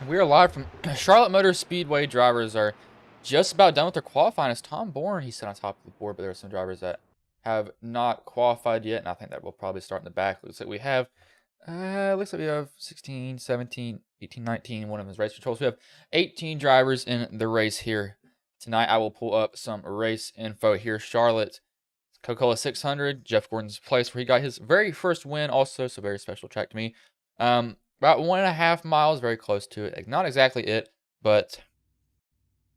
We're live from Charlotte Motor Speedway. Drivers are just about done with their qualifying. As Tom Bourne, he's sitting on top of the board, but there are some drivers that have not qualified yet, and I think that will probably start in the back. Looks like we have 16, 17, 18, 19. One of them is race controls. We have 18 drivers in the race here tonight. I will pull up some race info here. Charlotte, Coca-Cola 600, Jeff Gordon's place where he got his very first win also, so very special track to me. About 1.5 miles, very close to it. Not exactly it, but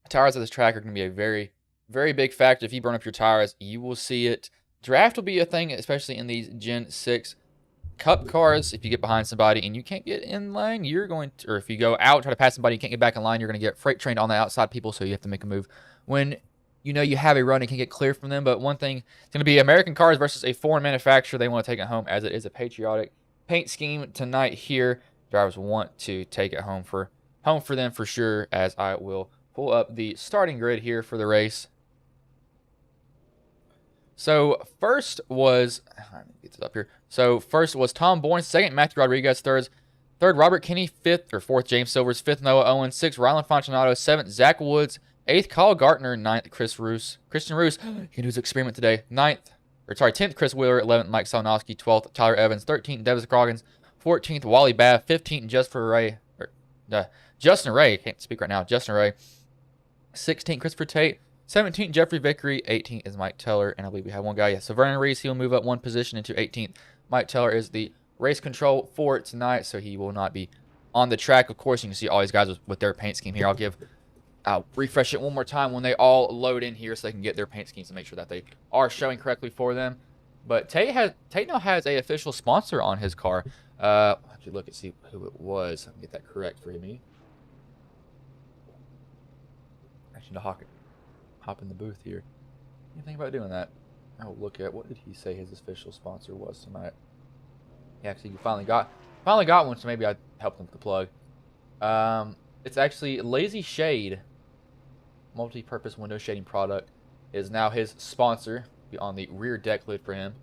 tires of this track are going to be a very, very big factor. If you burn up your tires, you will see it. Draft will be a thing, especially in these Gen 6 Cup cars. If you get behind somebody and you can't get in line, you're going to, or if you go out, try to pass somebody, you can't get back in line, you're going to get freight trained on the outside people, so you have to make a move. When you know you have a run and can get clear from them, but one thing, it's going to be American cars versus a foreign manufacturer. They want to take it home as it is a patriotic paint scheme tonight here. Drivers want to take it home for them for sure, as I will pull up the starting grid here for the race. So first was, let me get this up here. So first was Tom Bourne, second Matthew Rodriguez, third Robert Kinney, fourth James Silvers, fifth Noah Owens, sixth Rylan Fontanado, seventh Zach Woods, eighth Kyle Garner, ninth Christian Roos. He can do his experiment today. 10th Chris Wheeler, 11th Mike Salnowski, 12th Tyler Evans, 13th Devis Croggins, 14th Wally Babb, 15th Justin Ray, can't speak right now, Justin Ray, 16th Christopher Tate, 17th Jeffrey Vickery, 18th is Mike Teller, and I believe we have one guy, so Vernon Reese, he'll move up one position into 18th. Mike Teller is the race control for tonight, so he will not be on the track. Of course, you can see all these guys with their paint scheme here. I'll refresh it one more time when they all load in here so they can get their paint schemes and make sure that they are showing correctly for them. But Tate now has a official sponsor on his car. Actually look and see who it was. Let me get that correct for me. Actually, to hop in the booth here. What do you think about doing that? I'll look at, what did he say his official sponsor was tonight? Yeah, actually, you finally got one, so maybe I'd help them with the plug. It's actually Lazy Shade, multi-purpose window shading product, is now his sponsor. Be on the rear deck lid for him.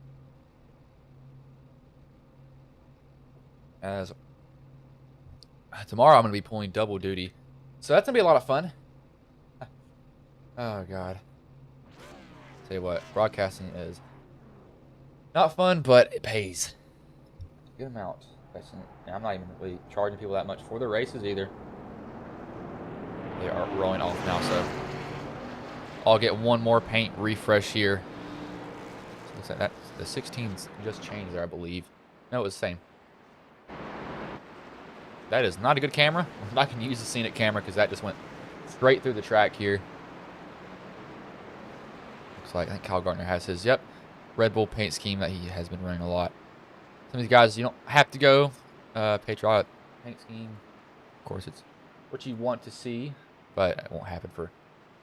As tomorrow I'm going to be pulling double duty, so that's going to be a lot of fun. Oh god, tell you what, broadcasting is not fun, but it pays a good amount. And I'm not even really charging people that much for the races either. They are rolling off now, so I'll get one more paint refresh here. So looks like that the 16s just changed there, I believe. No, it was the same. That is not a good camera. I'm not going to use the scenic camera because that just went straight through the track here. Looks like, I think Kyle Garner has his, Red Bull paint scheme that he has been running a lot. Some of these guys, you don't have to go patriotic paint scheme. Of course, it's what you want to see, but it won't happen for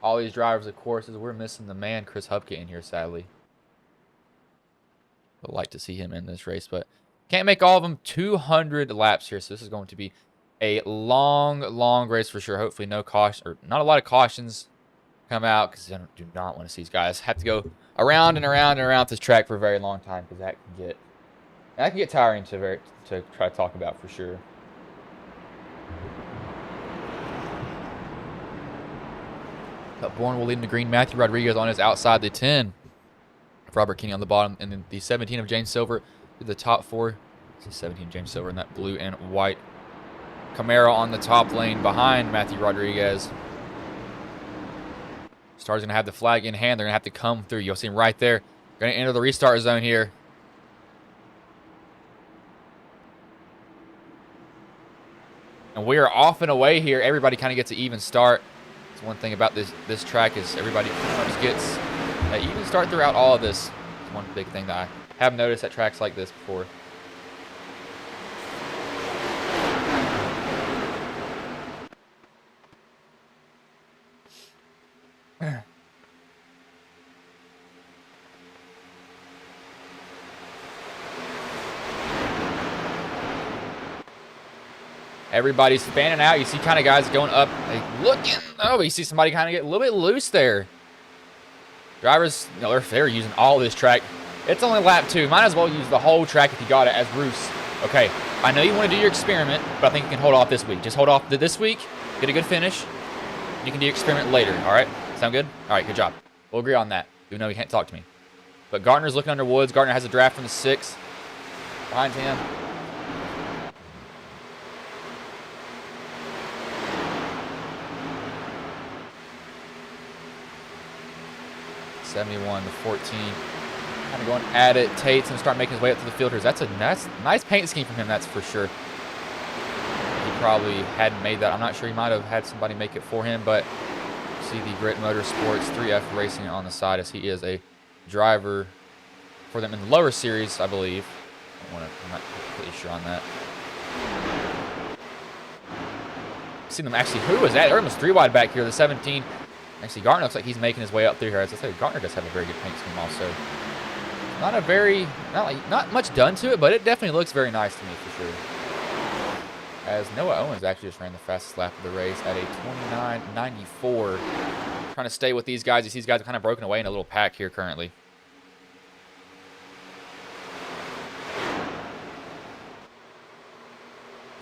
all these drivers, of course, as we're missing the man, Chris Hupke, in here, sadly. Would like to see him in this race, but can't make all of them 200 laps here, so this is going to be a long, long race for sure. Hopefully not a lot of cautions come out, because I do not want to see these guys have to go around and around and around this track for a very long time, because that can get tiring to try to talk about for sure. But Bourne will lead in the green. Matthew Rodriguez on his outside, the 10. Robert Kinney on the bottom, and then the 17 of James Silver to the top 4. This is 17 James Silver in that blue and white Camaro on the top lane behind Matthew Rodriguez. Star's going to have the flag in hand. They're going to have to come through. You'll see him right there. Going to enter the restart zone here. And we are off and away here. Everybody kind of gets an even start. It's one thing about this track is everybody pretty much gets an even start throughout all of this. It's one big thing that I have noticed at tracks like this before. Everybody's fanning out. You see kind of guys going up, looking. Oh, you see somebody kind of get a little bit loose there. Drivers, they're using all this track. It's only lap 2. Might as well use the whole track if you got it, as Roos Okay, I know you want to do your experiment, but I think you can hold off this week. Just hold off this week, get a good finish. You can do your experiment later, all right? Sound good? All right, good job. We'll agree on that, even though he can't talk to me. But Garner's looking under Woods. Garner has a draft from the 6. Behind him. '71 to 14. Kind of going at it. Tate's going to start making his way up to the filters. That's a nice paint scheme from him, that's for sure. He probably hadn't made that. I'm not sure. He might have had somebody make it for him, but see the Grit Motorsports 3F Racing on the side as he is a driver for them in the lower series, I believe. I'm not completely sure on that. See them actually. Who was that? They're almost 3 wide back here. The 17. Actually, Garner looks like he's making his way up through here. As I said, Garner does have a very good paint scheme also. Not much done to it, but it definitely looks very nice to me for sure. As Noah Owens actually just ran the fastest lap of the race at a 29.94. Trying to stay with these guys. You see these guys are kind of broken away in a little pack here currently.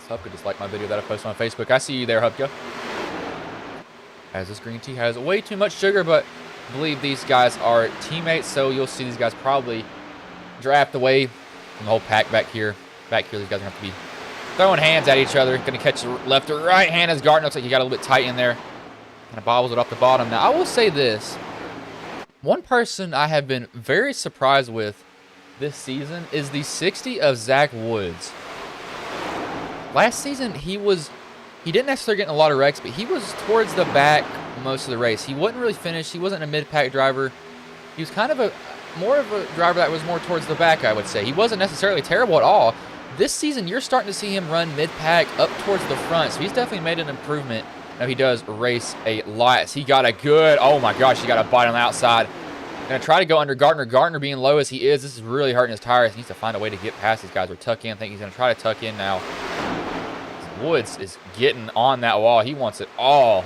Hupka just liked my video that I posted on Facebook. I see you there, Hupka. As this green tea has way too much sugar, but I believe these guys are teammates, so you'll see these guys probably draft away from the whole pack back here. Back here, these guys are going to have to be throwing hands at each other. Going to catch the left or right hand as Garner looks like he got a little bit tight in there. Kind of bobbles it off the bottom. Now, I will say this. One person I have been very surprised with this season is the 60 of Zach Woods. Last season, he didn't necessarily get in a lot of wrecks, but he was towards the back most of the race. He wasn't really finished. He wasn't a mid-pack driver. He was kind of more of a driver that was more towards the back, I would say. He wasn't necessarily terrible at all. This season, you're starting to see him run mid-pack up towards the front, so he's definitely made an improvement. Now, he does race a lot. He got a good, oh my gosh, he got a bite on the outside. Going to try to go under Garner. Garner being low as he is, this is really hurting his tires. He needs to find a way to get past these guys or tuck in. I think he's going to try to tuck in now. Woods is getting on that wall. He wants it all.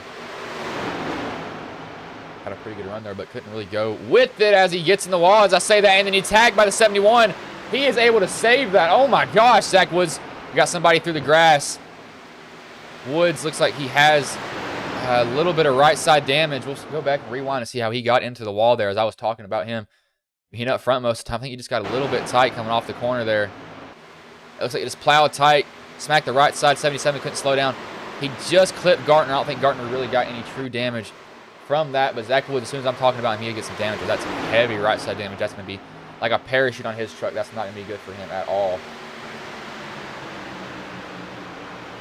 Had a pretty good run there, but couldn't really go with it as he gets in the wall. As I say that, and then he tagged by the 71. He is able to save that. Oh my gosh, Zach Woods got somebody through the grass. Woods looks like he has a little bit of right side damage. We'll go back and rewind and see how he got into the wall there. As I was talking about him being up front most of the time, I think he just got a little bit tight coming off the corner there. It looks like he just plowed tight. Smacked the right side, 77, couldn't slow down. He just clipped Garner. I don't think Garner really got any true damage from that, but Zach Woods, as soon as I'm talking about him, he'll get some damage. That's some heavy right side damage. That's going to be like a parachute on his truck. That's not going to be good for him at all.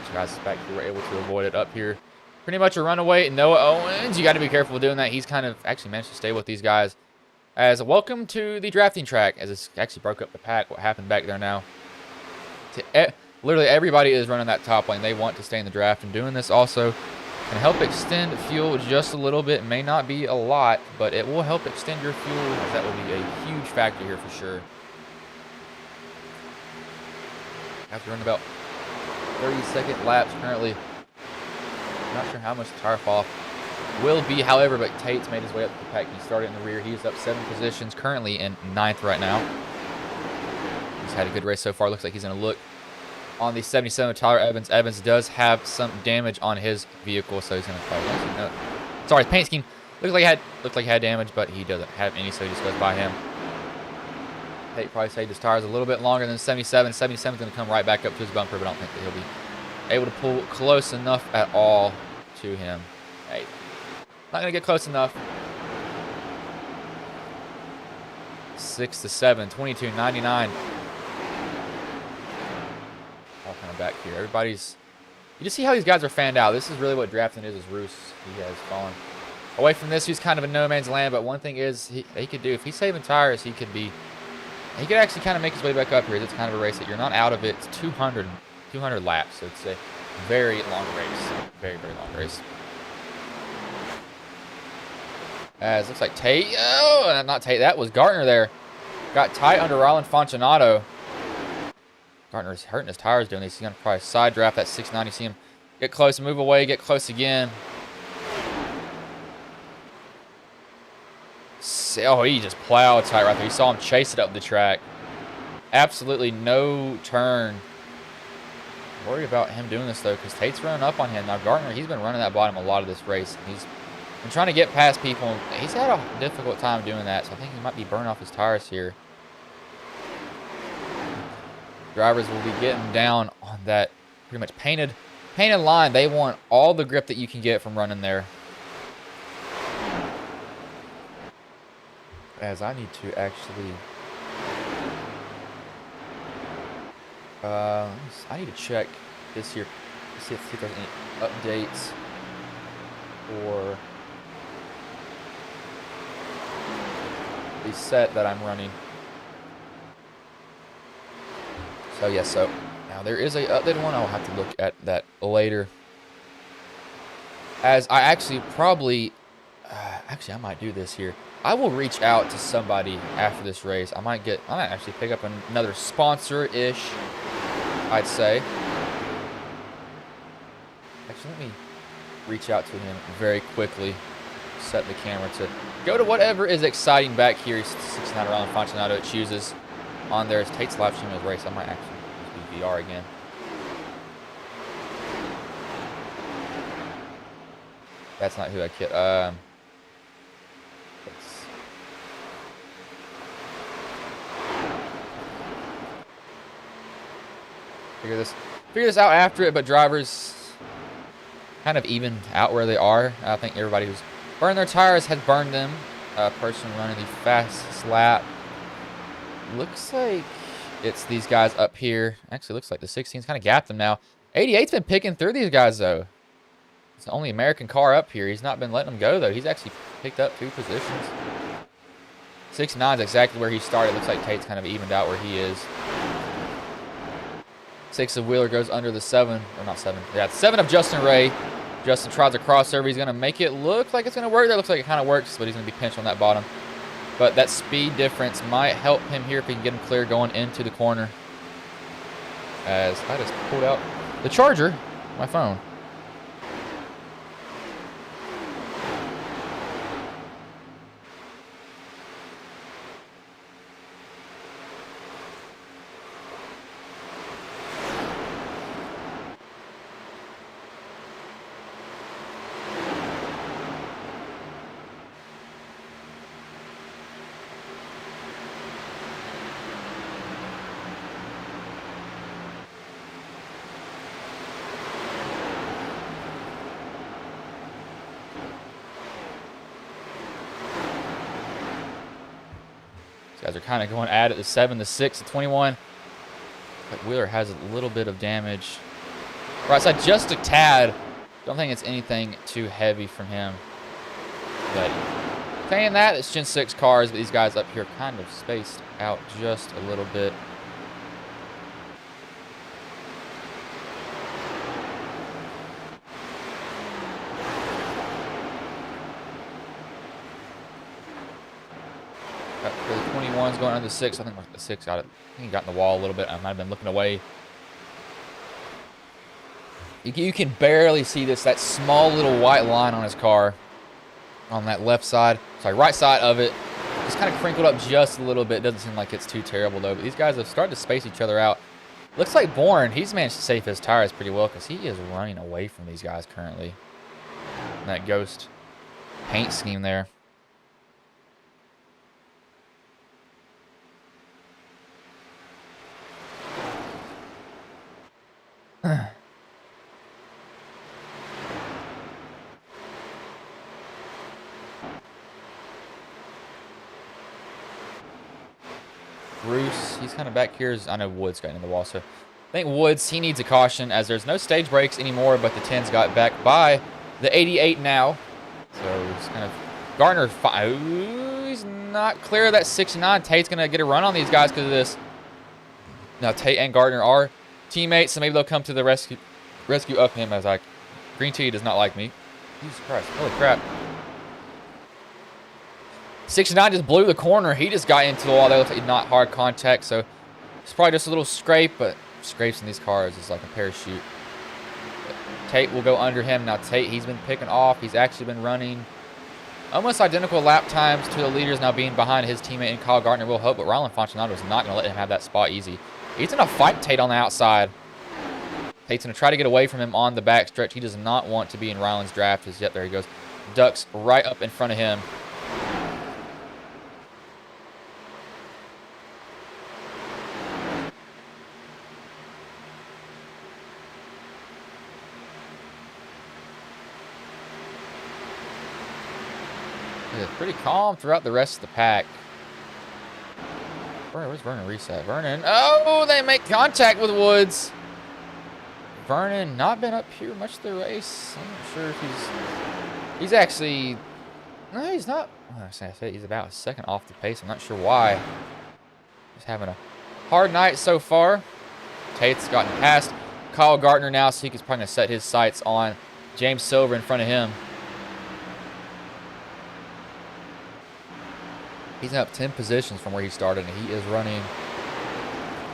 So guys back here were able to avoid it up here. Pretty much a runaway. Noah Owens, you got to be careful doing that. He's kind of actually managed to stay with these guys. As welcome to the drafting track, as it's actually broke up the pack. What happened back there now? Literally everybody is running that top lane. They want to stay in the draft, and doing this also can help extend fuel just a little bit. It may not be a lot, but it will help extend your fuel. That will be a huge factor here for sure. After running about 30-second laps currently. Not sure how much the tire fall off will be, however, but Tate's made his way up to the pack. He started in the rear. He's up 7 positions, currently in 9th right now. He's had a good race so far. Looks like he's going to look on the 77 Tyler Evans. Evans does have some damage on his vehicle, so he's going to probably sorry, his paint scheme looked like he had damage, but he doesn't have any, so he just goes by him. Tate probably saved his tires a little bit longer than 77. 77 is going to come right back up to his bumper, but I don't think that he'll be able to pull close enough at all to him. Hey, not going to get close enough. 6 to 7, 22.99. All kind of back here. Everybody's. You just see how these guys are fanned out. This is really what drafting is Roos. He has fallen away from this. He's kind of a no man's land, but one thing is he could do, if he's saving tires, he could actually kind of make his way back up here. It's kind of a race that you're not out of it. It's 200 laps, so it's a very long race. Very, very long race. As looks like Tate, oh, not Tate, that was Garner there. Got tight under Roland Fonchinato. Garner's hurting his tires doing this. He's going to probably side draft that 690. See him get close, move away, get close again. Oh, he just plowed tight right there. You saw him chase it up the track. Absolutely no turn worried about him doing this, though, because Tate's running up on him. Now, Garner, he's been running that bottom a lot of this race. He's been trying to get past people. He's had a difficult time doing that, so I think he might be burning off his tires here. Drivers will be getting down on that pretty much painted line. They want all the grip that you can get from running there. As I need to actually... I need to check this here. See if there's any updates for the set that I'm running. So yes, so now there is a updated one. I'll have to look at that later. As I actually probably, I might do this here. I will reach out to somebody after this race. I might actually pick up another sponsor-ish, I'd say. Actually, let me reach out to him very quickly. Set the camera to go to whatever is exciting back here. 69 around Fontanado chooses on there. Tate's live streaming his race. I might actually use VR again. That's not who I kid. Figure this out after it, but drivers kind of evened out where they are. I think everybody who's burned their tires has burned them. Person running the fastest lap. Looks like it's these guys up here. Actually, looks like the 16's kind of gapped them now. 88's been picking through these guys, though. It's the only American car up here. He's not been letting them go, though. He's actually picked up 2 positions. 69's exactly where he started. Looks like Tate's kind of evened out where he is. 6 of Wheeler goes under the 7. Or not 7. Yeah, 7 of Justin Ray. Justin tries a crossover. He's going to make it look like it's going to work. That looks like it kind of works, but he's going to be pinched on that bottom. But that speed difference might help him here if he can get him clear going into the corner. As I just pulled out the charger, my phone. Guys are kind of going at it. The 7, the 6, the 21. But Wheeler has a little bit of damage. Right side, just a tad. Don't think it's anything too heavy from him. But saying that, it's Gen 6 cars, but these guys up here kind of spaced out just a little bit. The 21's going under the 6. I think the 6 got it. I think he got in the wall a little bit. I might have been looking away. You can barely see that small little white line on his car on that left side. Sorry, right side of it. Just kind of crinkled up just a little bit. Doesn't seem like it's too terrible, though. But these guys have started to space each other out. Looks like Bourne, he's managed to save his tires pretty well because he is running away from these guys currently. And that ghost paint scheme there. Bruce, he's kind of back here. I know Woods got in the wall, so I think Woods, he needs a caution as there's no stage brakes anymore, but the 10's got back by the 88 now. So it's kind of Garner. Ooh, he's not clear of that 69. Tate's going to get a run on these guys because of this. Now, Tate and Garner are teammates, so maybe they'll come to the rescue of him as Green Tea does not like me. Jesus Christ. Holy crap. 69 just blew the corner. He just got into the wall. That looks like not hard contact, so it's probably just a little scrape, but scrapes in these cars is like a parachute. But Tate will go under him. Now Tate, he's been picking off. He's actually been running almost identical lap times to the leaders, now being behind his teammate and Kyle Garner will help, but Rylan Fontanado is not going to let him have that spot easy. He's going to fight Tate on the outside. Tate's going to try to get away from him on the back stretch. He does not want to be in Ryland's draft as yet. There he goes. Ducks right up in front of him. It's pretty calm throughout the rest of the pack. Where's Vernon reset? Vernon. Oh, they make contact with Woods. Vernon not been up here much of the race. I'm not sure if he's actually. No, he's not. I say he's about a second off the pace. I'm not sure why. He's having a hard night so far. Tate's gotten past Kyle Garner now, so he's probably going to set his sights on James Silver in front of him. He's up 10 positions from where he started, and he is running.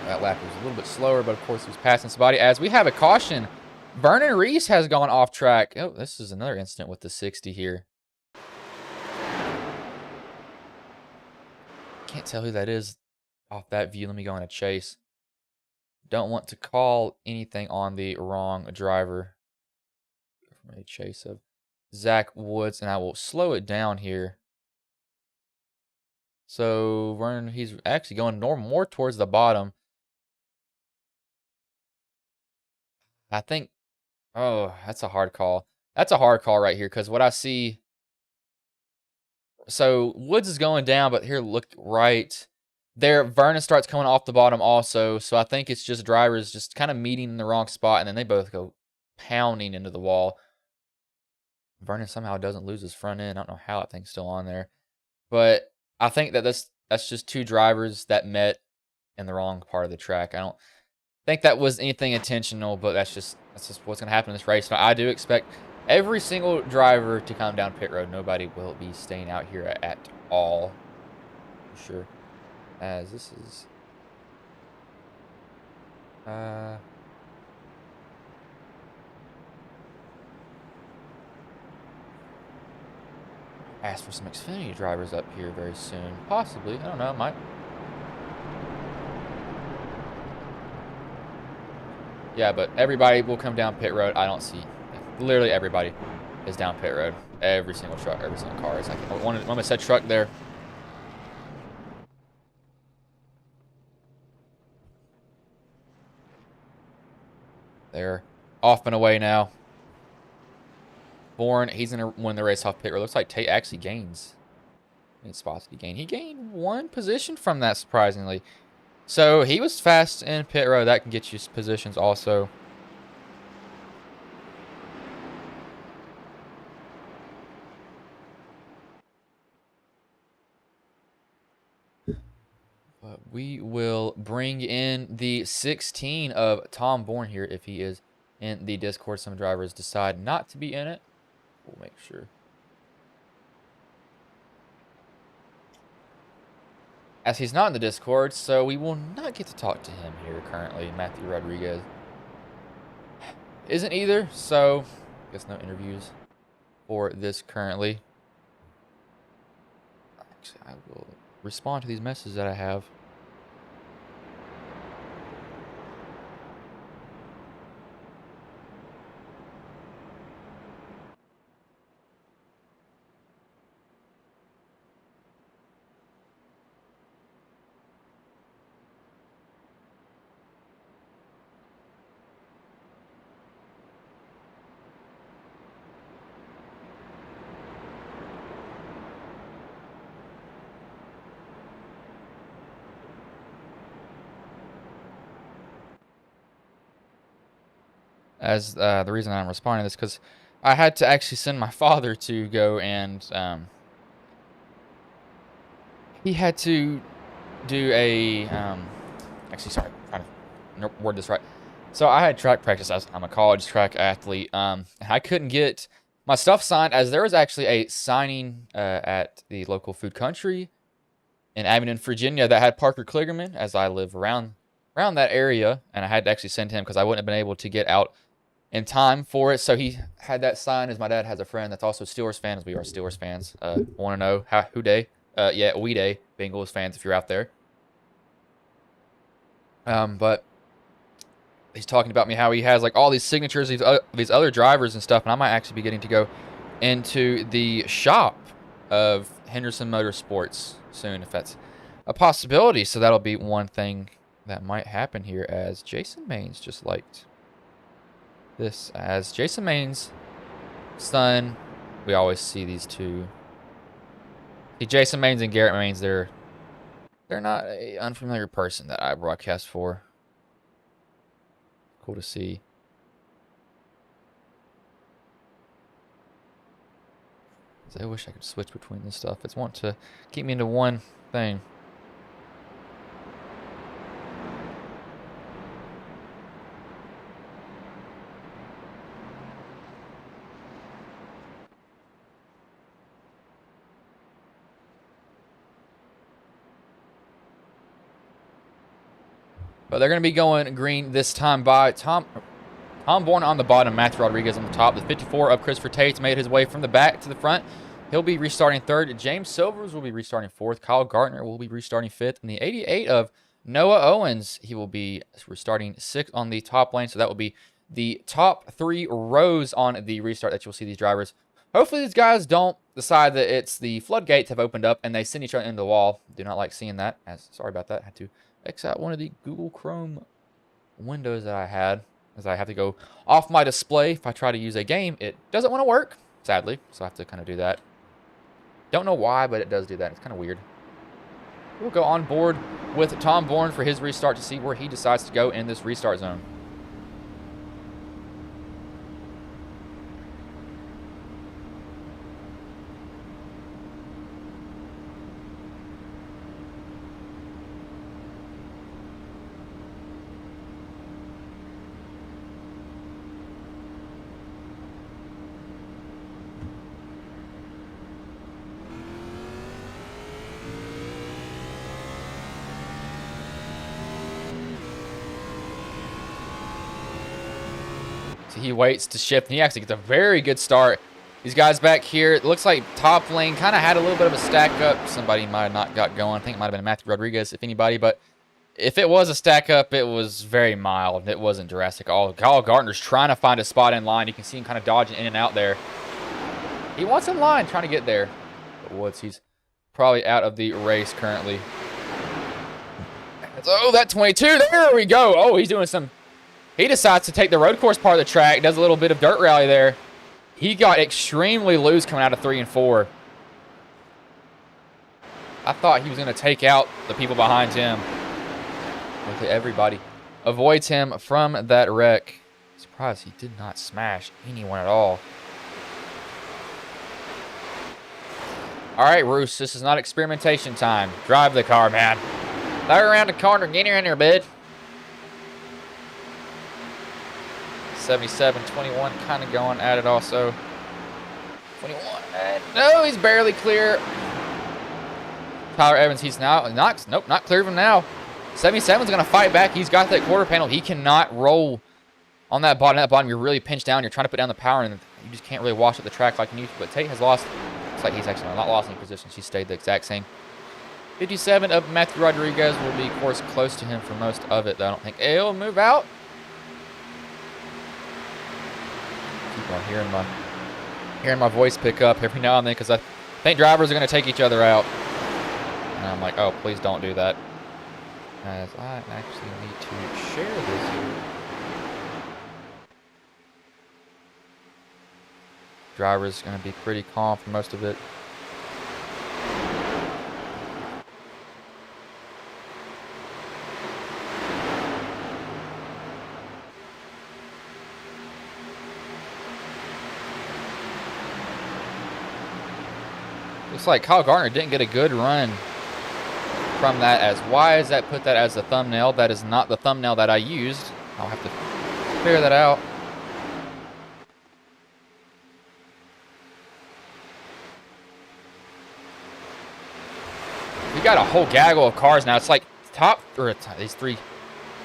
That lap was a little bit slower, but of course he was passing somebody. As we have a caution, Vernon Reese has gone off track. Oh, this is another incident with the 60 here. Can't tell who that is off that view. Let me go on a chase. Don't want to call anything on the wrong driver. A chase of Zach Woods, and I will slow it down here. So Vernon, he's actually going more towards the bottom. I think, oh, that's a hard call. That's a hard call right here because what I see. So Woods is going down, but here, look right there. Vernon starts coming off the bottom also. So I think it's just drivers just kind of meeting in the wrong spot, and then they both go pounding into the wall. Vernon somehow doesn't lose his front end. I don't know how that thing's still on there. But I think that that's just two drivers that met in the wrong part of the track. I don't think that was anything intentional, but that's just what's going to happen in this race. Now, I do expect every single driver to come down pit road. Nobody will be staying out here at all, for sure. As this is ask for some Xfinity drivers up here very soon. Possibly. I don't know. Might. Yeah, but everybody will come down pit road. I don't see. Literally everybody is down pit road. Every single truck, every single car. It's like one said truck there. They're off and away now. Bourne, he's going to win the race off pit road. Looks like Tate actually gains. How many spots did he gain? He gained 1 position from that, surprisingly. So he was fast in pit road. That can get you positions also. But we will bring in the 16 of Tom Bourne here if he is in the Discord. Some drivers decide not to be in it. We'll make sure. As he's not in the Discord, so we will not get to talk to him here currently. Matthew Rodriguez isn't either, so I guess no interviews for this currently. Actually, I will respond to these messages that I have. As the reason I'm responding to this because I had to actually send my father to go and he had to do a actually sorry, I'm trying to word this right. So I had track practice. I'm a college track athlete. And I couldn't get my stuff signed as there was actually a signing at the local Food Country in Abingdon, Virginia that had Parker Kligerman, as I live around that area, and I had to actually send him because I wouldn't have been able to get out in time for it. So he had that signed, as my dad has a friend that's also a Steelers fan, as we are Steelers fans. Want to know who day? Yeah, we day. Bengals fans if you're out there. But he's talking about me how he has like all these signatures of these other drivers and stuff, and I might actually be getting to go into the shop of Henderson Motorsports soon, if that's a possibility. So that'll be one thing that might happen here, as Jason Maines just liked this. As Jason Maines' son, we always see these two. See, Jason Maines and Garrett Maines, they're not an unfamiliar person that I broadcast for. Cool to see. I wish I could switch between this stuff. It's want to keep me into one thing. But they're going to be going green this time by Tom Bourne on the bottom, Matthew Rodriguez on the top. The 54 of Christopher Tate's made his way from the back to the front. He'll be restarting third. James Silvers will be restarting fourth. Kyle Garner will be restarting fifth. And the 88 of Noah Owens, he will be restarting sixth on the top lane. So that will be the top 3 rows on the restart that you'll see these drivers. Hopefully these guys don't decide that it's the floodgates have opened up and they send each other into the wall. Do not like seeing that. Sorry about that. I had to X out one of the Google Chrome windows that I had, as I have to go off my display. If I try to use a game, it doesn't want to work, sadly. So I have to kind of do that. Don't know why, but it does do that. It's kind of weird. We'll go on board with Tom Bourne for his restart to see where he decides to go in this restart zone. So he waits to shift, and he actually gets a very good start. These guys back here, it looks like top lane kind of had a little bit of a stack up. Somebody might have not got going. I think it might have been Matthew Rodriguez, if anybody. But if it was a stack up, it was very mild. It wasn't drastic at all. Kyle Gardner's trying to find a spot in line. You can see him kind of dodging in and out there. He wants in line, trying to get there. But Woods, he's probably out of the race currently. Oh, that 22. There we go. Oh, he's doing some... He decides to take the road course part of the track, does a little bit of dirt rally there. He got extremely loose coming out of 3 and 4. I thought he was going to take out the people behind him. With everybody avoids him from that wreck. Surprised he did not smash anyone at all. All right, Roos, this is not experimentation time. Drive the car, man. Throw around the corner, get her in there, bud. 77, 21, kind of going at it also. 21, no, he's barely clear. Tyler Evans, he's now, nope, not clear of him now. 77's going to fight back. He's got that quarter panel. He cannot roll on that bottom. That bottom, you're really pinched down. You're trying to put down the power, and you just can't really wash up the track like you need to. But Tate has lost. Looks like he's actually not lost any position. She stayed the exact same. 57 of Matthew Rodriguez will be, of course, close to him for most of it, though. I don't think he'll move out. Keep on hearing my voice pick up every now and then, because I think drivers are going to take each other out. And I'm like, oh, please don't do that. As I actually need to share this here. Driver's going to be pretty calm for most of it. Looks like Kyle Garner didn't get a good run from that. As why is that put that as a thumbnail? That is not the thumbnail that I used. I'll have to figure that out. We got a whole gaggle of cars now. It's like these three.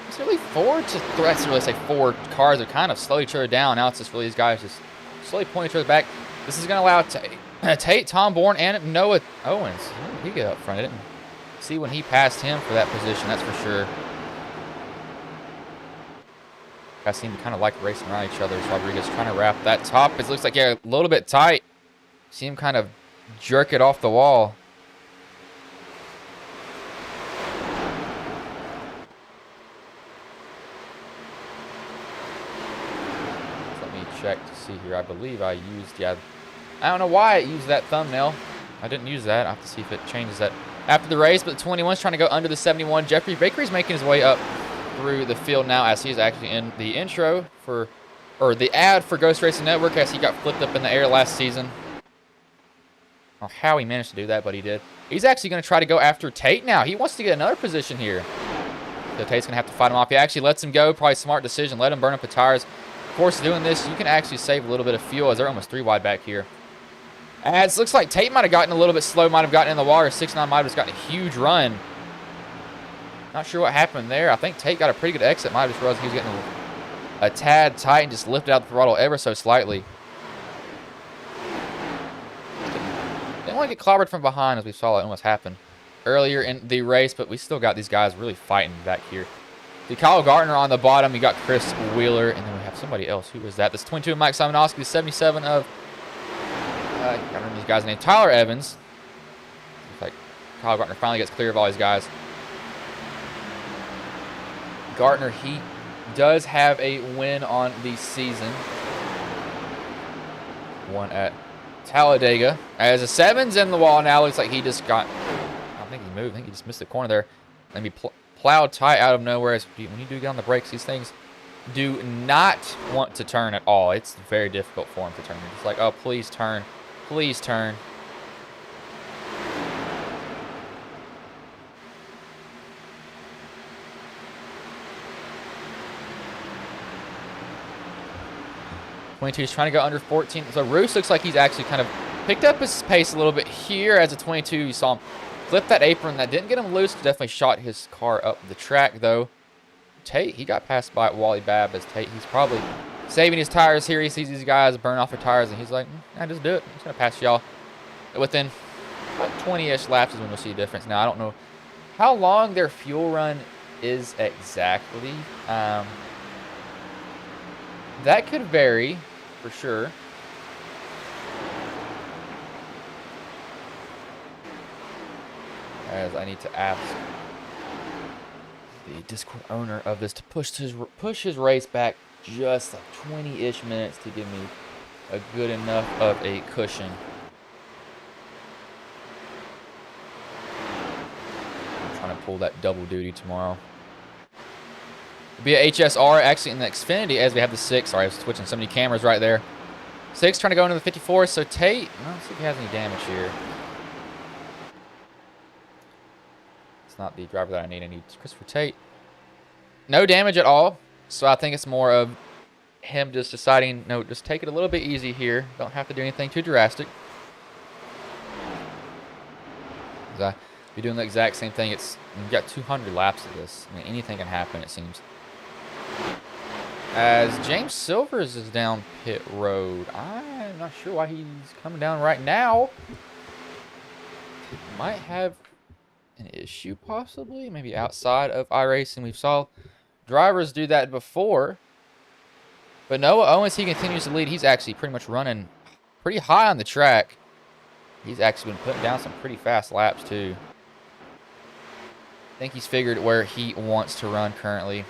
It's really four to let's really say 4 cars are kind of slowing each other down. Now it's just really these guys just slowly pointing each other back. This is going to allow Tate, Tom Bourne, and Noah Owens. When did he get up front? I didn't see when he passed him for that position, that's for sure. guys seem to kind of like racing around each other. So Rodriguez trying to wrap that top. It looks like, yeah, a little bit tight. See him kind of jerk it off the wall. Let me check to see here. I believe I used, yeah, I don't know why it used that thumbnail. I didn't use that. I'll have to see if it changes that after the race. But the 21's trying to go under the 71. Jeffrey Bakery's making his way up through the field now as he's actually in the intro for, or the ad for Ghost Racing Network as he got flipped up in the air last season. I don't know how he managed to do that, but he did. He's actually going to try to go after Tate now. He wants to get another position here. So Tate's going to have to fight him off. He actually lets him go. Probably smart decision. Let him burn up the tires. Of course, doing this, you can actually save a little bit of fuel as they're almost 3 wide back here. As looks like Tate might have gotten a little bit slow, might have gotten in the water. 6'9" might have just gotten a huge run. Not sure what happened there. I think Tate got a pretty good exit. Might have just realized he was getting a tad tight and just lifted out the throttle ever so slightly. Didn't want to get clobbered from behind as we saw it almost happen earlier in the race, but we still got these guys really fighting back here. The Kyle Garner on the bottom. You got Chris Wheeler, and then we have somebody else. Who is that? This 22 of Mike Simonoski, the 77 of I can't remember these guys' name. Tyler Evans. Looks like Kyle Gartner finally gets clear of all these guys. Gartner, he does have a win on the season. One at Talladega. As a 7's in the wall now, looks like he just got, I don't think he moved. I think he just missed the corner there. Let me plowed tight out of nowhere. As when you do get on the brakes, these things do not want to turn at all. It's very difficult for them to turn. It's like, oh, please turn. Please turn. Is trying to go under 14. So Roos looks like he's actually kind of picked up his pace a little bit here as a 22. You saw him flip that apron. That didn't get him loose. Definitely shot his car up the track, though. Tate, he got passed by Wally Babb as Tate. He's probably saving his tires here. He sees these guys burn off their tires, and he's like, just do it. I'm just going to pass y'all. Within about 20-ish laps is when we'll see a difference. Now, I don't know how long their fuel run is exactly. That could vary, for sure. As I need to ask the Discord owner of this to push his race back just like 20-ish minutes to give me a good enough of a cushion. I'm trying to pull that double duty tomorrow. It'll be a HSR actually in the Xfinity as we have the 6. Sorry, I was switching so many cameras right there. 6 trying to go into the 54. So Tate, I don't see if he has any damage here. It's not the driver that I need. I need Christopher Tate. No damage at all. So I think it's more of him just deciding, no, just take it a little bit easy here. Don't have to do anything too drastic. You're doing the exact same thing. You've got 200 laps of this. I mean, anything can happen, it seems. As James Silvers is down pit road. I'm not sure why he's coming down right now. He might have an issue, possibly. Maybe outside of iRacing. We saw drivers do that before. But Noah Owens, he continues to lead. He's actually pretty much running pretty high on the track. He's actually been putting down some pretty fast laps, too. I think he's figured where he wants to run currently.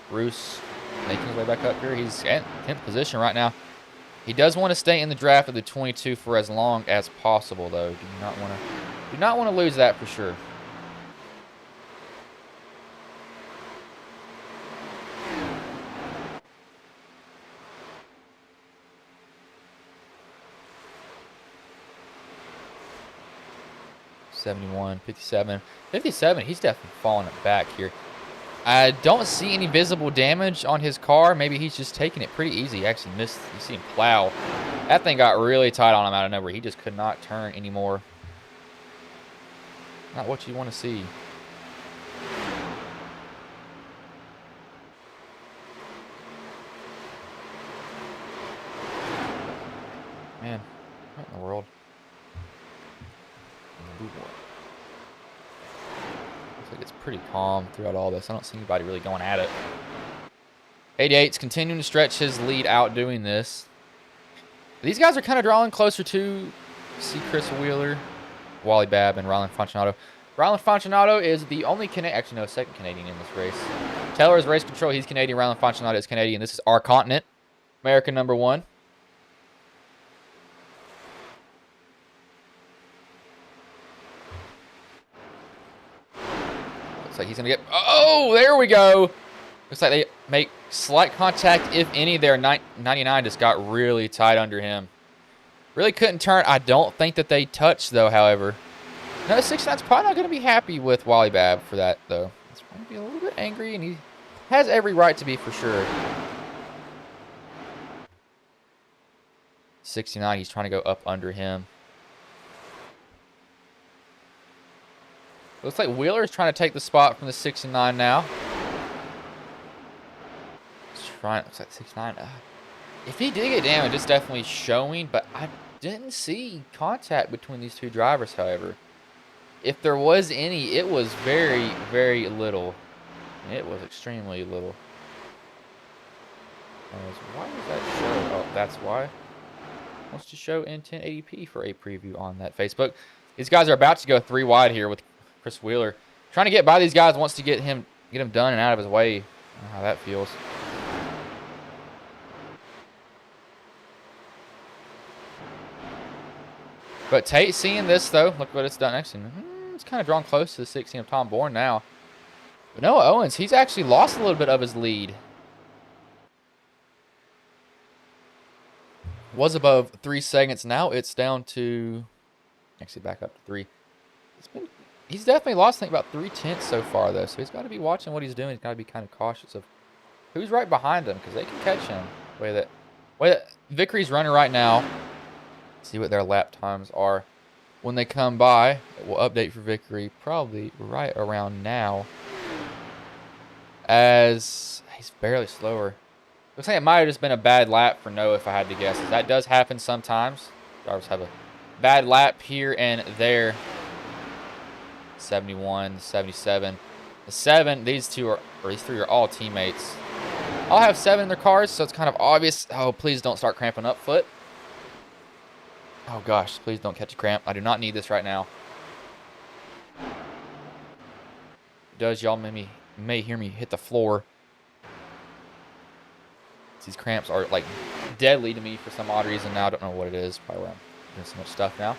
Bruce making his way back up here. He's in 10th position right now. He does want to stay in the draft of the 22 for as long as possible, though. Do not want to lose that for sure. '71, 57, 57. He's definitely falling back here. I don't see any visible damage on his car. Maybe he's just taking it pretty easy. He actually missed. You see him plow. That thing got really tight on him out of nowhere. He just could not turn anymore. Not what you want to see. Man, what in the world? Looks like it's pretty calm throughout all this. I don't see anybody really going at it. 88's continuing to stretch his lead out doing this. These guys are kind of drawing closer to see Chris Wheeler, Wally Babb, and Ryland Fontenato. Ryland Fontenato is the only Canadian, actually no, second Canadian in this race. Taylor is race control. He's Canadian. Ryland Fontenato is Canadian. This is our continent. American number 1. Looks like he's going to get... Oh, there we go. Looks like they make slight contact, if any, there. 99 just got really tight under him. Really couldn't turn. I don't think that they touched, though, however. No, 69's probably not going to be happy with Wally Babb for that, though. He's going to be a little bit angry, and he has every right to be for sure. 69, he's trying to go up under him. Looks like Wheeler is trying to take the spot from the 69 now. Looks like 69. If he did get damaged, it's definitely showing, but I didn't see contact between these two drivers, however. If there was any, it was very, very little. It was extremely little. Why does that show? Oh, that's why. It wants to show in 1080p for a preview on that Facebook. These guys are about to go 3 wide here with Chris Wheeler. Trying to get by these guys, wants to get him done and out of his way. I don't know how that feels. But Tate seeing this, though, look what it's done. Actually, it's kind of drawn close to the 16 of Tom Bourne now. But Noah Owens, he's actually lost a little bit of his lead. Was above 3 seconds. Now it's down to, actually back up to 3. He's definitely lost, I think, about 3/10 so far, though. So he's got to be watching what he's doing. He's got to be kind of cautious of who's right behind him, because they can catch him. The way that Vickery's running right now. See what their lap times are when they come by. We'll update for Vickery probably right around now, as he's barely slower. Looks like it might have just been a bad lap for Noah, if I had to guess. That does happen sometimes. Drivers have a bad lap here and there. 71, 77. The 7, these 3 are all teammates. All have 7 in their cars, so it's kind of obvious. Oh, please don't start cramping up foot. Oh gosh, please don't catch a cramp. I do not need this right now. Y'all may hear me hit the floor. These cramps are like deadly to me for some odd reason now. I don't know what it is. Probably where I'm doing so much stuff now.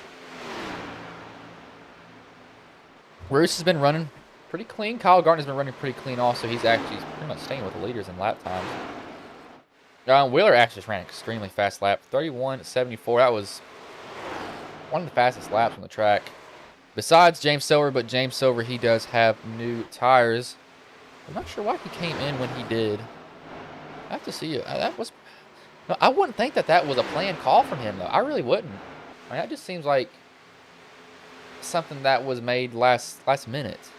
Roos has been running pretty clean. Kyle Garner's been running pretty clean also. He's pretty much staying with the leaders in lap times. Wheeler actually just ran an extremely fast lap. 31.74. That was one of the fastest laps on the track. Besides James Silver, but James Silver, he does have new tires. I'm not sure why he came in when he did. I have to see it. No, I wouldn't think that was a planned call from him, though. I really wouldn't. I mean, that just seems like something that was made last minute.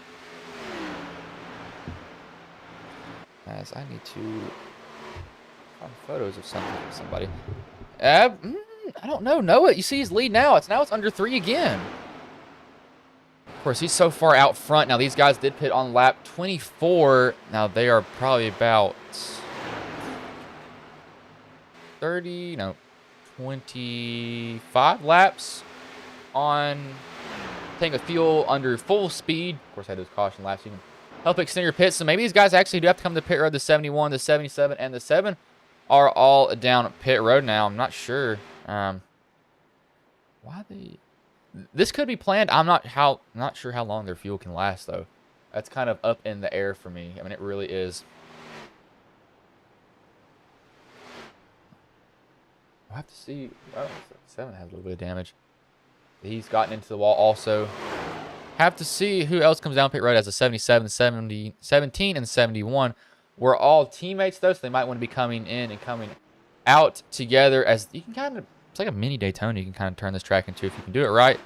As I need to find photos of somebody. I don't know. Noah, you see his lead now. Now it's under 3 again. Of course, he's so far out front. Now, these guys did pit on lap 24. Now, they are probably about 25 laps on tank of fuel under full speed. Of course, I had those caution laps. You can help extend your pits. So maybe these guys actually do have to come to pit road. The 71, the 77, and the 7 are all down pit road now. I'm not sure. This could be planned. I'm not sure how long their fuel can last, though. That's kind of up in the air for me. I mean, it really is. I'll have to see. Oh, 7 has a little bit of damage. He's gotten into the wall also. Have to see who else comes down pit road as a 77, 70, 17, and 71. We're all teammates, though, so they might want to be coming in and coming out together. As you can kind of, it's like a mini Daytona. You can kind of turn this track into if you can do it right.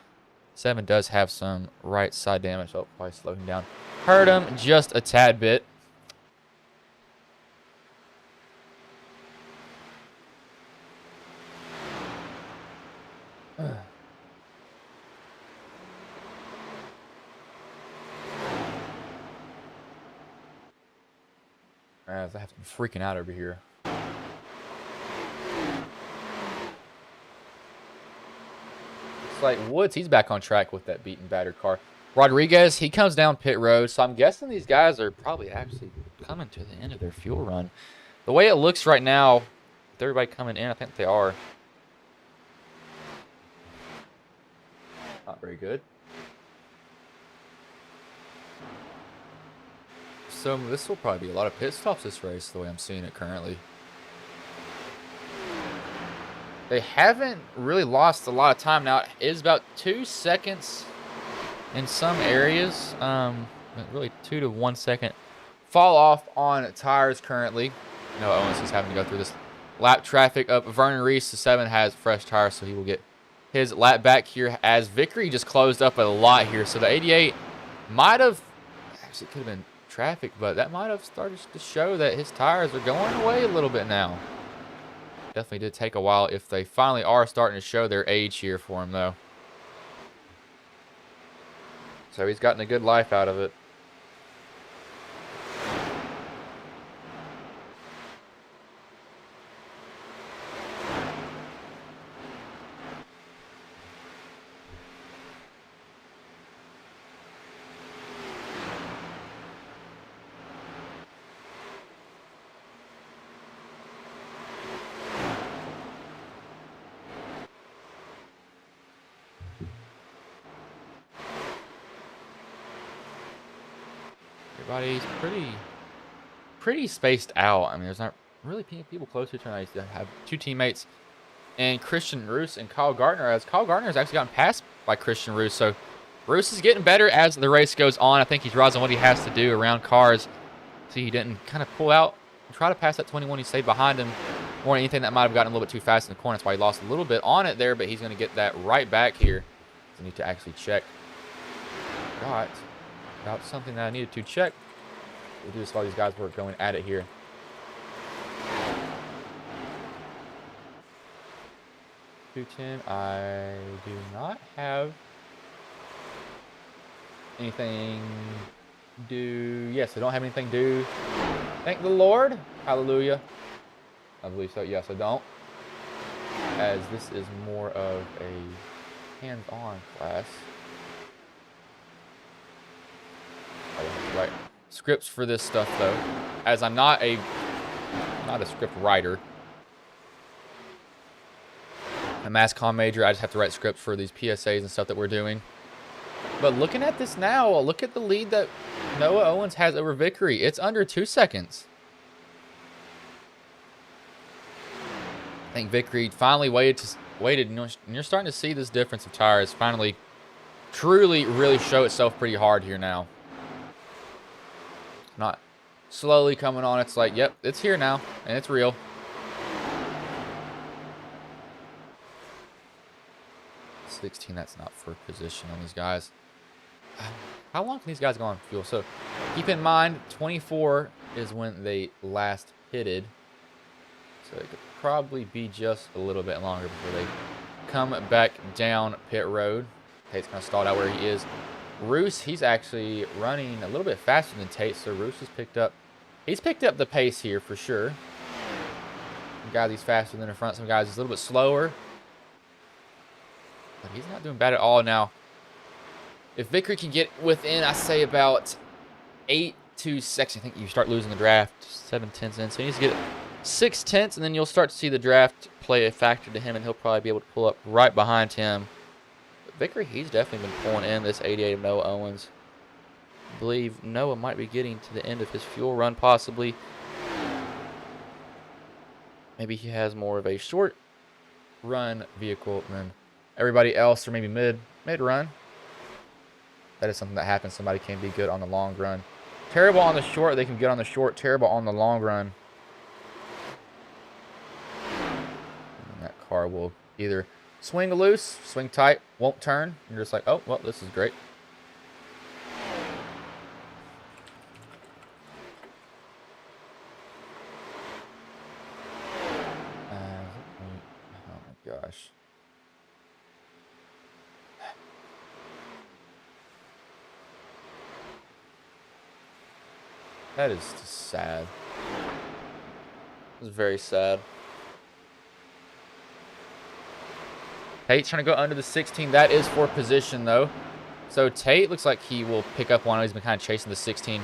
7 does have some right side damage. Oh, probably slow him down. Hurt him just a tad bit. As I have to be freaking out over here. It's like Woods, he's back on track with that beaten battered car. Rodriguez, he comes down pit road, so I'm guessing these guys are probably actually coming to the end of their fuel run. The way it looks right now, with everybody coming in, I think they are. Not very good. So this will probably be a lot of pit stops this race, the way I'm seeing it currently. They haven't really lost a lot of time now. It is about 2 seconds in some areas. Really 2 to 1 second fall off on tires currently. Noah Owens is having to go through this lap traffic up. Vernon Reese, the 7, has fresh tires, so he will get his lap back here as Vickery just closed up a lot here. So the 88 might have, actually could have been traffic, but that might have started to show that his tires are going away a little bit now. Definitely did take a while if they finally are starting to show their age here for him, though. So he's gotten a good life out of it. Everybody's pretty spaced out. I mean, there's not really people closer to us. That have 2 teammates, and Christian Roos and Kyle Garner, as Kyle Garner has actually gotten passed by Christian Roos. So Roos is getting better as the race goes on. I think he's realizing what he has to do around cars. See, he didn't kind of pull out and try to pass that 21. He stayed behind him more than anything. That might have gotten a little bit too fast in the corner. That's why he lost a little bit on it there, but he's going to get that right back here. So I need to actually check. Got about something that I needed to check. We'll do this while these guys were going at it here. .210. I do not have anything due. Yes, I don't have anything due. Thank the Lord. Hallelujah. I believe so. Yes, I don't. As this is more of a hands-on class. I don't have to write scripts for this stuff though, as I'm not a script writer. I'm a mass comm major. I just have to write scripts for these PSAs and stuff that we're doing. But looking at this now, look at the lead that Noah Owens has over Vickery. It's under 2 seconds. I think Vickery finally waited. And you're starting to see this difference of tires finally truly really show itself pretty hard here now. Not slowly coming on. It's like, yep, it's here now, and it's real. .16, that's not for position on these guys. How long can these guys go on fuel? So keep in mind, 24 is when they last pitted. So it could probably be just a little bit longer before they come back down pit road. Tate's kind of stalled out where he is. Roos, he's actually running a little bit faster than Tate, so Roos has picked up the pace here for sure. Some guys he's faster than in front, some guys he's a little bit slower. But he's not doing bad at all now. If Vickery can get within, I say about 8 to 6, I think you start losing the draft 7/10 in. So he needs to get 6/10, and then you'll start to see the draft play a factor to him, and he'll probably be able to pull up right behind him. Vickery, he's definitely been pulling in this 88 of Noah Owens. I believe Noah might be getting to the end of his fuel run, possibly. Maybe he has more of a short run vehicle than everybody else, or maybe mid run. That is something that happens. Somebody can be good on the long run. Terrible on the short. They can get on the short. Terrible on the long run. And that car will either swing loose, swing tight, won't turn. You're just like, oh, well, this is great. Oh my gosh. That is just sad. It's very sad. Tate's trying to go under the 16. That is for position, though. So Tate looks like he will pick up one. He's been kind of chasing the 16.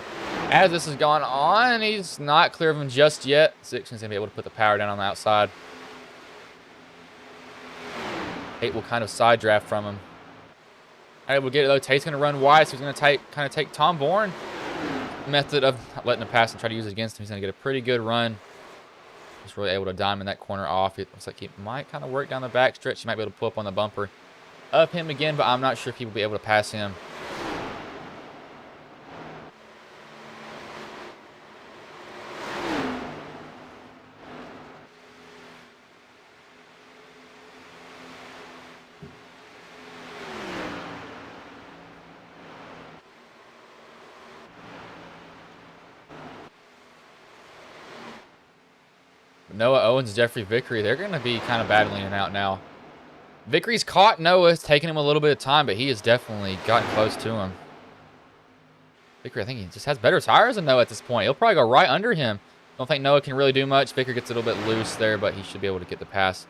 As this has gone on, he's not clear of him just yet. 16's going to be able to put the power down on the outside. Tate will kind of side draft from him. Able to get it, though. Tate's going to run wide, so he's going to kind of take Tom Bourne method of letting him pass and try to use it against him. He's going to get a pretty good run. He's really able to diamond that corner off. It looks like he might kind of work down the back stretch. He might be able to pull up on the bumper of him again, but I'm not sure if he will be able to pass him. Noah Owens and Jeffrey Vickery, they're going to be kind of battling it out now. Vickery's caught Noah. It's taking him a little bit of time, but he has definitely gotten close to him. Vickery, I think he just has better tires than Noah at this point. He'll probably go right under him. Don't think Noah can really do much. Vickery gets a little bit loose there, but he should be able to get the pass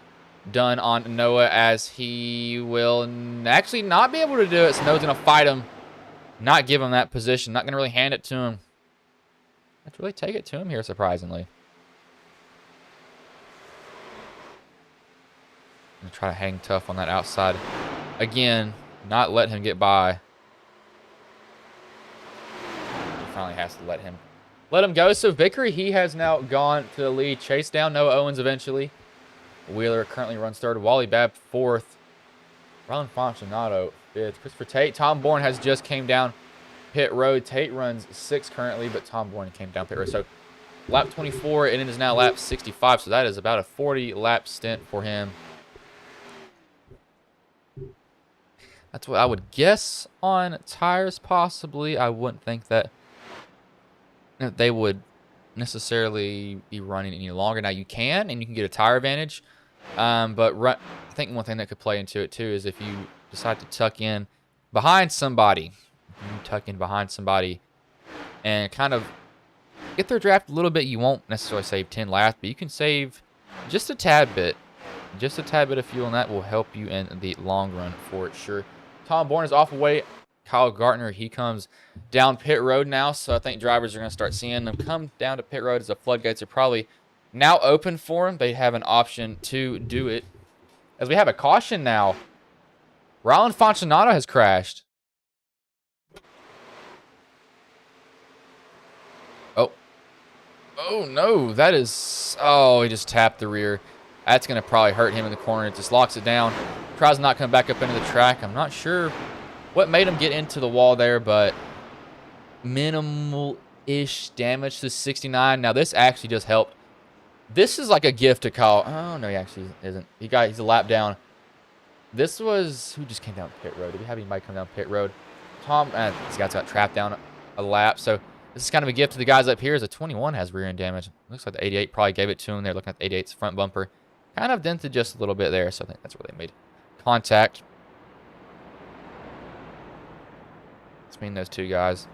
done on Noah, as he will actually not be able to do it. So Noah's going to fight him, not give him that position, not going to really hand it to him. Let's really take it to him here, surprisingly. And try to hang tough on that outside. Again, not let him get by. He finally has to let him go. So Vickery, he has now gone to the lead. Chase down Noah Owens eventually. Wheeler currently runs third. Wally Babb fourth. Rylan Fonsenato fifth. Christopher Tate. Tom Bourne has just came down pit road. Tate runs sixth currently, but Tom Bourne came down pit road. So lap 24, and it is now lap 65. So that is about a 40-lap stint for him. That's what I would guess on tires, possibly. I wouldn't think that they would necessarily be running any longer. Now, you can get a tire advantage. But I think one thing that could play into it, too, is if you decide to tuck in behind somebody. And kind of get their draft a little bit. You won't necessarily save 10 laps, but you can save just a tad bit. Just a tad bit of fuel, and that will help you in the long run for sure. Tom Bourne is off away. Kyle Garner, he comes down pit road now, so I think drivers are going to start seeing them come down to pit road as the floodgates are probably now open for them. They have an option to do it. As we have a caution now, Rylan Fonsenato has crashed. Oh no, that is... Oh, he just tapped the rear. That's going to probably hurt him in the corner. It just locks it down. Tries to not come back up into the track. I'm not sure what made him get into the wall there, but minimal-ish damage to 69. Now, this actually just helped. This is like a gift to Kyle. Oh, no, he actually isn't. He's a lap down. This was... Who just came down pit road? Did we have anybody come down pit road? Tom... this guy's got trapped down a lap, so... This is kind of a gift to the guys up here, as the 21 has rear end damage. Looks like the 88 probably gave it to him. They're looking at the 88's front bumper. Kind of dented just a little bit there, so I think that's where they made contact between those two guys.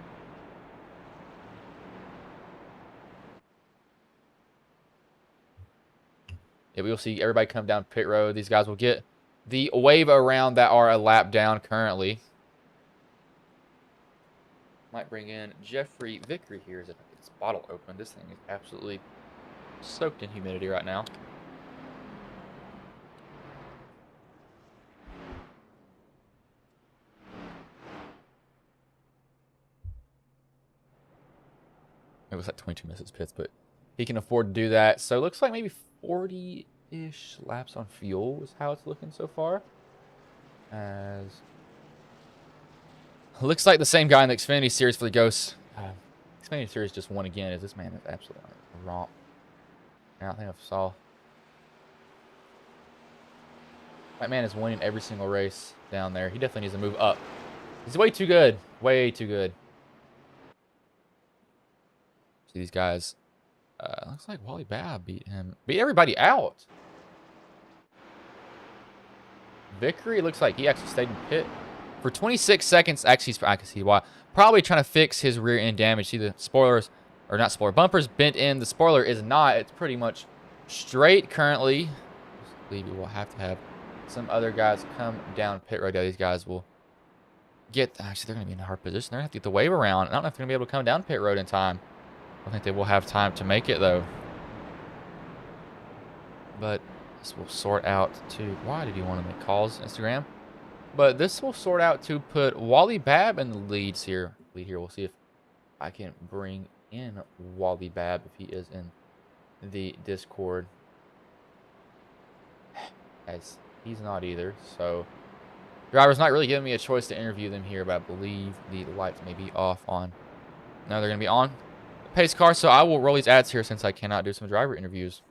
Yeah, we will see everybody come down pit road. These guys will get the wave around that are a lap down currently. Might bring in Jeffrey Vickery here as I get this bottle open. This thing is absolutely soaked in humidity right now. It was like 22 minutes pits, but he can afford to do that. So it looks like maybe 40-ish laps on fuel is how it's looking so far. As looks like the same guy in the Xfinity Series for the Ghosts. Xfinity Series just won again. Is this man is absolutely a romp. I don't think I saw. That man is winning every single race down there. He definitely needs to move up. He's way too good. Way too good. See these guys. Looks like Wally Babb beat everybody out. Vickery looks like he actually stayed in pit for 26 seconds. Actually, I can see why. Probably trying to fix his rear end damage. See the spoilers, or not spoiler, bumpers bent in. The spoiler is not. It's pretty much straight currently. I believe we will have to have some other guys come down pit road. These guys will get, actually, they're going to be in a hard position. They're going to have to get the wave around. I don't know if they're going to be able to come down pit road in time. I don't think they will have time to make it, though. But this will sort out to, why did he want to make calls, Instagram? But this will sort out to put Wally Babb in the leads here. We'll see if I can bring in Wally Babb if he is in the Discord. As he's not either, so driver's not really giving me a choice to interview them here, but I believe the lights may be off on. No, they're going to be on the pace car, so I will roll these ads here since I cannot do some driver interviews.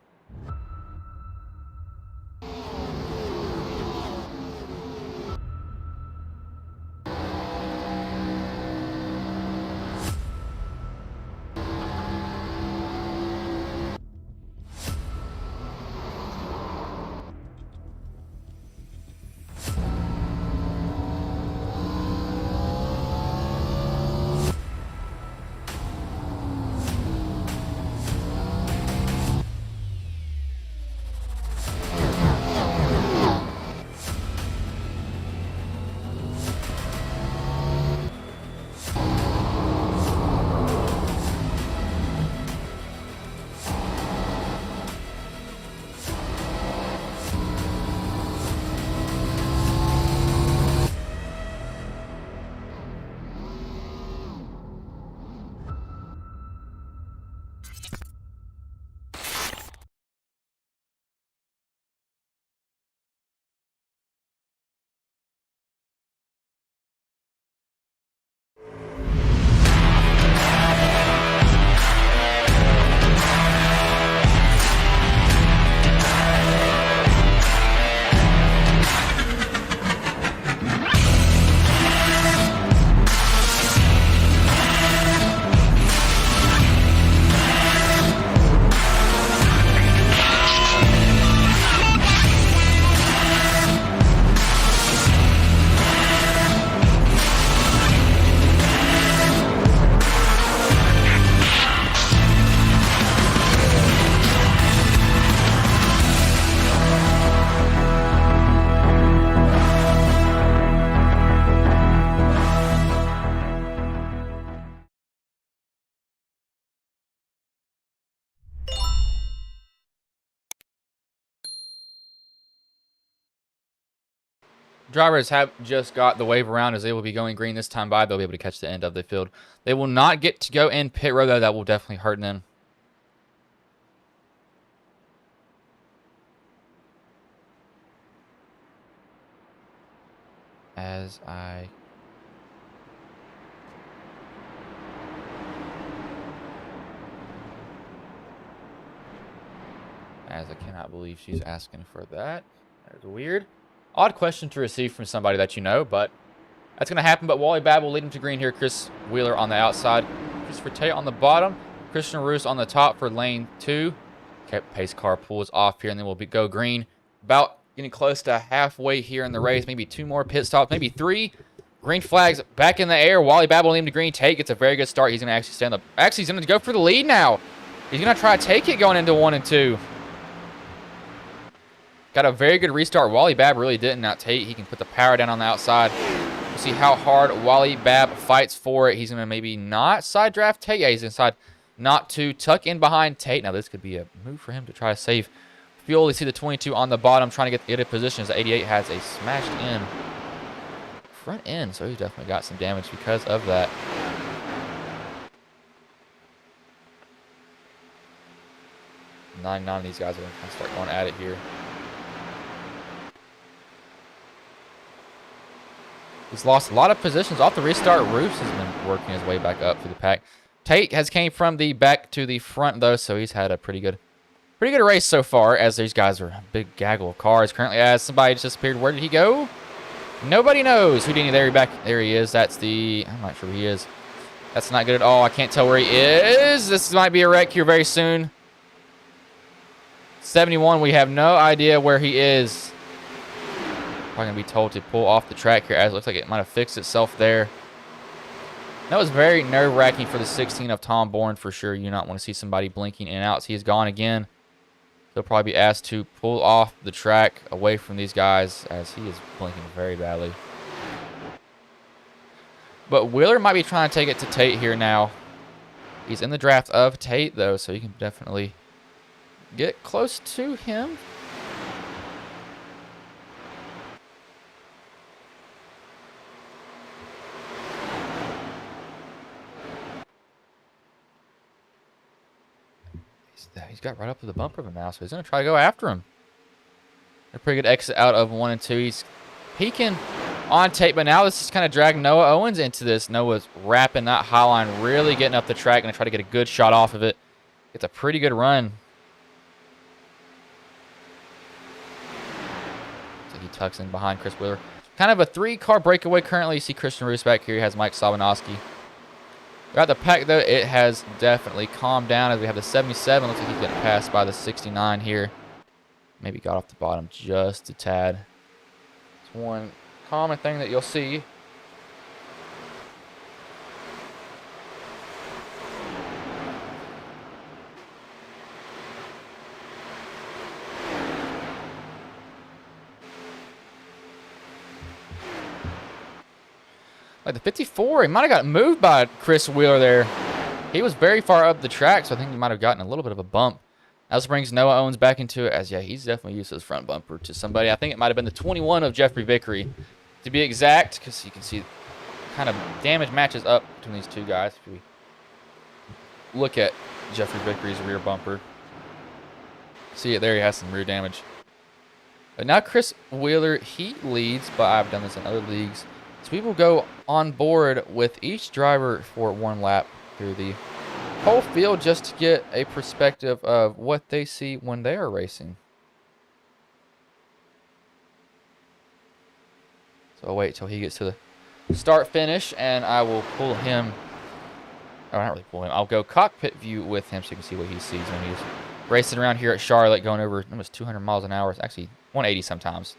Drivers have just got the wave around as they will be going green this time by. They'll be able to catch the end of the field. They will not get to go in pit road, though. That will definitely hurt them. As I cannot believe she's asking for that. That is weird. Odd question to receive from somebody that you know, but that's going to happen. But Wally Babb will lead him to green here. Chris Wheeler on the outside. Christopher Tate on the bottom. Christian Roos on the top for lane 2. Pace car pulls off here, and then we'll go green. About getting close to halfway here in the race. Maybe 2 more pit stops, maybe 3. Green flags back in the air. Wally Babb will lead him to green. Tate gets a very good start. He's going to actually stand up. Actually, he's going to go for the lead now. He's going to try to take it going into 1 and 2. Got a very good restart. Wally Babb really didn't. Now Tate, he can put the power down on the outside. We'll see how hard Wally Babb fights for it. He's going to maybe not side draft Tate. Yeah, he's inside not to tuck in behind Tate. Now this could be a move for him to try to save fuel. You see the 22 on the bottom trying to get a position as the 88 has a smashed in front end. So he's definitely got some damage because of that. None of these guys are going to start going at it here. He's lost a lot of positions off the restart. Roos has been working his way back up through the pack. Tate has came from the back to the front though, so he's had a pretty good race so far. As these guys are a big gaggle of cars currently. As somebody just disappeared, where did he go? Nobody knows. Houdini, there he is. That's the, I'm not sure who he is. That's not good at all. I can't tell where he is. This might be a wreck here very soon. 71. We have no idea where he is. Probably going to be told to pull off the track here, as it looks like it might have fixed itself there. That was very nerve-wracking for the 16 of Tom Bourne for sure. You do not want to see somebody blinking in and out. So he's gone again. He'll probably be asked to pull off the track away from these guys as he is blinking very badly. But Wheeler might be trying to take it to Tate here now. He's in the draft of Tate, though, so you can definitely get close to him. He's got right up to the bumper of him now, so he's going to try to go after him. A pretty good exit out of 1 and 2. He's peeking on Tate, but now this is kind of dragging Noah Owens into this. Noah's wrapping that high line, really getting up the track, going to try to get a good shot off of it. It's a pretty good run. So he tucks in behind Chris Wheeler. Kind of a 3-car breakaway currently. You see Christian Roos back here. He has Mike Sabanowski. Throughout the pack, though, it has definitely calmed down as we have the 77. Looks like he's getting passed by the 69 here. Maybe got off the bottom just a tad. It's one common thing that you'll see. Like the 54, he might have got moved by Chris Wheeler there. He was very far up the track, so I think he might have gotten a little bit of a bump. That brings Noah Owens back into it, as yeah, he's definitely used his front bumper to somebody. I think it might have been the 21 of Jeffrey Vickery, to be exact, because you can see kind of damage matches up between these two guys. If we look at Jeffrey Vickery's rear bumper, see it there, he has some rear damage. But now Chris Wheeler, he leads, but I've done this in other leagues. So we will go on board with each driver for 1 lap through the whole field just to get a perspective of what they see when they are racing. So I'll wait till he gets to the start finish and I will pull him. Oh, not really pull him. I'll go cockpit view with him so you can see what he sees when he's racing around here at Charlotte, going over almost 200 miles an hour. It's actually 180 sometimes.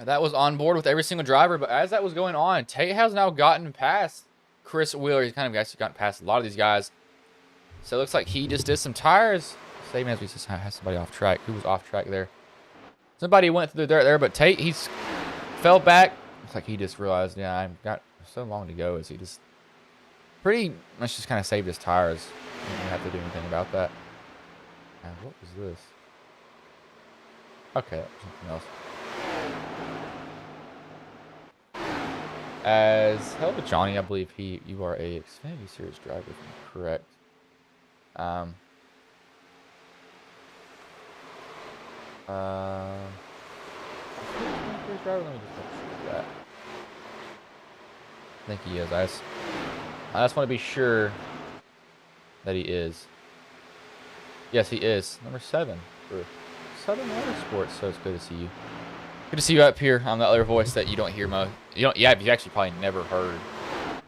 That was on board with every single driver, but as that was going on, Tate has now gotten past Chris Wheeler. He's kind of actually gotten past a lot of these guys. So it looks like he just did some tires. Saving as we just have somebody off track. Who was off track there? Somebody went through the dirt there, but Tate, he's fell back. Looks like he just realized, yeah, I've got so long to go. Is he just pretty much just kind of saved his tires. He didn't have to do anything about that. And what was this? Okay, that was something else. As hell to Johnny, I believe you are a Xfinity Series driver, if I'm correct. Driver, let me just make sure that. I think he is. I just want to be sure that he is. Yes, he is. Number 7 for Southern Motorsports. So it's good to see you. Good to see you up here on that other voice that you don't hear most. You actually probably never heard.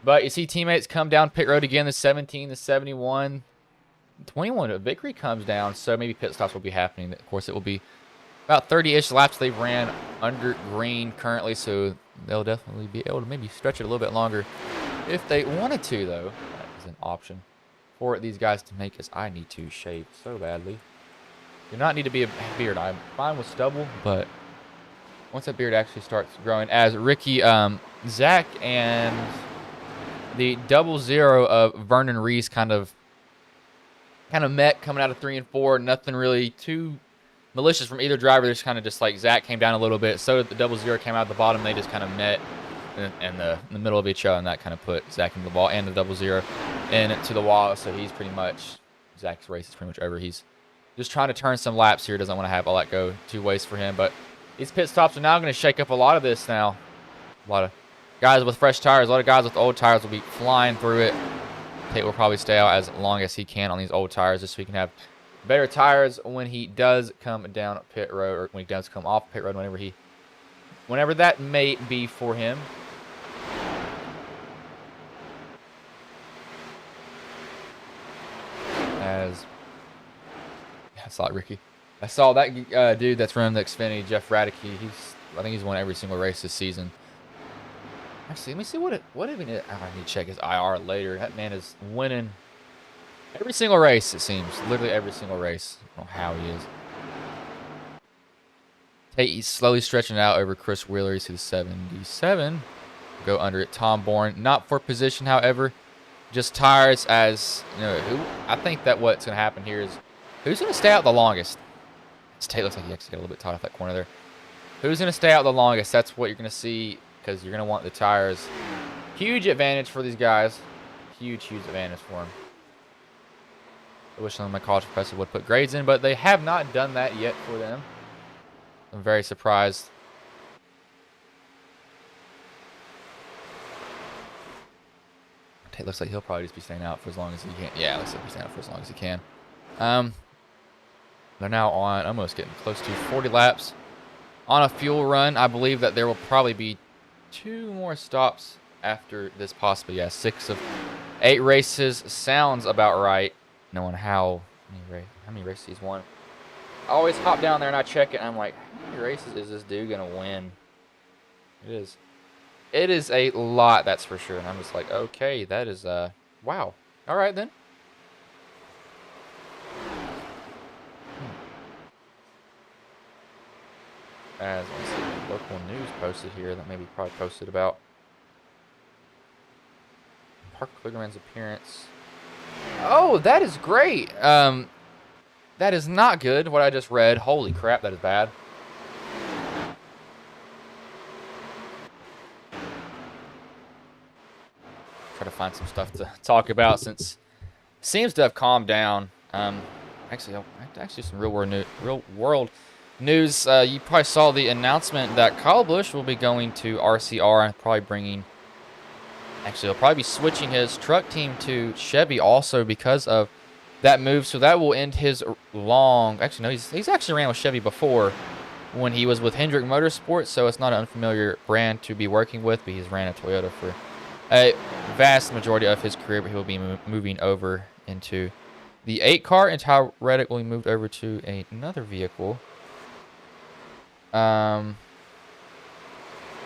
But you see teammates come down pit road again. The 17, the 71, 21. A victory comes down, so maybe pit stops will be happening. Of course, it will be about 30-ish laps they've ran under green currently, so they'll definitely be able to maybe stretch it a little bit longer if they wanted to, though. That is an option for these guys to make, as I need to shave so badly. Do not need to be a beard. I'm fine with stubble, but once that beard actually starts growing, as Ricky, Zach, and the 00 of Vernon Reese kind of met coming out of 3 and 4. Nothing really too malicious from either driver. There's kind of just like Zach came down a little bit, so did the 00 came out at the bottom. They just kind of met in the middle of each other, and that kind of put Zach into the wall and the 00 into the wall. So he's pretty much, Zach's race is pretty much over. He's just trying to turn some laps here. Doesn't want to have all that go 2 ways for him, but these pit stops are now going to shake up a lot of this now. A lot of guys with fresh tires, a lot of guys with old tires will be flying through it. Tate will probably stay out as long as he can on these old tires just so he can have better tires when he does come down pit road, or when he does come off pit road, whenever that may be for him. As I saw it, Ricky. I saw that dude that's running the Xfinity, Jeff Radke. I think he's won every single race this season. Actually, let me see what even it. Oh, I need to check his IR later. That man is winning every single race, it seems. Literally every single race. I don't know how he is. He's slowly stretching out over Chris Wheeler. He's to the 77. Go under it. Tom Bourne. Not for position, however. Just tires, as you know. I think that what's going to happen here is who's going to stay out the longest? Tate looks like he actually got a little bit tight off that corner there. Who's going to stay out the longest? That's what you're going to see, because you're going to want the tires. Huge advantage for these guys. Huge advantage for them. I wish some of my college professors would put grades in, but they have not done that yet for them. I'm very surprised. Tate looks like he'll probably just be staying out for as long as he can. Yeah, looks like he's staying out for as long as he can. They're now on, almost getting close to 40 laps on a fuel run. I believe that there will probably be 2 more stops after this, possibly. Yeah, 6 of 8 races sounds about right. Knowing how many races he's won. I always hop down there and I check it, and I'm like, how many races is this dude gonna win? It is. It is a lot, that's for sure. And I'm just like, okay, that is wow. All right then. As I see local news posted here that maybe probably posted about Parker Kligerman's appearance. Oh, that is great. That is not good, what I just read. Holy crap, that is bad. Try to find some stuff to talk about, since it seems to have calmed down. Actually some real world news. You probably saw the announcement that Kyle Busch will be going to RCR and probably bringing. Actually, he'll probably be switching his truck team to Chevy also because of that move. So that will end his long. Actually, no, he's actually ran with Chevy before when he was with Hendrick Motorsports. So it's not an unfamiliar brand to be working with. But he's ran a Toyota for a vast majority of his career. But he'll be moving over into the 8 car, and Ty Reddick will be moved over to another vehicle.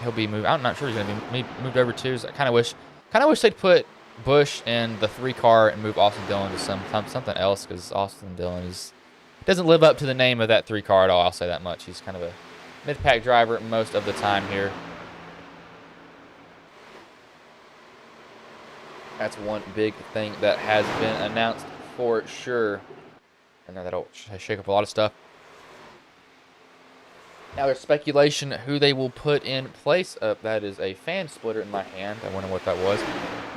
he'll be moved. I'm not sure he's going to be moved over too. So I kind of wish they'd put Bush in the 3 car and move Austin Dillon to something else, because Austin Dillon doesn't live up to the name of that 3 car at all. I'll say that much. He's kind of a mid-pack driver most of the time here. That's one big thing that has been announced for sure. And that'll shake up a lot of stuff. Now there's speculation who they will put in place of. That is a fan splitter in my hand. I wonder what that was.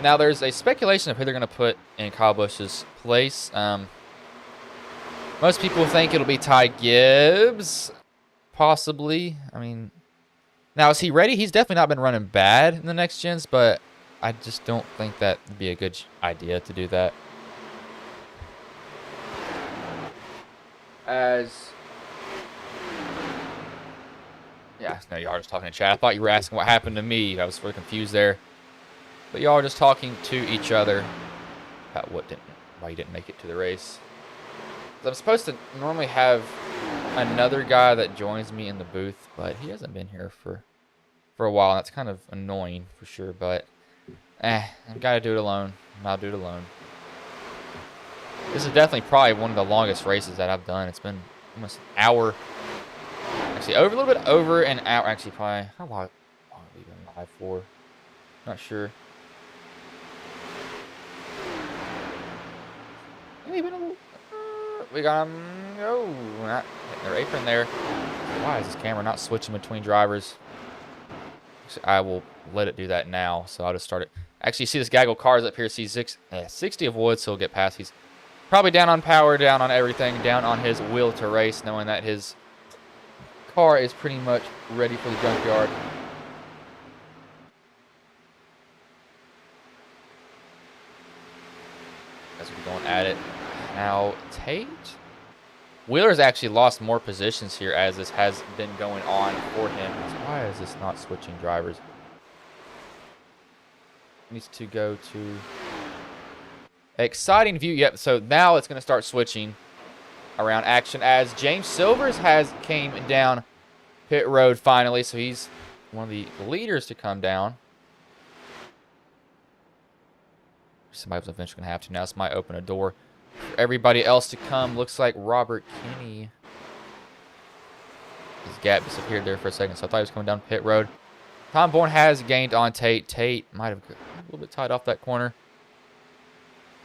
Now there's a speculation of who they're going to put in Kyle Busch's place. Most people think it'll be Ty Gibbs, possibly. I mean, now is he ready? He's definitely not been running bad in the next gens, but I just don't think that would be a good idea to do that. Yeah, no, y'all are just talking in chat. I thought you were asking what happened to me. I was really confused there. But y'all are just talking to each other about why you didn't make it to the race. I'm supposed to normally have another guy that joins me in the booth, but he hasn't been here for a while. That's kind of annoying for sure, but I've got to do it alone. I'll do it alone. This is definitely probably one of the longest races that I've done. It's been almost an hour. Actually, a little bit over an hour. Actually, probably, how long have we been live for? Not sure. Maybe been a little. We got him. Oh, not hitting their apron there. Why is this camera not switching between drivers? I will let it do that now, so I'll just start it. Actually, you see this gaggle cars up here. See 60 of Woods, so he'll get past. He's probably down on power, down on everything, down on his will to race, knowing that his car is pretty much ready for the junkyard. As we're going at it. Now, Tate? Wheeler's actually lost more positions here as this has been going on for him. Why is this not switching drivers? Needs to go to exciting view. Yep, so now it's going to start switching around action as James Silvers came down pit road finally. So he's one of the leaders to come down. Somebody was eventually going to have to. Now this might open a door for everybody else to come. Looks like Robert Kinney. His gap disappeared there for a second, so I thought he was coming down pit road. Tom Bourne has gained on Tate. Tate might have a little bit tied off that corner.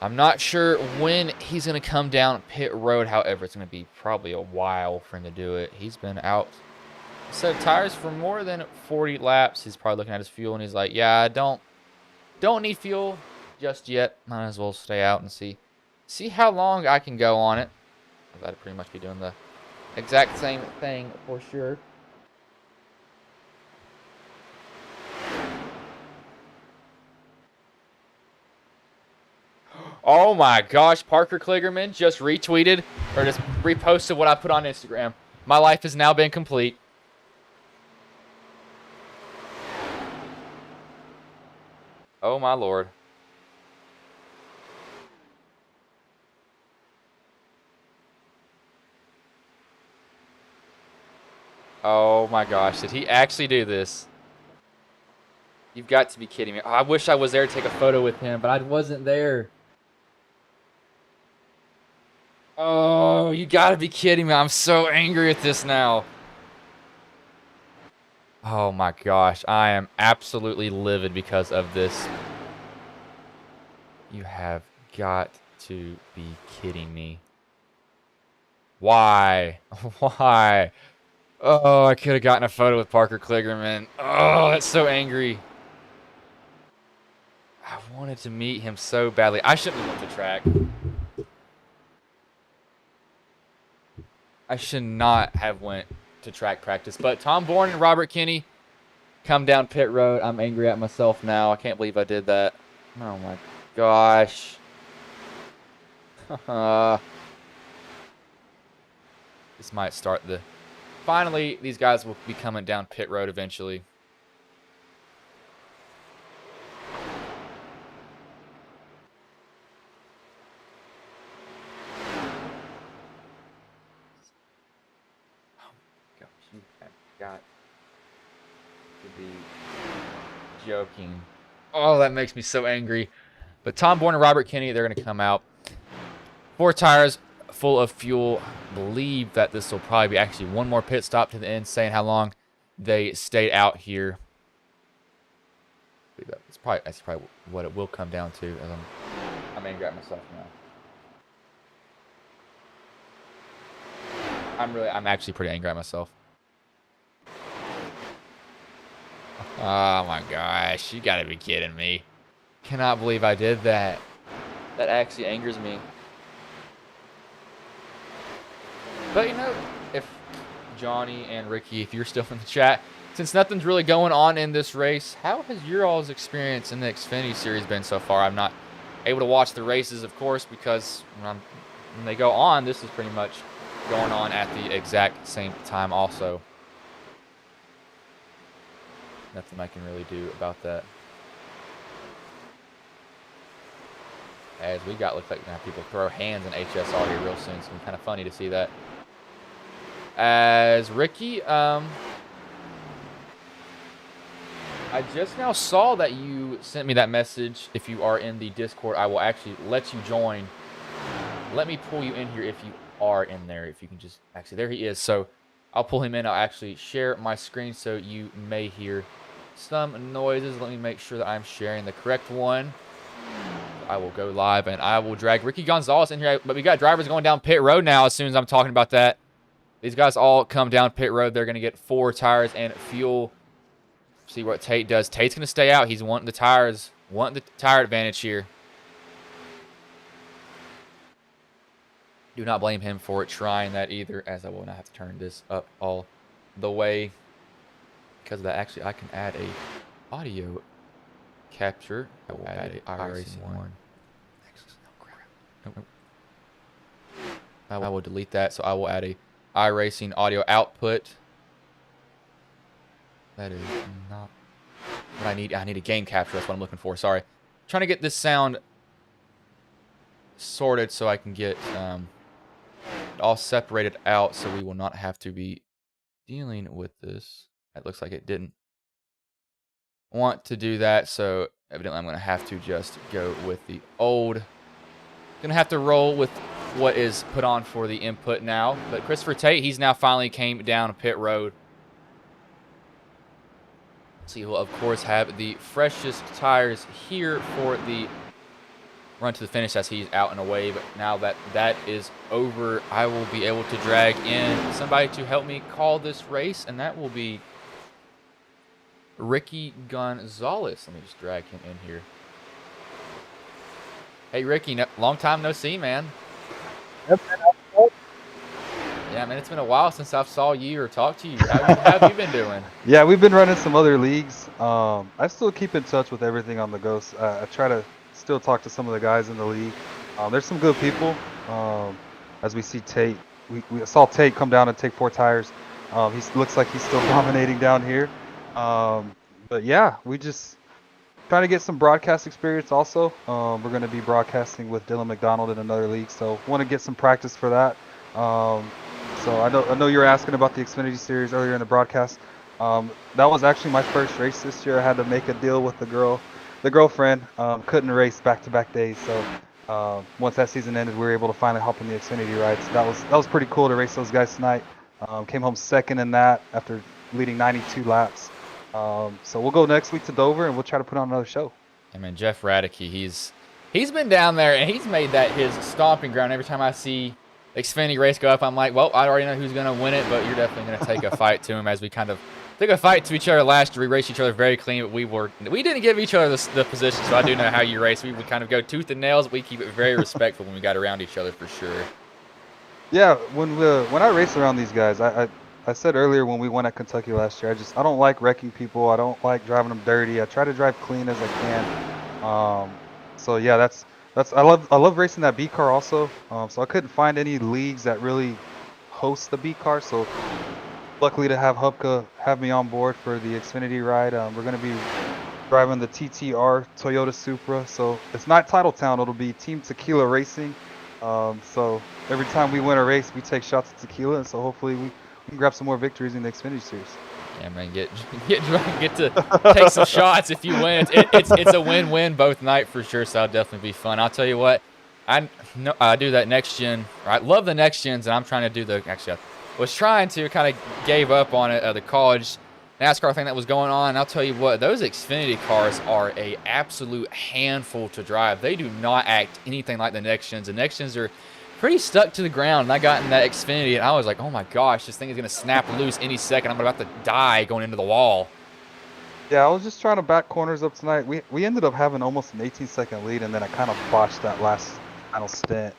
I'm not sure when he's going to come down pit road. However, it's going to be probably a while for him to do it. He's been out set of tires for more than 40 laps. He's probably looking at his fuel, and he's like, yeah, I don't need fuel just yet. Might as well stay out and see how long I can go on it. I'd pretty much be doing the exact same thing for sure. Oh my gosh, Parker Kligerman just retweeted or just reposted what I put on Instagram. My life has now been complete. Oh my lord. Oh my gosh, did he actually do this? You've got to be kidding me. Oh, I wish I was there to take a photo with him, but I wasn't there. Oh, you gotta be kidding me. I'm so angry at this now. Oh my gosh, I am absolutely livid because of this. You have got to be kidding me. Why? Why? Oh, I could have gotten a photo with Parker Kligerman. Oh, that's so angry. I wanted to meet him so badly. I shouldn't have went to track. I should not have went to track practice. But Tom Bourne and Robert Kinney come down pit road. I'm angry at myself now. I can't believe I did that. Oh my gosh. This might start the... Finally, these guys will be coming down pit road eventually. Oh my gosh, you have got to be joking. Oh, that makes me so angry. But Tom Bourne and Robert Kinney, they're going to come out. 4 tires full of fuel. I believe that this will probably be actually one more pit stop to the end, saying how long they stayed out here. That's probably what it will come down to. As I'm angry at myself now. I'm actually pretty angry at myself. Oh my gosh, you gotta be kidding me. Cannot believe I did that. That actually angers me. But you know, if Johnny and Ricky, if you're still in the chat, since nothing's really going on in this race, how has your all's experience in the Xfinity Series been so far? I'm not able to watch the races, of course, because when they go on, this is pretty much going on at the exact same time also. Nothing I can really do about that. As looks like we're going to have people throw hands in HSR here real soon. It's going to be kind of funny to see that. As Ricky, I just now saw that you sent me that message. If you are in the Discord, I will actually let you join. Let me pull you in here if you are in there. If you can just, actually, there he is. So I'll pull him in. I'll actually share my screen so you may hear some noises. Let me make sure that I'm sharing the correct one. I will go live and I will drag Ricky Gonzales in here. But we got drivers going down pit road now as soon as I'm talking about that. These guys all come down pit road. They're going to get 4 tires and fuel. See what Tate does. Tate's going to stay out. He's wanting the tires, wanting the tire advantage here. Do not blame him for trying that either, as I will not have to turn this up all the way. Because of that, actually, I can add a audio capture. I will add a iRacing one. I will delete that, so I will add a iRacing audio output. That is not what I need. I need a game capture. That's what I'm looking for. Sorry. Trying to get this sound sorted so I can get it all separated out so we will not have to be dealing with this. It looks like it didn't want to do that, so evidently I'm going to have to just go with the old. Going to have to roll with what is put on for the input now. But Christopher Tate, he's now finally came down pit road. So he will, of course, have the freshest tires here for the run to the finish as he's out and away. But now that that is over, I will be able to drag in somebody to help me call this race, and that will be Ricky Gonzales. Let me just drag him in here. Hey, Ricky, long time no see, man. Yep. Yeah, man, it's been a while since I've saw you or talked to you. How have you been doing? Yeah, we've been running some other leagues. I still keep in touch with everything on the Ghost. I try to still talk to some of the guys in the league. There's some good people. As we see Tate, we saw Tate come down and take 4 tires. He looks like he's still dominating down here. But yeah, we just trying to get some broadcast experience also. We're going to be broadcasting with Dylan McDonald in another league, so want to get some practice for that. So I know you were asking about the Xfinity Series earlier in the broadcast. That was actually my first race this year. I had to make a deal with the girlfriend. Couldn't race back-to-back days, so once that season ended, we were able to finally hop in the Xfinity ride. So that was pretty cool to race those guys tonight. Came home second in that after leading 92 laps. So we'll go next week to Dover and we'll try to put on another show. I mean, Jeff Radicke, he's been down there and he's made that his stomping ground. Every time I see Xfinity race go up, I'm like, well, I already know who's going to win it, but you're definitely going to take a fight to him, as we kind of took a fight to each other last year. We raced each other very clean, but we didn't give each other the position, so I do know how you race. We would kind of go tooth and nails. We keep it very respectful when we got around each other for sure. Yeah, when I race around these guys, I said earlier when we won at Kentucky last year, I don't like wrecking people. I don't like driving them dirty. I try to drive clean as I can. So yeah, I love racing that B car also. So I couldn't find any leagues that really host the B car. So luckily to have Hupka have me on board for the Xfinity ride. We're going to be driving the TTR Toyota Supra. So it's not Titletown. It'll be Team Tequila Racing. So every time we win a race, we take shots at tequila. And so hopefully we can grab some more victories in the Xfinity Series. Yeah, man, get drunk, get to take some shots if you win. It's a win-win both night for sure. So that'll definitely be fun. I'll tell you what, I do that next gen. I love the next gens, and I'm trying to do the actually. I was trying to kind of gave up on it. The college NASCAR thing that was going on. And I'll tell you what, those Xfinity cars are a absolute handful to drive. They do not act anything like the next gens. The next gens are pretty stuck to the ground. And I got in that Xfinity, and I was like, oh my gosh, this thing is going to snap loose any second. I'm about to die going into the wall. Yeah, I was just trying to back corners up tonight. We ended up having almost an 18-second lead, and then I kind of botched that last final stint.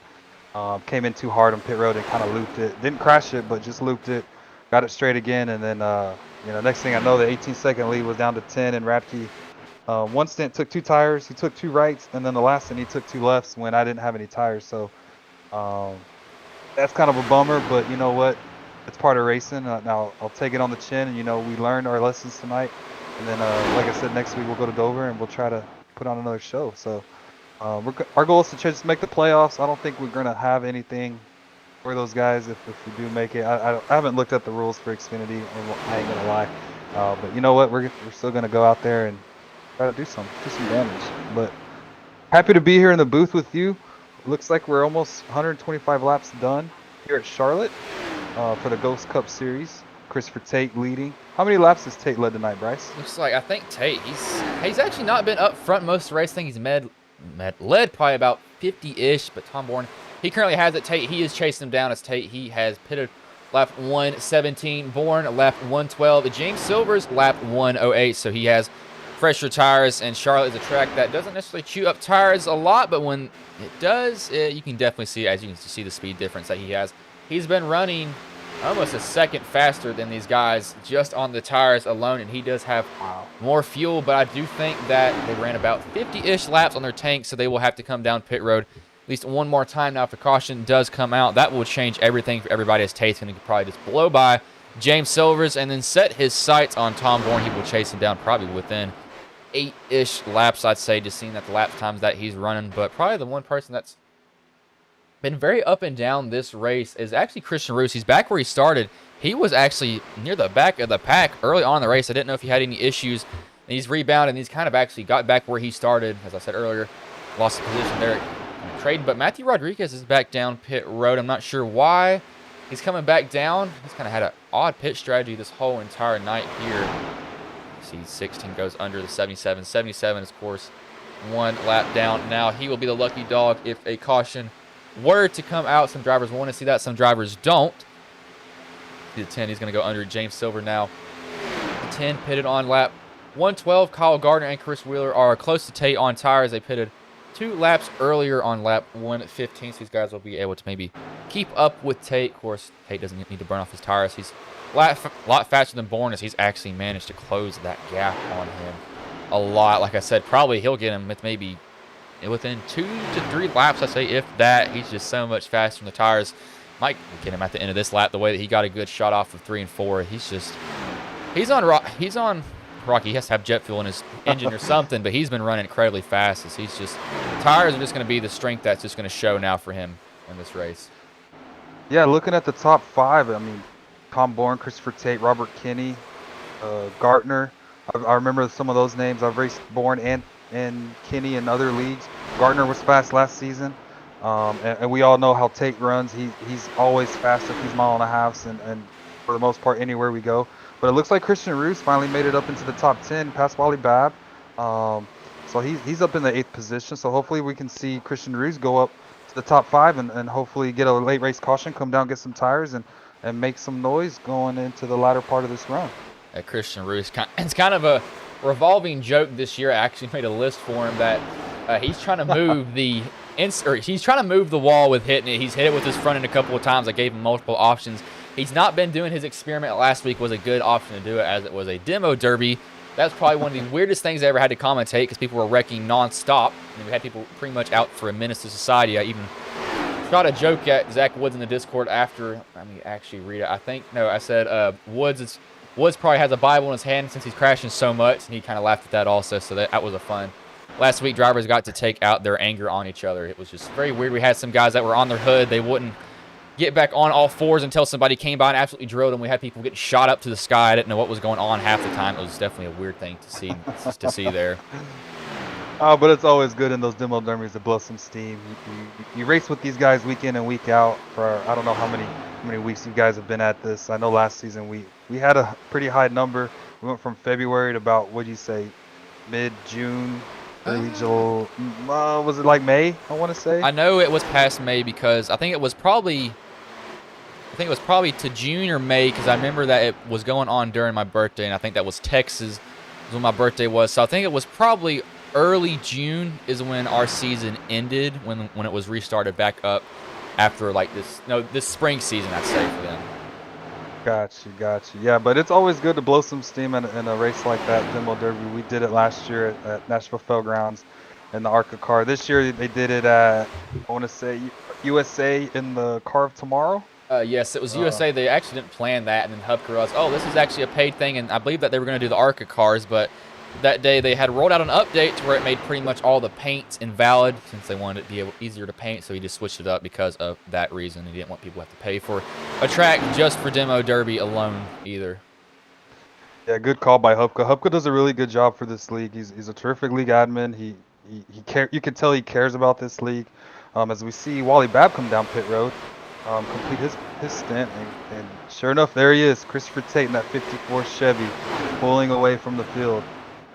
Came in too hard on pit road and kind of looped it. Didn't crash it, but just looped it. Got it straight again, and then next thing I know, the 18-second lead was down to 10, and Radke, one stint took 2 tires. He took 2 rights, and then the last stint he took 2 lefts when I didn't have any tires. So that's kind of a bummer, but you know what? It's part of racing. Now I'll take it on the chin, and we learned our lessons tonight. And then, like I said, next week we'll go to Dover and we'll try to put on another show. So our goal is to just make the playoffs. I don't think we're going to have anything for those guys if we do make it. I haven't looked at the rules for Xfinity, and I ain't going to lie. But you know what? We're still going to go out there and try to do some damage. But happy to be here in the booth with you. Looks like we're almost 125 laps done here at Charlotte for the Ghost Cup Series. Christopher Tate leading. How many laps has Tate led tonight, Bryce? Looks like, I think Tate, he's actually not been up front most of the race. I think he's led probably about 50-ish, but Tom Bourne, he currently has it. Tate, he is chasing him down as Tate. He has pitted lap 117. Bourne, lap 112. James Silver's lap 108, so he has fresher tires, and Charlotte is a track that doesn't necessarily chew up tires a lot, but when it does, you can definitely see, as you can see, the speed difference that he has. He's been running almost a second faster than these guys just on the tires alone, and he does have more fuel, but I do think that they ran about 50-ish laps on their tank, so they will have to come down pit road at least one more time. Now, if the caution does come out, that will change everything for everybody, as Tate's going to probably just blow by James Silvers and then set his sights on Tom Bourne. He will chase him down probably within 8-ish laps, I'd say, just seeing that the lap times that he's running. But probably the one person that's been very up and down this race is actually Christian Roos. He's back where he started. He was actually near the back of the pack early on in the race. I didn't know if he had any issues. And he's rebounded, and he's kind of actually got back where he started. As I said earlier, lost the position there in trading. But Matthew Rodriguez is back down pit road. I'm not sure why he's coming back down. He's kind of had an odd pit strategy this whole entire night here. See, 16 goes under the 77. 77 is, of course, one lap down. Now, he will be the lucky dog if a caution were to come out. Some drivers want to see that, some drivers don't. See the 10, he's going to go under James Silver now. The 10 pitted on lap 112. Kyle Garner and Chris Wheeler are close to Tate on tires. They pitted 2 laps earlier on lap 115, so these guys will be able to maybe keep up with Tate. Of course, Tate doesn't need to burn off his tires. He's a lot faster than Bourne, as he's actually managed to close that gap on him a lot. Like I said, probably he'll get him with maybe within 2 to 3 laps, I say, if that. He's just so much faster than the tires. Might get him at the end of this lap, the way that he got a good shot off of 3 and 4. He's on Rocky. He has to have jet fuel in his engine or something, but he's been running incredibly fast. As tires are just going to be the strength that's just going to show now for him in this race. Yeah, looking at the top 5, I mean, Tom Bourne, Christopher Tate, Robert Kinney, Gartner. I remember some of those names. I've raced Bourne and Kinney in other leagues. Gartner was fast last season, and we all know how Tate runs. He's always fast if he's mile and a half, and for the most part anywhere we go. But it looks like Christian Roos finally made it up into the top 10, past Wally Babb. So he's up in the 8th position. So hopefully we can see Christian Roos go up to the top 5 and hopefully get a late race caution, come down, get some tires, and make some noise going into the latter part of this run. Christian Roos, it's kind of a revolving joke this year. I actually made a list for him that he's trying to move he's trying to move the wall with hitting it. He's hit it with his front end a couple of times. I gave him multiple options. He's not been doing his experiment. Last week was a good option to do it, as it was a demo derby. That's probably one of the weirdest things I ever had to commentate, because people were wrecking nonstop. We had people pretty much out for a menace to society. I even shot a joke at Zach Woods in the Discord after. Let me actually read it. I said Woods probably has a Bible in his hand since he's crashing so much, and he kind of laughed at that also, so that was a fun. Last week, drivers got to take out their anger on each other. It was just very weird. We had some guys that were on their hood. They wouldn't get back on all fours until somebody came by and absolutely drilled him. We had people getting shot up to the sky. I didn't know what was going on half the time. It was definitely a weird thing to see there. Oh, but it's always good in those demo derbies to blow some steam. You race with these guys week in and week out for I don't know how many weeks you guys have been at this. I know last season we had a pretty high number. We went from February to about, what'd you say, mid-June, early July. Was it like May, I want to say? I know it was past May because I think it was probably to June or May, because I remember that it was going on during my birthday, and I think that was Texas when my birthday was. So I think it was probably early June is when our season ended, when it was restarted back up after like this spring season, I'd say, for them. Gotcha. Yeah, but it's always good to blow some steam in a race like that, demo derby. We did it last year at Nashville Fairgrounds in the ARCA car. This year they did it at, I want to say, USA in the Car of Tomorrow. Yes, it was USA. They actually didn't plan that, and then Hub realized, oh, this is actually a paid thing, and I believe that they were going to do the ARCA cars, but that day they had rolled out an update to where it made pretty much all the paints invalid since they wanted it to be easier to paint, so he just switched it up because of that reason. He didn't want people to have to pay for a track just for demo derby alone either. Yeah, good call by Hupka. Hupka does a really good job for this league. He's a terrific league admin. You can tell he cares about this league. As we see Wally Babb come down pit road, complete his stint, and sure enough, there he is, Christopher Tate in that 54 Chevy, pulling away from the field.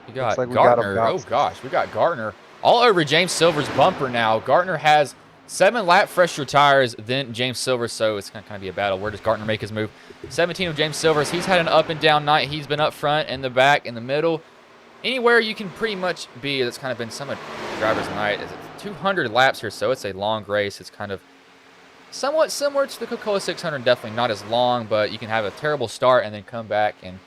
We got Garner. Oh gosh, we got Garner all over James Silver's bumper now. Garner has 7 lap fresher tires than James Silver, so it's going to kind of be a battle. Where does Garner make his move? 17 of James Silver's. He's had an up and down night. He's been up front, in the back, in the middle. Anywhere you can pretty much be. That's kind of been some of the drivers' night. It's 200 laps here, so it's a long race. It's kind of somewhat similar to the Coca-Cola 600. Definitely not as long, but you can have a terrible start and then come back and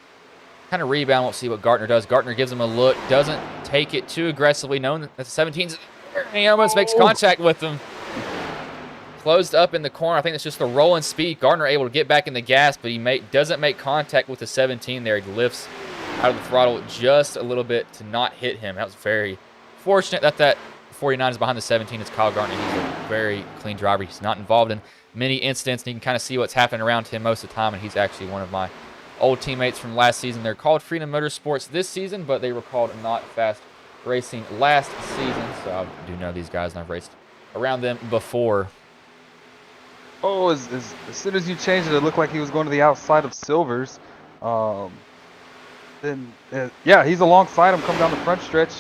kind of rebound. We'll see what Gartner does. Gartner gives him a look, doesn't take it too aggressively, knowing that the 17's, he almost makes contact with him. Closed up in the corner. I think it's just the rolling speed. Gartner able to get back in the gas, but he doesn't make contact with the 17 there. He lifts out of the throttle just a little bit to not hit him. That was very fortunate that 49 is behind the 17. It's Kyle Gartner. He's a very clean driver. He's not involved in many incidents, and you can kind of see what's happening around him most of the time, and he's actually one of my old teammates from last season. They're called Freedom Motorsports this season, but they were called Not Fast Racing last season. So I do know these guys, and I've raced around them before. Oh, as soon as you changed it, it looked like he was going to the outside of Silver's. Yeah, he's alongside him, come down the front stretch,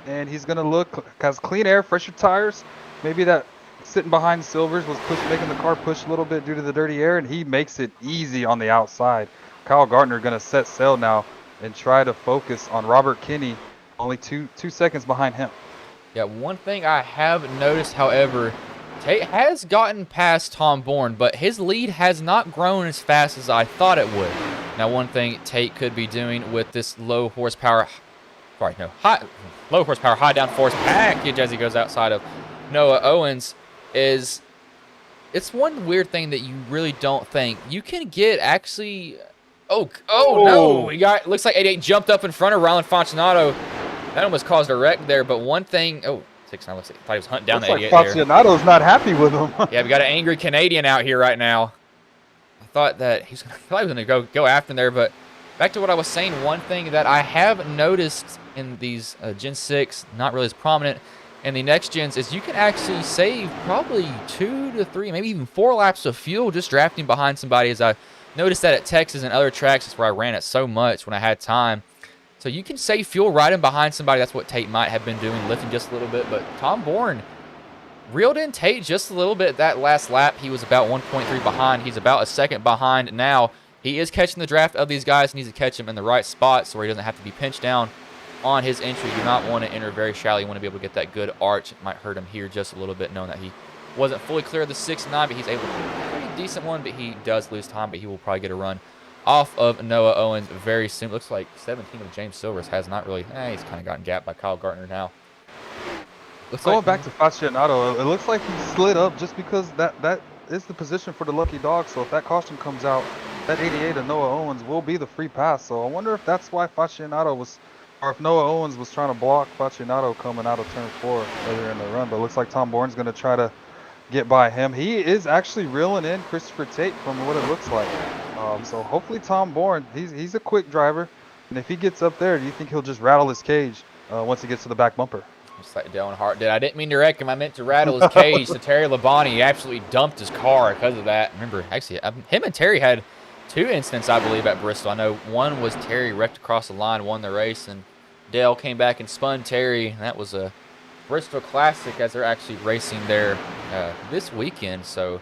and he's going to look, has clean air, fresher tires. Maybe that sitting behind Silver's was making the car push a little bit due to the dirty air, and he makes it easy on the outside. Kyle Gartner going to set sail now and try to focus on Robert Kinney, only two seconds behind him. Yeah, one thing I have noticed, however, Tate has gotten past Tom Bourne, but his lead has not grown as fast as I thought it would. Now, one thing Tate could be doing with this low horsepower, high downforce package as he goes outside of Noah Owens is, it's one weird thing that you really don't think. You can get actually, oh no, we got, looks like 88 jumped up in front of Rylan Fontinato. That almost caused a wreck there, but one thing, 69 looks like, I thought he was hunting down the 88 there. Fontinato's not happy with him. Yeah, we got an angry Canadian out here right now. I thought that he was going to go after him there, but back to what I was saying, one thing that I have noticed in these Gen 6, not really as prominent in the next gens, is you can actually save probably 2 to 3, maybe even 4 laps of fuel just drafting behind somebody. As I noticed that at Texas and other tracks, that's where I ran it so much when I had time. So you can save fuel right in behind somebody. That's what Tate might have been doing, lifting just a little bit. But Tom Bourne reeled in Tate just a little bit that last lap. He was about 1.3 behind. He's about a second behind now. He is catching the draft of these guys. He needs to catch them in the right spots where he doesn't have to be pinched down on his entry. You do not want to enter very shallow. You want to be able to get that good arch. It might hurt him here just a little bit, knowing that he wasn't fully clear of the 6-9, but he's able to get a pretty decent one. But he does lose time, but he will probably get a run off of Noah Owens very soon. Looks like 17 of James Silver's has not really, he's kind of gotten gapped by Kyle Gartner now. Going back to Fascianato, it looks like he slid up just because that is the position for the lucky dog. So if that caution comes out, that 88 of Noah Owens will be the free pass. So I wonder if that's why Fascianato was, or if Noah Owens was trying to block Fascianato coming out of turn 4 earlier in the run. But it looks like Tom Bourne's going to try to get by him. He is actually reeling in Christopher Tate from what it looks like. So hopefully Tom Bourne, he's a quick driver, and if he gets up there, do you think he'll just rattle his cage once he gets to the back bumper? Just like Dale Hart did. I didn't mean to wreck him. I meant to rattle his cage. So Terry Labonte absolutely dumped his car because of that. Remember, actually, him and Terry had 2 incidents, I believe, at Bristol. I know one was Terry wrecked across the line, won the race, and Dale came back and spun Terry. And that was a Bristol Classic as they're actually racing there this weekend. So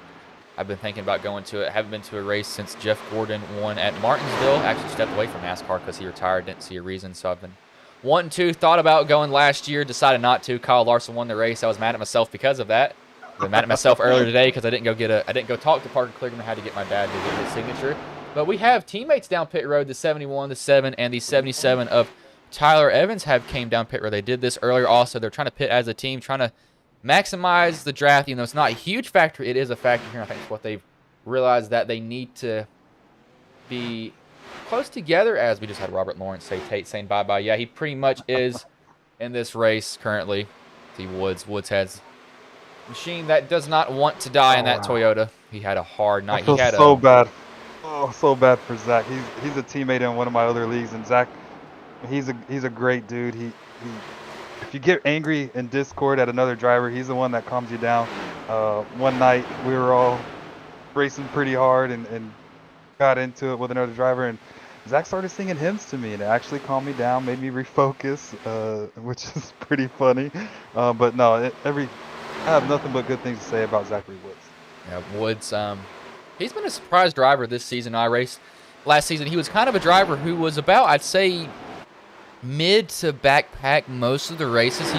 I've been thinking about going to it. Haven't been to a race since Jeff Gordon won at Martinsville. Actually stepped away from NASCAR because he retired. Didn't see a reason. So I've been wanting to. Thought about going last year. Decided not to. Kyle Larson won the race. I was mad at myself because of that. I was mad at myself earlier today because I didn't go talk to Parker Kligerman. I had to get my dad to get his signature. But we have teammates down pit road. The 71, the 7, and the 77 of Tyler Evans have came down pit road. They did this earlier also. They're trying to pit as a team, trying to maximize the draft. You know, it's not a huge factor. It is a factor here. I think it's what they've realized, that they need to be close together, as we just had Robert Lawrence say Tate saying bye-bye. Yeah, he pretty much is in this race currently. See Woods. Woods has a machine that does not want to die in that Toyota. He had a hard night. I feel so bad. Oh, so bad for Zach. He's a teammate in one of my other leagues, and Zach, he's a great dude. He if you get angry in Discord at another driver, he's the one that calms you down. One night we were all racing pretty hard and got into it with another driver, and Zach started singing hymns to me, and it actually calmed me down, made me refocus, which is pretty funny. But no, I have nothing but good things to say about Zachary Woods. Yeah, Woods, he's been a surprise driver this season. I raced last season. He was kind of a driver who was about, I'd say, mid to backpack most of the races.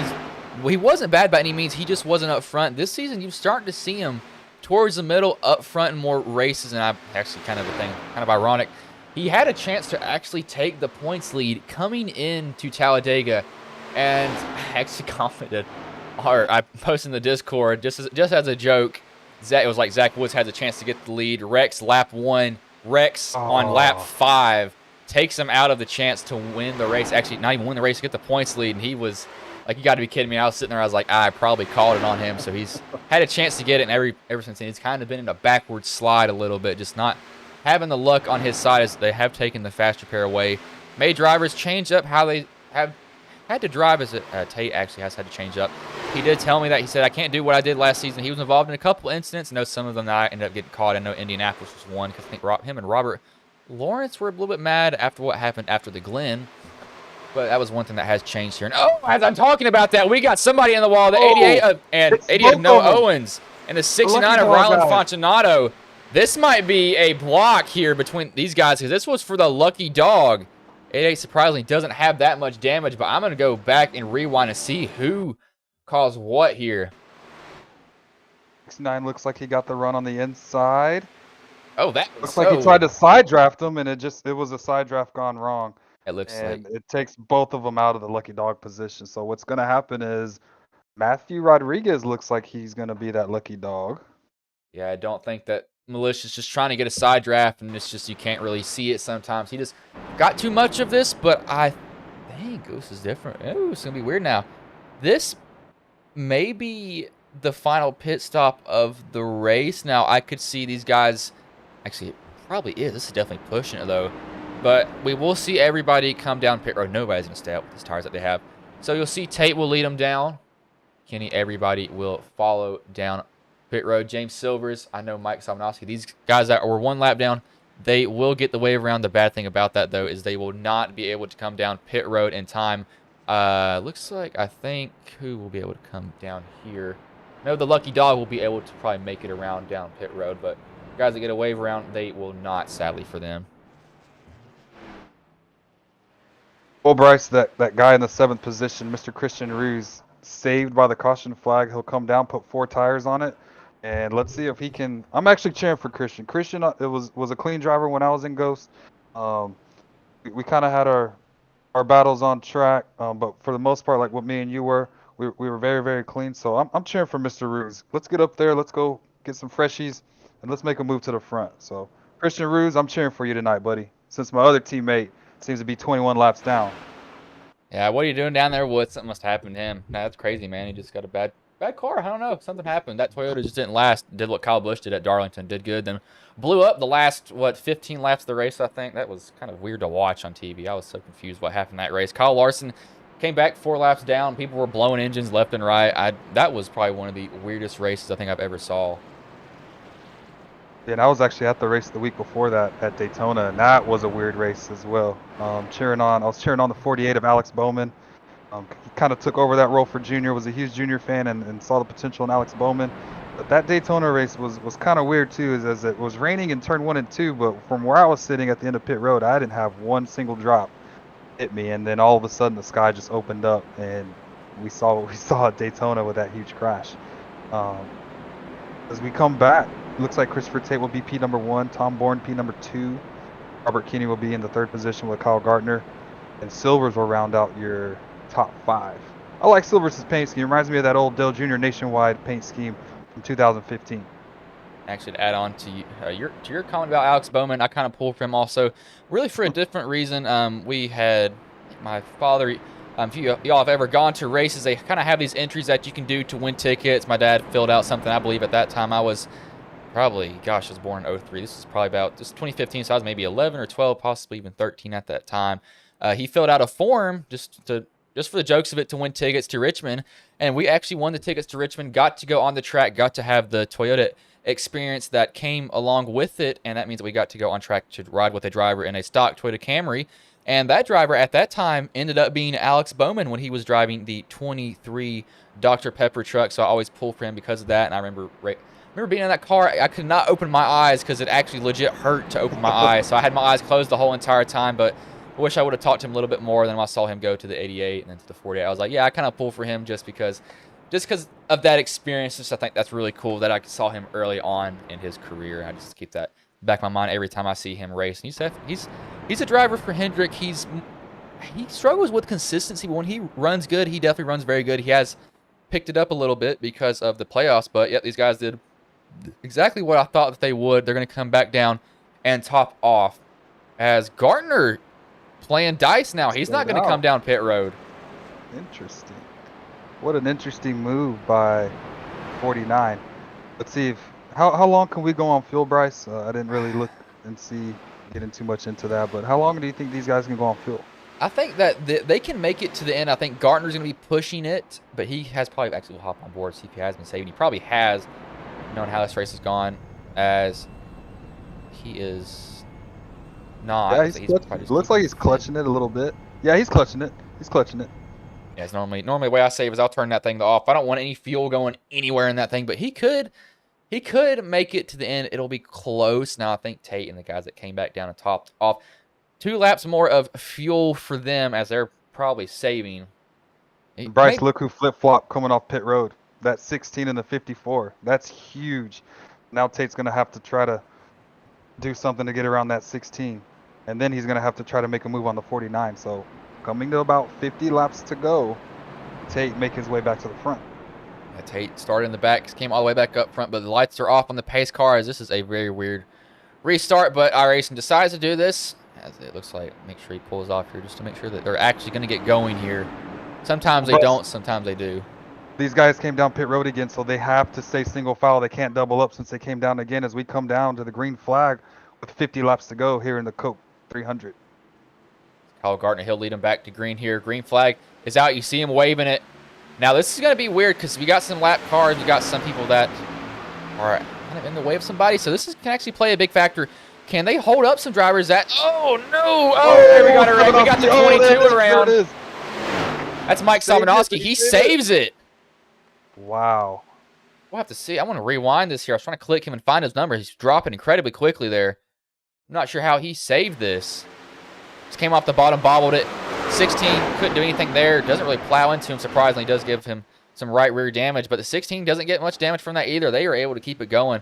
He wasn't bad by any means. He just wasn't up front. This season, you're starting to see him towards the middle, up front in more races, and I actually kind of ironic. He had a chance to actually take the points lead coming into Talladega, and I actually commented, or I posted in the Discord just as a joke. It was like Zach Woods has a chance to get the lead. Rex lap 1, Rex on lap 5 takes him out of the chance to win the race. Actually, not even win the race, to get the points lead, and he was like, you got to be kidding me. I was sitting there, I was like, I probably called it on him. So he's had a chance to get it, and ever since then, he's kind of been in a backward slide a little bit, just not having the luck on his side as they have taken the fast repair away. Made drivers change up how they have had to drive. As Tate actually has had to change up. He did tell me that. He said, I can't do what I did last season. He was involved in a couple incidents. I know some of them that I ended up getting caught. I know Indianapolis was one, because I think him and Robert Lawrence were a little bit mad after what happened after the Glen. But that was one thing that has changed here. And as I'm talking about that, we got somebody in the wall. The 88 of Noah Owens and the 69 of Ryland Fontinato. This might be a block here between these guys, because this was for the lucky dog. 88 surprisingly doesn't have that much damage, but I'm going to go back and rewind and see who caused what here. 69 looks like he got the run on the inside. Oh, that looks like he tried to side draft him, and it was a side draft gone wrong. It looks and like it takes both of them out of the lucky dog position. So what's going to happen is Matthew Rodriguez looks like he's going to be that lucky dog. Yeah, I don't think that Militia's just trying to get a side draft, and it's just you can't really see it sometimes. He just got too much of this, but I think this is different. Ooh, it's going to be weird now. This may be the final pit stop of the race. Now, I could see these guys. Actually, it probably is. This is definitely pushing it, though. But we will see everybody come down pit road. Nobody's going to stay out with these tires that they have. So you'll see Tate will lead them down. Kenny, everybody will follow down pit road. James Silvers, I know Mike Salmanowski. These guys that were one lap down, they will get the wave around. The bad thing about that, though, is they will not be able to come down pit road in time. Looks like, I think, who will be able to come down here? No, the lucky dog will be able to probably make it around down pit road. But guys that get a wave around, they will not, sadly, for them. Well, Bryce, that guy in the 7th position, Mr. Christian Ruse, saved by the caution flag. He'll come down, put 4 tires on it, and let's see if he can. I'm actually cheering for Christian. Christian, it was a clean driver when I was in Ghost. We kind of had our battles on track, but for the most part, like what me and you were, we were very, very clean. So I'm cheering for Mr. Ruse. Let's get up there. Let's go get some freshies, and let's make a move to the front. So Christian Ruse, I'm cheering for you tonight, buddy. Since my other teammate seems to be 21 laps down. Yeah, what are you doing down there, Woods? Something must have happened to him. Nah, that's crazy, man. He just got a bad bad car. I don't know. Something happened. That Toyota just didn't last. Did what Kyle Busch did at Darlington. Did good. Then blew up the last, 15 laps of the race, I think. That was kind of weird to watch on TV. I was so confused what happened in that race. Kyle Larson came back 4 laps down. People were blowing engines left and right. That was probably one of the weirdest races I think I've ever saw. Yeah, and I was actually at the race the week before that at Daytona, and that was a weird race as well. I was cheering on the 48 of Alex Bowman. He kind of took over that role for Junior, was a huge Junior fan, and saw the potential in Alex Bowman. But that Daytona race was kind of weird too, as it was raining in turn 1 and 2, but from where I was sitting at the end of pit road, I didn't have one single drop hit me, and then all of a sudden the sky just opened up, and we saw what we saw at Daytona with that huge crash. As we come back, looks like Christopher Tate will be P number 1, Tom Bourne P number 2, Robert Kinney will be in the 3rd position with Kyle Garner, and Silvers will round out your top 5. I like Silvers' paint scheme. Reminds me of that old Dale Jr. Nationwide paint scheme from 2015. Actually, to add on to your comment about Alex Bowman, I kind of pulled from him also, really for a different reason. We had my father. If y'all have ever gone to races, they kind of have these entries that you can do to win tickets. My dad filled out something. I believe at that time I was probably, gosh, I was born in 03. This is probably about 2015, so I was maybe 11 or 12, possibly even 13 at that time. He filled out a form just for the jokes of it to win tickets to Richmond, and we actually won the tickets to Richmond, got to go on the track, got to have the Toyota experience that came along with it, and that means that we got to go on track to ride with a driver in a stock Toyota Camry, and that driver at that time ended up being Alex Bowman when he was driving the 23 Dr. Pepper truck, so I always pull for him because of that, and I remember being in that car, I could not open my eyes because it actually legit hurt to open my eyes, so I had my eyes closed the whole entire time, but I wish I would have talked to him a little bit more. Then when I saw him go to the 88 and then to the 48, I was like, yeah, I kind of pull for him just because of that experience. Just I think that's really cool that I saw him early on in his career. I just keep that back in my mind every time I see him race. And he's a driver for Hendrick. He struggles with consistency, but when he runs good, he definitely runs very good. He has picked it up a little bit because of the playoffs, but yet these guys did exactly what I thought that they would. They're going to come back down and top off as Garner playing dice now. He's not going to come down pit road. Interesting. What an interesting move by 49. Let's see how long can we go on fuel, Bryce? I didn't really look and get too much into that, but how long do you think these guys can go on fuel? I think that they can make it to the end. I think Gartner's going to be pushing it, but he has probably actually will hop on board. See if he has been saving. He probably has, knowing how this race has gone, as he is not. Yeah, he's looks like he's clutching it a little bit. Yeah, he's clutching it. Yeah, it's normally the way I save is I'll turn that thing off. I don't want any fuel going anywhere in that thing, but he could make it to the end. It'll be close. Now I think Tate and the guys that came back down and topped off, 2 laps more of fuel for them as they're probably saving. Bryce, look who flip-flop coming off pit road. That 16 and the 54. That's huge. Now Tate's going to have to try to do something to get around that 16. And then he's going to have to try to make a move on the 49. So coming to about 50 laps to go, Tate make his way back to the front. Yeah, Tate started in the back, came all the way back up front, but the lights are off on the pace car as this is a very weird restart. But iRacing decides to do this, as it looks like. Make sure he pulls off here just to make sure that they're actually going to get going here. Sometimes they don't, sometimes they do. These guys came down pit road again, so they have to stay single file. They can't double up since they came down again as we come down to the green flag with 50 laps to go here in the Coke 300. Kyle Gartner, he'll lead him back to green here. Green flag is out. You see him waving it. Now, this is going to be weird because we got some lap cars. We got some people that are kind of in the way of somebody. So this can actually play a big factor. Can they hold up some drivers that... Oh, no. Oh, there we got it right. We got the 22 around. That's Mike Salomonowski. He saves it. Wow. We'll have to see. I want to rewind this here. I was trying to click him and find his number. He's dropping incredibly quickly there. I'm not sure how he saved this. Just came off the bottom, bobbled it. 16, couldn't do anything there. Doesn't really plow into him. Surprisingly, does give him some right rear damage. But the 16 doesn't get much damage from that either. They are able to keep it going.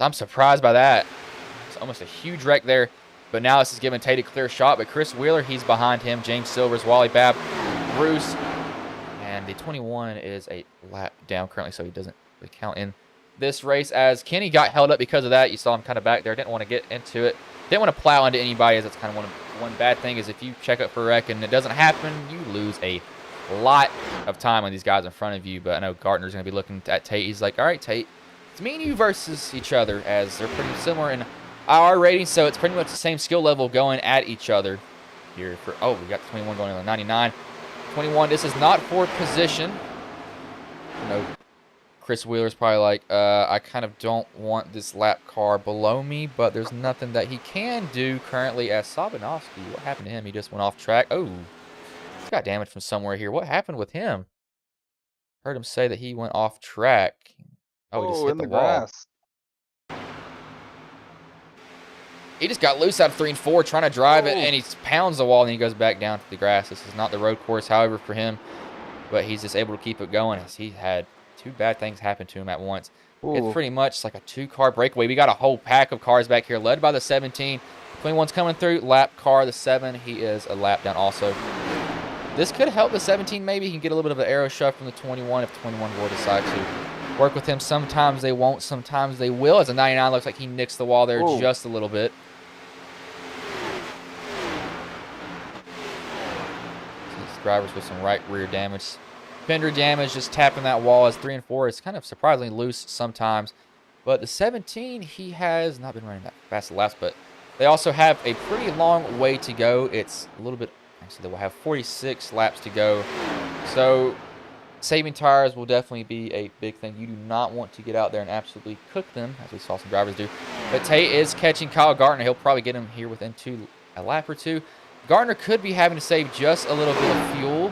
I'm surprised by that. It's almost a huge wreck there. But now this is giving Tate a clear shot. But Chris Wheeler, he's behind him. James Silvers, Wally Babb, Bruce. And the 21 is a lap down currently, so he doesn't really count in this race. As Kenny got held up because of that. You saw him kind of back there. Didn't want to get into it. Didn't want to plow into anybody, as that's kind of one bad thing is if you check up for a wreck and it doesn't happen, you lose a a lot of time on these guys in front of you, but I know Gartner's going to be looking at Tate. He's like, all right, Tate, it's me and you versus each other, as they're pretty similar in our rating, so it's pretty much the same skill level going at each other here. Oh, we got the 21 going on the 99. 21, this is not for position. You know, Chris Wheeler's probably like, I kind of don't want this lap car below me, but there's nothing that he can do currently as Sabanowski. What happened to him? He just went off track. Oh, he got damage from somewhere here. What happened with him? Heard him say that he went off track. Oh, he just hit in the the wall. grass. He just got loose out of 3 and 4 trying to drive it, and he pounds the wall, and he goes back down to the grass. This is not the road course, however, for him, but he's just able to keep it going as he had 2 bad things happen to him at once. It's pretty much like a 2-car breakaway. We got a whole pack of cars back here, led by the 17. 21's coming through. Lap car, the 7. He is a lap down also. This could help the 17 maybe. He can get a little bit of an arrow shove from the 21 if 21 will decide to work with him. Sometimes they won't, sometimes they will. As a 99 looks like he nicks the wall there just a little bit. These drivers with some right rear damage. Fender damage, just tapping that wall as 3 and 4 is kind of surprisingly loose sometimes. But the 17, he has not been running that fast the last, but they also have a pretty long way to go. It's a little bit, actually, they will have 46 laps to go. So saving tires will definitely be a big thing. You do not want to get out there and absolutely cook them, as we saw some drivers do. But Tate is catching Kyle Gartner. He'll probably get him here within a lap or two. Gartner could be having to save just a little bit of fuel,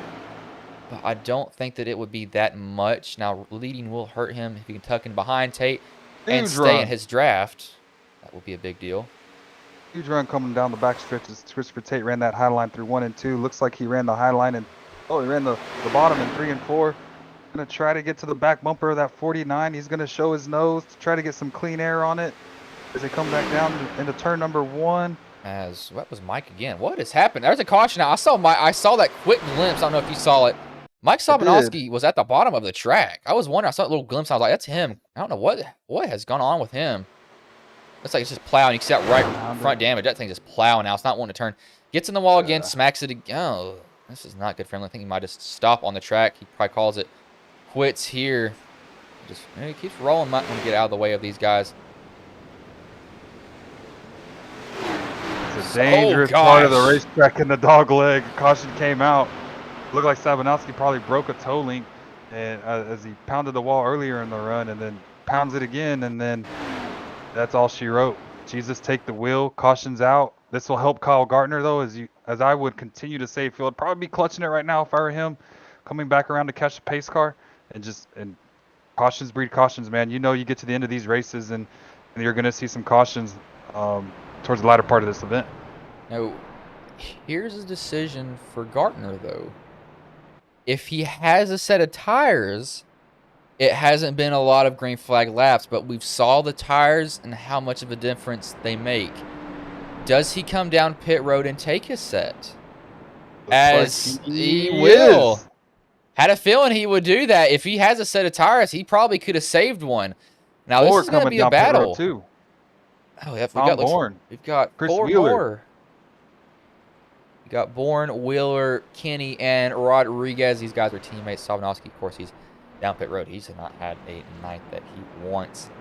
but I don't think that it would be that much. Now, leading will hurt him if he can tuck in behind Tate and stay in his draft. That will be a big deal. Huge run coming down the back stretch as Christopher Tate ran that high line through 1 and 2. Looks like he ran the high line and he ran the bottom in 3 and 4. Gonna try to get to the back bumper of that 49. He's gonna show his nose to try to get some clean air on it as they come back down into turn number 1. As what was Mike again? What has happened? There's a caution now. I saw that quick glimpse. I don't know if you saw it. Mike Sabanowski was at the bottom of the track. I was wondering. I saw a little glimpse. I was like, that's him. I don't know what has gone on with him. Looks like it's just plowing. You can see that right front damage. That thing's just plowing now. It's not wanting to turn. Gets in the wall again. Smacks it again. Oh, this is not good for him. I think he might just stop on the track. He probably calls it quits here. He keeps rolling. Might want to get out of the way of these guys. It's a dangerous part of the racetrack in the dog leg. Caution came out. Looked like Sabanowski probably broke a toe link, and as he pounded the wall earlier in the run, and then pounds it again, and then that's all she wrote. Jesus, take the wheel. Caution's out. This will help Kyle Gartner though, as I would continue to save fuel. I'd probably be clutching it right now if I were him, coming back around to catch the pace car, and cautions breed cautions, man. You know, you get to the end of these races, and you're gonna see some cautions towards the latter part of this event. Now, here's a decision for Gartner though. If he has a set of tires, it hasn't been a lot of green flag laps, but we've saw the tires and how much of a difference they make. Does he come down pit road and take his set? As he will. Had a feeling he would do that. If he has a set of tires, he probably could have saved one. Now this is going to be a battle. Too. Oh, yeah, we've got Chris 4 Wheeler. more. We got Bourne, Wheeler, Kenny, and Rodriguez. These guys are teammates. Sabanowski, of course, he's down pit road. He's not had a night that he wants at all.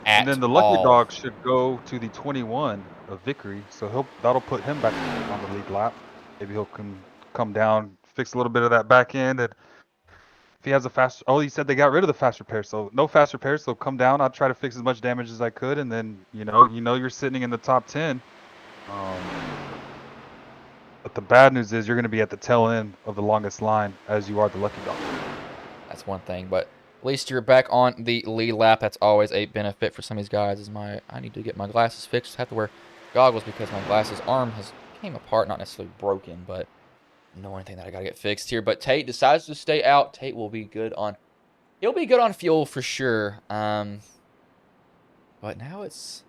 And then the lucky dog should go to the 21 of Vickery, so that'll put him back on the lead lap. Maybe he'll come down, fix a little bit of that back end, and if he has a fast, he said they got rid of the fast repair, so no fast repair. So come down. I'll try to fix as much damage as I could, and then you know you're sitting in the top 10. But the bad news is you're going to be at the tail end of the longest line, as you are the lucky dog. That's one thing, but at least you're back on the lead lap. That's always a benefit for some of these guys. I need to get my glasses fixed. I have to wear goggles because my glasses arm has came apart, not necessarily broken, but no anything that I gotta get fixed here. But Tate decides to stay out. Tate will be good on. He'll be good on fuel for sure. But now it's.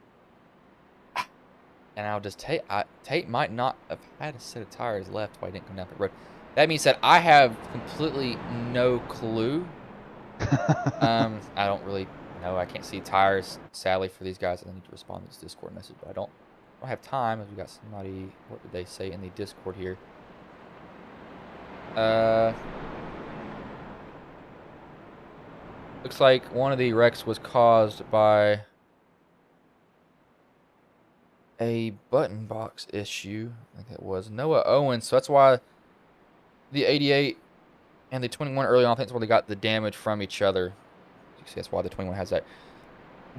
And now does Tate might not have had a set of tires left why he didn't come down the road. That means that I have completely no clue. I don't really know. I can't see tires, sadly, for these guys. I need to respond to this Discord message, but I don't have time. As we got somebody, what did they say in the Discord here? Looks like one of the wrecks was caused by a button box issue. I think it was Noah Owens. So that's why the 88 and the 21 early on, I think that's where they got the damage from each other. You see, that's why the 21 has that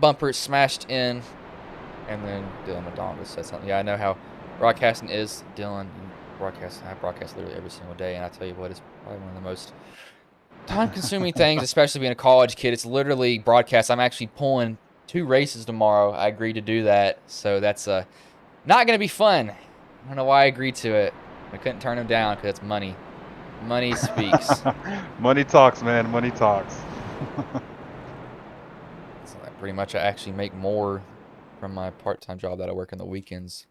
bumper smashed in. And then Dylan Madonga said something. Yeah, I know how broadcasting is. Dylan, I broadcast literally every single day, and I tell you what, it's probably one of the most time-consuming things, especially being a college kid. It's literally broadcast. I'm actually pulling 2 races tomorrow. I agreed to do that, so that's not going to be fun. I don't know why I agreed to it. I couldn't turn him down because it's money. Money speaks. Money talks, man. Money talks. So pretty much I actually make more from my part-time job that I work in the weekends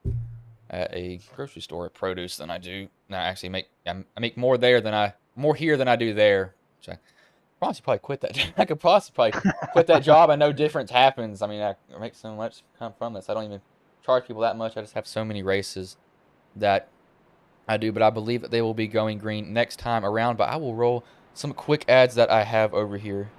at a grocery store at produce than I do. No, I actually I make more here than I do there. Which I probably quit that. I could possibly quit that job and no difference happens. I mean, I make so much come from this. I don't even charge people that much. I just have so many races that I do. But I believe that they will be going green next time around. But I will roll some quick ads that I have over here.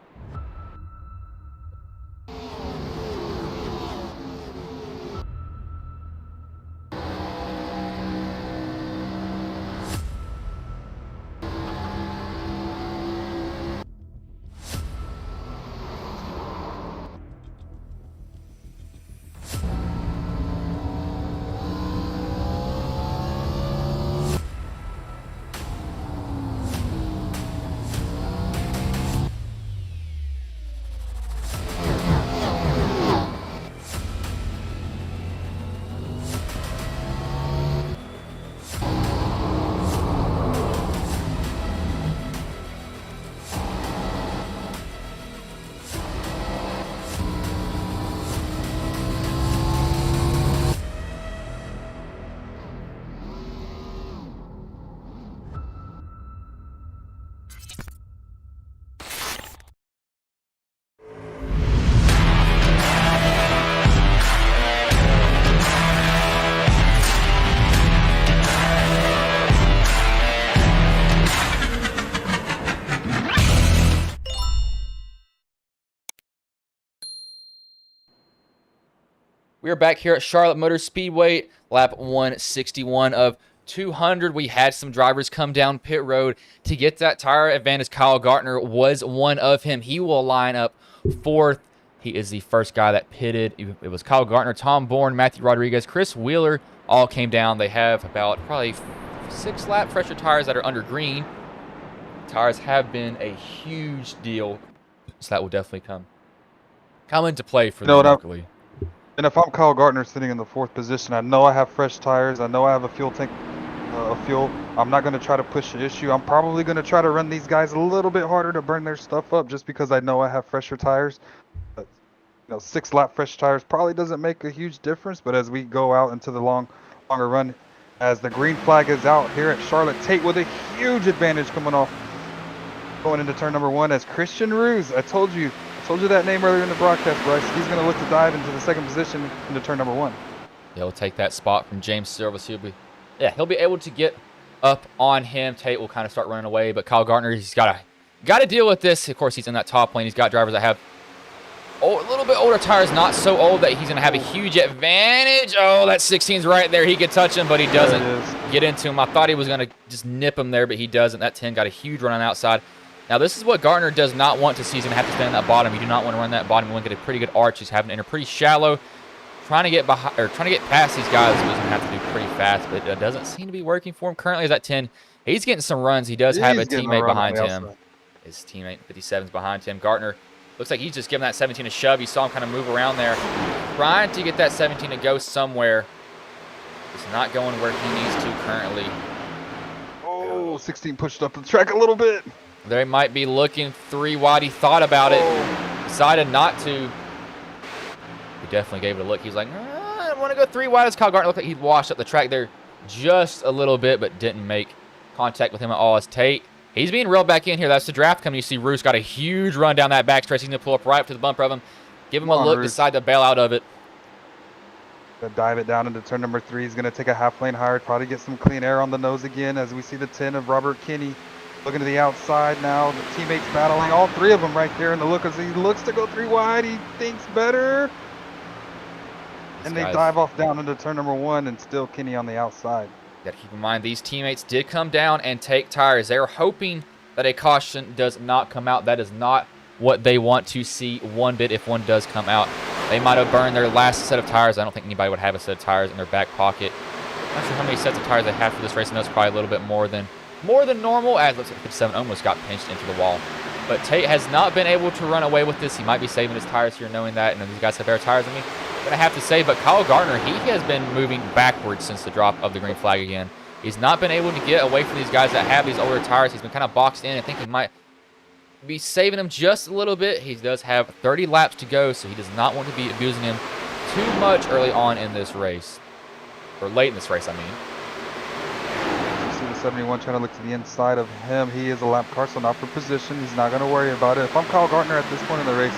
We are back here at Charlotte Motor Speedway, lap 161 of 200. We had some drivers come down pit road to get that tire advantage. Kyle Garner was one of him. He will line up 4th. He is the first guy that pitted. It was Kyle Garner, Tom Bourne, Matthew Rodriguez, Chris Wheeler all came down. They have about probably 6 lap fresher tires that are under green. Tires have been a huge deal, so that will definitely come into play for them locally. And if I'm Kyle Gartner sitting in the 4th position, I know I have fresh tires. I know I have a fuel tank of fuel. I'm not going to try to push the issue. I'm probably going to try to run these guys a little bit harder to burn their stuff up just because I know I have fresher tires. But, 6 lap fresh tires probably doesn't make a huge difference. But as we go out into the longer run, as the green flag is out here at Charlotte, Tate with a huge advantage coming off going into turn number 1 as Christian Ruse. I told you that name earlier in the broadcast, Bryce. He's going to look to dive into the 2nd position into turn number 1. He'll take that spot from James Silvas. He'll be able to get up on him. Tate will kind of start running away, but Kyle Gartner, he's got to deal with this. Of course, he's in that top lane. He's got drivers that have a little bit older tires, not so old that he's going to have a huge advantage. Oh, that 16's right there. He could touch him, but he doesn't get into him. I thought he was going to just nip him there, but he doesn't. That 10 got a huge run on the outside. Now, this is what Gartner does not want to see. He's going to have to stand on that bottom. You do not want to run that bottom. You want to get a pretty good arch. He's having to enter pretty shallow. Trying to get behind, or trying to get past these guys, he's going to have to do pretty fast, but it doesn't seem to be working for him. Currently, he's at 10. He's getting some runs. He does have a teammate behind him. His teammate, 57's behind him. Gartner looks like he's just giving that 17 a shove. You saw him kind of move around there, trying to get that 17 to go somewhere. It's not going where he needs to currently. Oh, 16 pushed up the track a little bit. They might be looking 3 wide. He thought about it, decided not to. He definitely gave it a look. He's like, I don't want to go 3 wide. As Kyle Gartner looked like he washed up the track there just a little bit, but didn't make contact with him at all. As Tate, he's being reeled back in here. That's the draft coming. You see Roos got a huge run down that backstretch. He's going to pull up right up to the bumper of him. Give him a look, decide to bail out of it. Gonna dive it down into turn number 3. He's going to take a half lane higher, probably get some clean air on the nose again as we see the 10 of Robert Kinney Looking to the outside now. The teammates battling. All three of them right there. And the look as he looks to go 3 wide. He thinks better. And they dive off down into turn number 1 and still Kenny on the outside. Got to keep in mind, these teammates did come down and take tires. They're hoping that a caution does not come out. That is not what they want to see one bit if one does come out. They might have burned their last set of tires. I don't think anybody would have a set of tires in their back pocket. I'm not sure how many sets of tires they have for this race. I know it's probably a little bit more than normal, as looks like 57 almost got pinched into the wall. But Tate has not been able to run away with this. He might be saving his tires here, knowing that, and these guys have better tires than me. But I have to say, but Kyle Garner, he has been moving backwards since the drop of the green flag again. He's not been able to get away from these guys that have these older tires. He's been kind of boxed in. I think he might be saving them just a little bit. He does have 30 laps to go, so he does not want to be abusing him too much early on in this race. Or late in this race, I mean. You see the 71 trying to look to the inside of him. He is a lap car, so not for position. He's not going to worry about it. If I'm Kyle Gartner at this point in the race,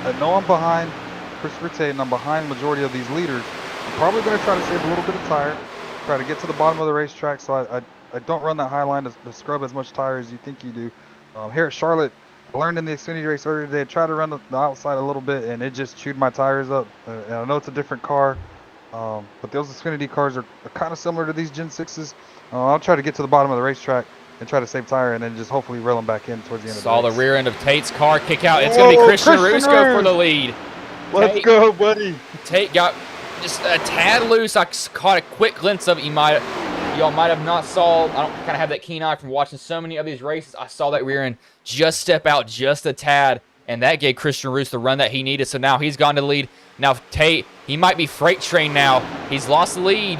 I know I'm behind Christopher Tate and I'm behind the majority of these leaders. I'm probably going to try to save a little bit of tire, try to get to the bottom of the racetrack so I don't run that high line to scrub as much tire as you think you do. Here at Charlotte, I learned in the Xfinity race earlier today, I tried to run the outside a little bit and it just chewed my tires up. And I know it's a different car, but those Xfinity cars are kind of similar to these Gen 6s. I'll try to get to the bottom of the racetrack and try to save tire and then just hopefully reel them back in towards the end of the race. Saw the rear end of Tate's car kick out. It's going to be Christian Rusko for the lead. Let's go, buddy. Tate got just a tad loose. I caught a quick glimpse of it. Y'all might have not saw. I don't kind of have that keen eye from watching so many of these races. I saw that rear end just step out just a tad, and that gave Christian Roos the run that he needed. So now he's gone to the lead. Now Tate, he might be freight trained now. He's lost the lead.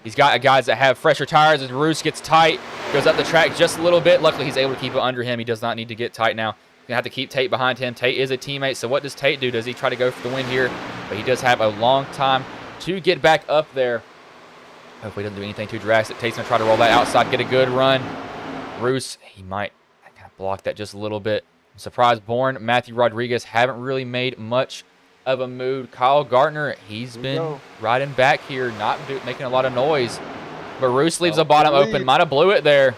He's got guys that have fresher tires. As Roos gets tight, goes up the track just a little bit. Luckily, he's able to keep it under him. He does not need to get tight now. Gonna have to keep Tate behind him. Tate is a teammate, so what does Tate do? Does he try to go for the win here? But he does have a long time to get back up there. Hopefully he doesn't do anything too drastic. Tate's gonna try to roll that outside, get a good run. Roos, he might kind of block that just a little bit. I'm surprised Bourne, Matthew Rodriguez haven't really made much of a move. Kyle Gartner, he's been riding back here, not making a lot of noise. But Roos leaves the bottom open. Might have blew it there.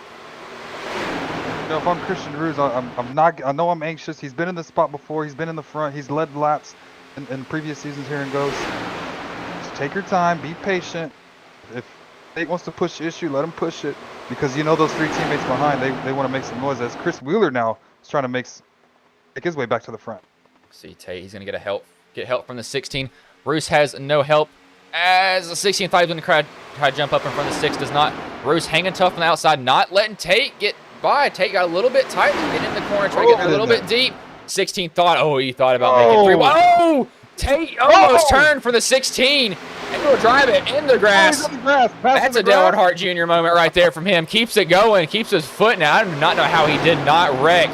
You know, if I'm Christian Roos, I'm not. I know I'm anxious. He's been in this spot before. He's been in the front. He's led laps in previous seasons here in Ghost. Just take your time. Be patient. If Tate wants to push the issue, let him push it. Because you know those 3 teammates behind, they want to make some noise. As Chris Wheeler now is trying to make his way back to the front. See Tate, he's going to get help from the 16. Roos has no help. As the 16 thought he was going to try to jump up in front of the 6, does not. Roos hanging tough on the outside, not letting Tate get by. Tate got a little bit tight, get in the corner, try to get a little bit deep. 16 thought, he thought about making 3. Oh! Tate almost turned for the 16 and will drive it in the grass. That's a Dale Earnhardt Jr. moment right there from him. Keeps it going, keeps his foot. Now, I do not know how he did not wreck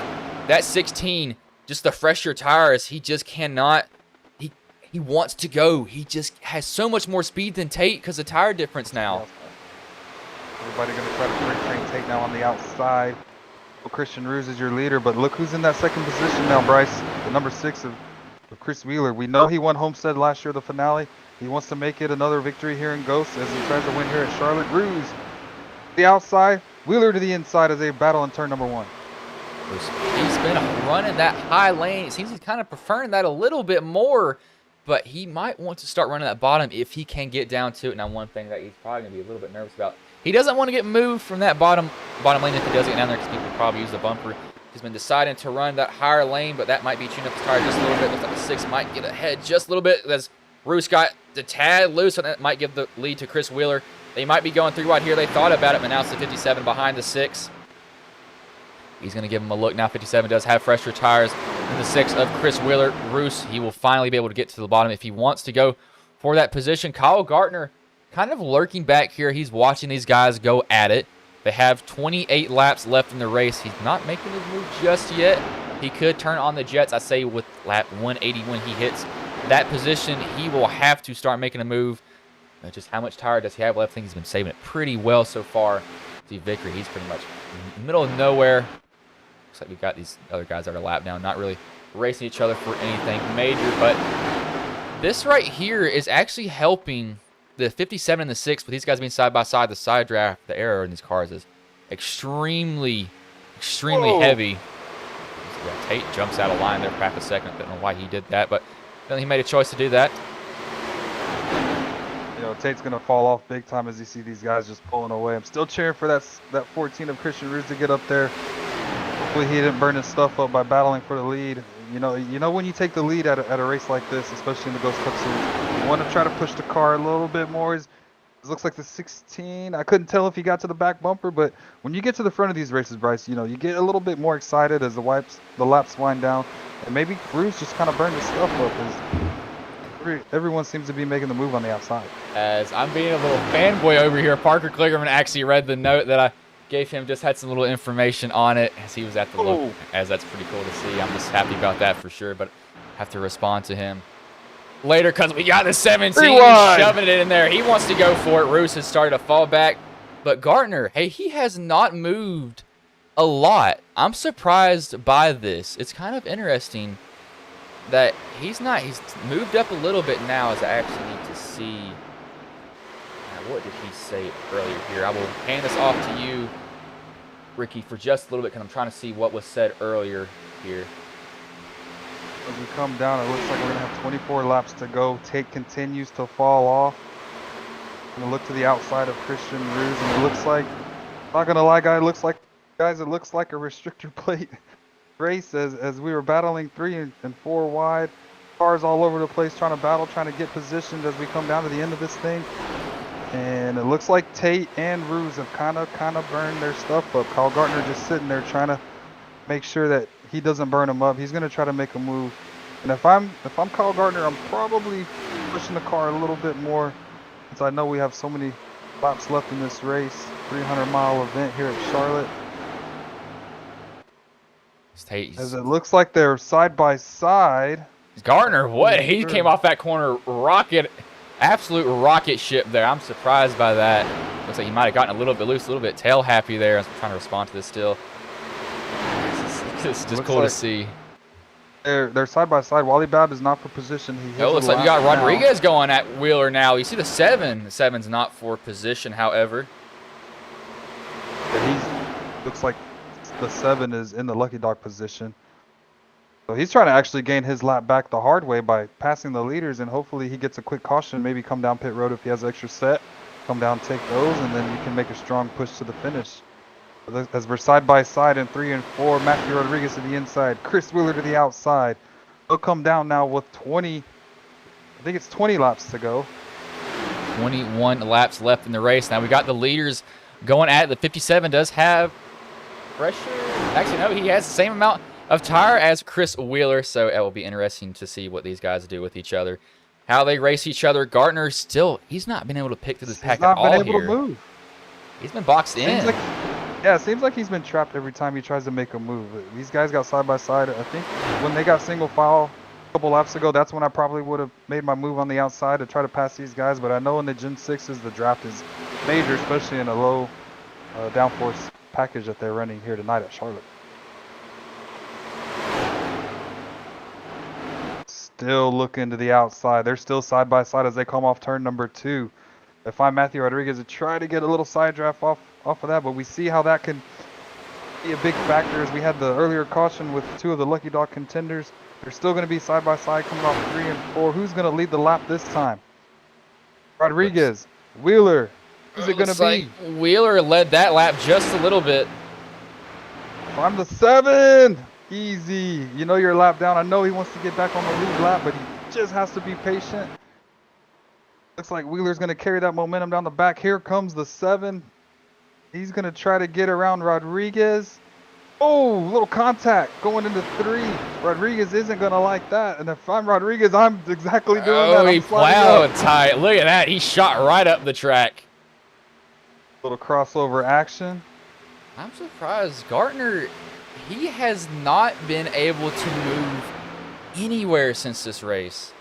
that 16. Just the fresher tires, he just cannot. He wants to go. He just has so much more speed than Tate because of tire difference now. Everybody going to try to break train Tate now on the outside. Well, Christian Roos is your leader, but look who's in that second position now, Bryce. The number 6 of Chris Wheeler. We know he won Homestead last year, the finale. He wants to make it another victory here in Ghost as he tries to win here at Charlotte. Roos, the outside, Wheeler to the inside as they battle in turn number 1. He's been running that high lane. It seems he's kind of preferring that a little bit more, but he might want to start running that bottom if he can get down to it. Now, one thing that he's probably going to be a little bit nervous about, he doesn't want to get moved from that bottom lane if he does get down there because people probably use the bumper. He's been deciding to run that higher lane, but that might be tuning up his tire just a little bit. Looks like the 6 might get ahead just a little bit as Roos got the tad loose, and that might give the lead to Chris Wheeler. They might be going 3 wide here. They thought about it, but now it's the 57 behind the 6. He's going to give him a look now. 57 does have fresher tires than the 6 of Chris Wheeler. Roos, he will finally be able to get to the bottom if he wants to go for that position. Kyle Gartner kind of lurking back here. He's watching these guys go at it. They have 28 laps left in the race. He's not making his move just yet. He could turn on the jets. I say with lap 180 when he hits that position, he will have to start making a move. Just how much tire does he have left? I think he's been saving it pretty well so far. See Vickery, he's pretty much in the middle of nowhere. Looks like we've got these other guys that are lap now, not really racing each other for anything major. But this right here is actually helping the 57 and the 6, with these guys being side by side. The side draft, the error in these cars is extremely extremely heavy. Yeah, Tate jumps out of line there for half a second. I don't know why he did that, but he made a choice to do that. You know, Tate's going to fall off big time as you see these guys just pulling away. I'm still cheering for that 14 of Christian Ruse to get up there. Hopefully he didn't burn his stuff up by battling for the lead. You know when you take the lead at a race like this, especially in the Ghost Cup Series, you want to try to push the car a little bit more. It looks like the 16. I couldn't tell if he got to the back bumper, but when you get to the front of these races, Bryce, you know, you get a little bit more excited as the laps wind down, and maybe Ruse just kind of burned his stuff up as everyone seems to be making the move on the outside. As I'm being a little fanboy over here, Parker Kligerman actually read the note that I gave him, just had some little information on it as he was at the look, as that's pretty cool to see. I'm just happy about that for sure, but have to respond to him later because we got the 17 shoving it in there. He wants to go for it. Ruse has started to fall back, but Garner, hey, he has not moved a lot. I'm surprised by this. It's kind of interesting that he's moved up a little bit now, as I actually need to see. What did he say earlier here? I will hand this off to you, Ricky, for just a little bit because I'm trying to see what was said earlier here. As we come down, it looks like we're going to have 24 laps to go. Tate continues to fall off. I'm going to look to the outside of Christian Ruse, and it looks like, not going to lie, guys, it looks like a restrictor plate race as we were battling 3 and 4 wide. Cars all over the place trying to get positioned as we come down to the end of this thing. And it looks like Tate and Ruse have kind of burned their stuff up. Kyle Garner just sitting there trying to make sure that he doesn't burn them up. He's going to try to make a move. And if I'm Kyle Garner, I'm probably pushing the car a little bit more, since I know we have so many laps left in this race. 300-mile event here at Charlotte. As it looks like they're side by side. Garner, what? He came off that corner absolute rocket ship there. I'm surprised by that. Looks like he might have gotten a little bit loose, a little bit tail happy there. I'm trying to respond to this still. It's just cool to see. They're side by side. Wally Babb is not for position. It looks like we got Rodriguez going at Wheeler now. You see the 7. The 7's not for position, however. Looks like the 7 is in the lucky dog position. So he's trying to actually gain his lap back the hard way by passing the leaders, and hopefully he gets a quick caution, maybe come down pit road if he has extra set, come down, take those, and then you can make a strong push to the finish. As we're side by side in 3 and 4, Matthew Rodriguez to the inside, Chris Wheeler to the outside. They'll come down now with 20 laps to go. 21 laps left in the race. Now we got the leaders going at it. The 57 does have pressure. Actually, no, he has the same amount of tire as Chris Wheeler, so it will be interesting to see what these guys do with each other, how they race each other. Gartner still, he's not been able to pick through this pack at all here. He's not been able to move. He's been boxed in. It seems like he's been trapped every time he tries to make a move. These guys got side by side. I think when they got single file a couple laps ago, that's when I probably would have made my move on the outside to try to pass these guys, but I know in the Gen 6s the draft is major, especially in a low downforce package that they're running here tonight at Charlotte. Still looking to the outside. They're still side by side as they come off turn number 2. If I'm Matthew Rodriguez, to try to get a little side draft off of that, but we see how that can be a big factor as we had the earlier caution with 2 of the lucky dog contenders. They're still going to be side by side coming off 3 and 4. Who's going to lead the lap this time? Rodriguez, Wheeler. Who's it going to be? Wheeler led that lap just a little bit. If I'm the 7. Easy. You know your lap down. I know he wants to get back on the lead lap, but he just has to be patient. Looks like Wheeler's going to carry that momentum down the back. Here comes the 7. He's going to try to get around Rodriguez. Oh, little contact going into 3. Rodriguez isn't going to like that. And if I'm Rodriguez, I'm exactly doing that. Oh, he plowed tight. Look at that. He shot right up the track. Little crossover action. I'm surprised. Gartner, he has not been able to move anywhere since this race.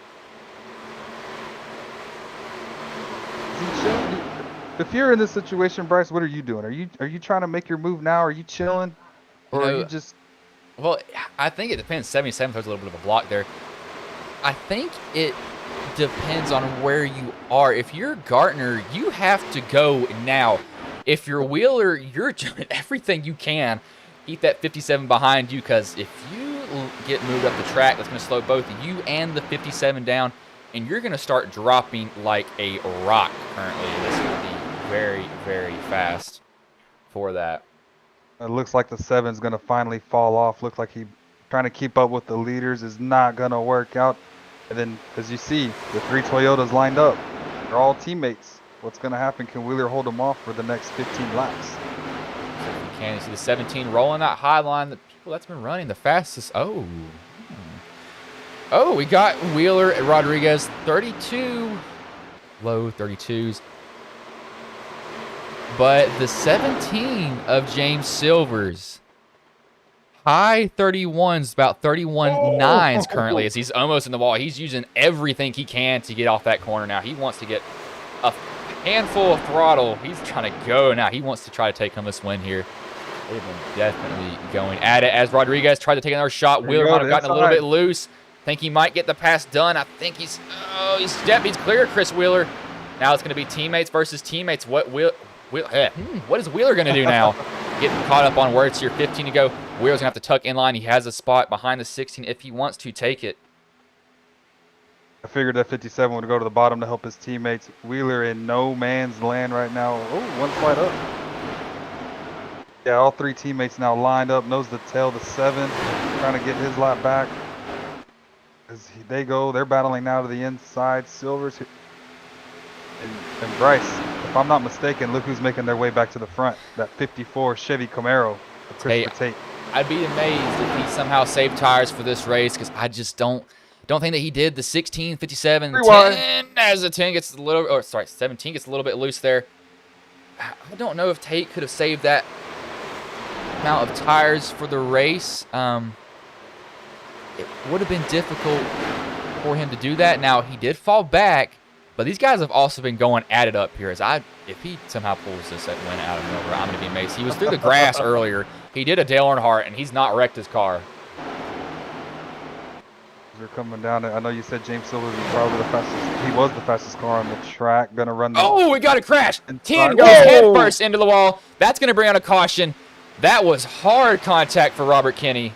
If you're in this situation, Bryce, what are you doing? Are you trying to make your move now? Are you chilling? Or are you just... Well, I think it depends. 77 throws a little bit of a block there. I think it depends on where you are. If you're Gartner, you have to go now. If you're Wheeler, you're doing everything you can keep that 57 behind you, because if you get moved up the track, that's going to slow both you and the 57 down, and you're going to start dropping like a rock currently. This is going to be very, very fast for that. It looks like the 7's going to finally fall off. Looks like he trying to keep up with the leaders is not going to work out. And then, as you see, the 3 Toyotas lined up. They're all teammates. What's going to happen? Can Wheeler hold them off for the next 15 laps? So if you can, you see the 17 rolling that high line. The people that's been running the fastest. Oh, we got Wheeler and Rodriguez, 32, low 32s. But the 17 of James Silvers, high 31s, about 31.9s currently, as he's almost in the wall. He's using everything he can to get off that corner now. He wants to get a handful of throttle. He's trying to go now. He wants to try to take home this win here. They've been definitely going at it as Rodriguez tried to take another shot. Wheeler might have gotten a little bit loose. Think he might get the pass done. I think he's clear, Chris Wheeler. Now it's going to be teammates versus teammates. What is Wheeler going to do now? Getting caught up on where it's your 15 to go. Wheeler's going to have to tuck in line. He has a spot behind the 16 if he wants to take it. I figured that 57 would go to the bottom to help his teammates. Wheeler in no man's land right now. Oh, one slide up. Yeah, all 3 teammates now lined up. Nose to tail the 7, trying to get his lap back. As they're battling now to the inside. Silvers and Bryce, if I'm not mistaken, look who's making their way back to the front. That 54 Chevy Camaro, Christopher Tate. I'd be amazed if he somehow saved tires for this race, because I just don't think that he did. The 16, 57, 10 as the 10 gets a little, 17 gets a little bit loose there. I don't know if Tate could have saved that amount of tires for the race. It would have been difficult for him to do that. Now, he did fall back, but these guys have also been going at it up here. If he somehow pulls this win out of nowhere, I'm going to be amazed. He was through the grass earlier. He did a Dale Earnhardt, and he's not wrecked his car. They're coming down. I know you said James Silvers was probably the fastest. He was the fastest car on the track. Going to run. We got a crash. 10 goes head first into the wall. That's going to bring on a caution. That was hard contact for Robert Kinney.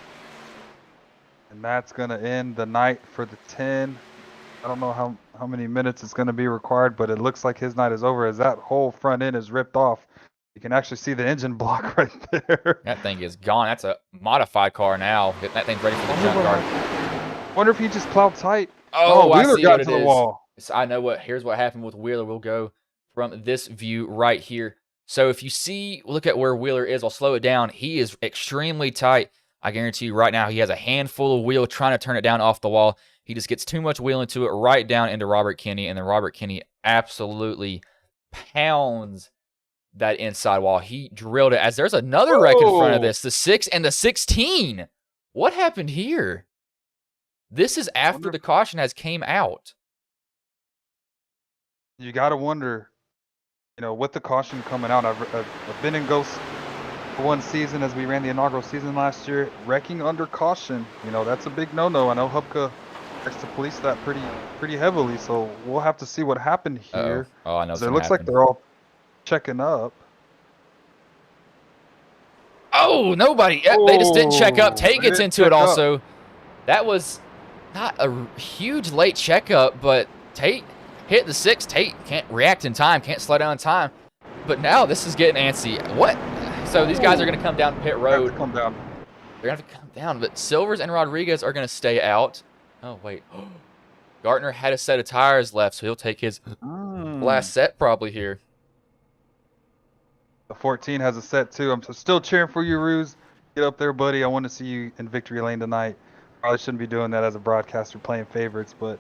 And that's going to end the night for the 10. I don't know how many minutes it's going to be required, but it looks like his night is over as that whole front end is ripped off. You can actually see the engine block right there. That thing is gone. That's a modified car now. That thing's ready for the junkyard. Wonder if he just plowed tight. Wheeler got to the wall. I know here's what happened with Wheeler. We'll go from this view right here. So if you see, look at where Wheeler is. I'll slow it down. He is extremely tight. I guarantee you right now he has a handful of wheel trying to turn it down off the wall. He just gets too much wheel into it right down into Robert Kinney, and then Robert Kinney absolutely pounds that inside wall. He drilled it as there's another wreck in front of this, the 6 and the 16. What happened here? This is after the caution has came out. You got to wonder, with the caution coming out, I've been in Ghost for one season as we ran the inaugural season last year. Wrecking under caution, that's a big no-no. I know Hupka likes to police that pretty heavily, so we'll have to see what happened here. Oh, I know. It looks like they're all checking up. Oh, nobody. They just didn't check up. Tate gets into it also. That was not a huge late checkup, but Tate hit the 6. Tate can't react in time, can't slow down in time. But now this is getting antsy. What? So these guys are going to come down pit road. They're going to have to come down, but Silvers and Rodriguez are going to stay out. Oh, wait. Garner had a set of tires left, so he'll take his last set probably here. The 14 has a set too. I'm still cheering for you, Ruse. Get up there, buddy. I want to see you in victory lane tonight. Probably shouldn't be doing that as a broadcaster playing favorites, but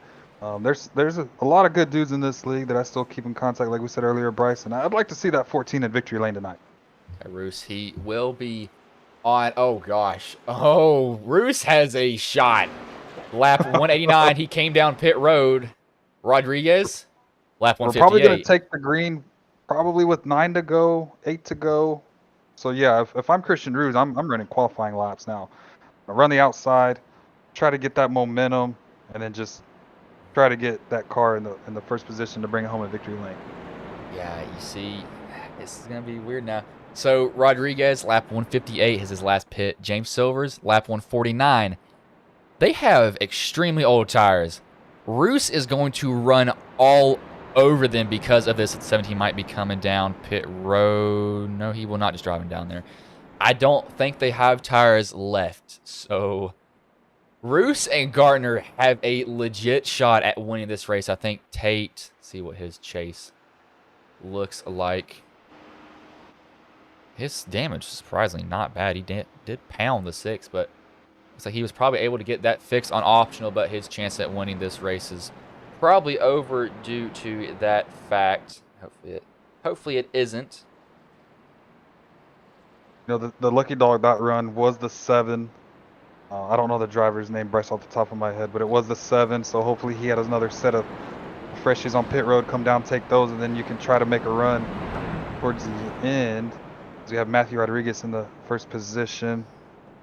there's a lot of good dudes in this league that I still keep in contact, like we said earlier, Bryce, and I'd like to see that 14 in victory lane tonight. Okay, Roos, he will be on. Oh, gosh. Oh, Roos has a shot. Lap 189, he came down pit road. Rodriguez, lap 158. We're probably going to take the green probably with 9 to go, 8 to go. So, yeah, if I'm Christian Ruse, I'm running qualifying laps now. I run the outside, try to get that momentum, and then just try to get that car in the first position to bring it home in victory lane. Yeah, you see, This is going to be weird now. So Rodriguez, lap 158 is his last pit. James Silvers, lap 149. They have extremely old tires. Roos is going to run all over them because of this. 17 might be coming down pit road. No, he will not just driving down there. I don't think they have tires left. So Roos and Garner have a legit shot at winning this race. I think Tate, let's see what his chase looks like. His damage is surprisingly not bad. He did pound the 6, but looks like he was probably able to get that fixed on optional, but his chance at winning this race is probably over due to that fact. Hopefully it isn't. You know, the lucky dog that run was the 7. I don't know the driver's name, Bryce, off the top of my head, but it was the 7. So hopefully he had another set of freshies on pit road. Come down, take those, and then you can try to make a run towards the end. So we have Matthew Rodriguez in the first position.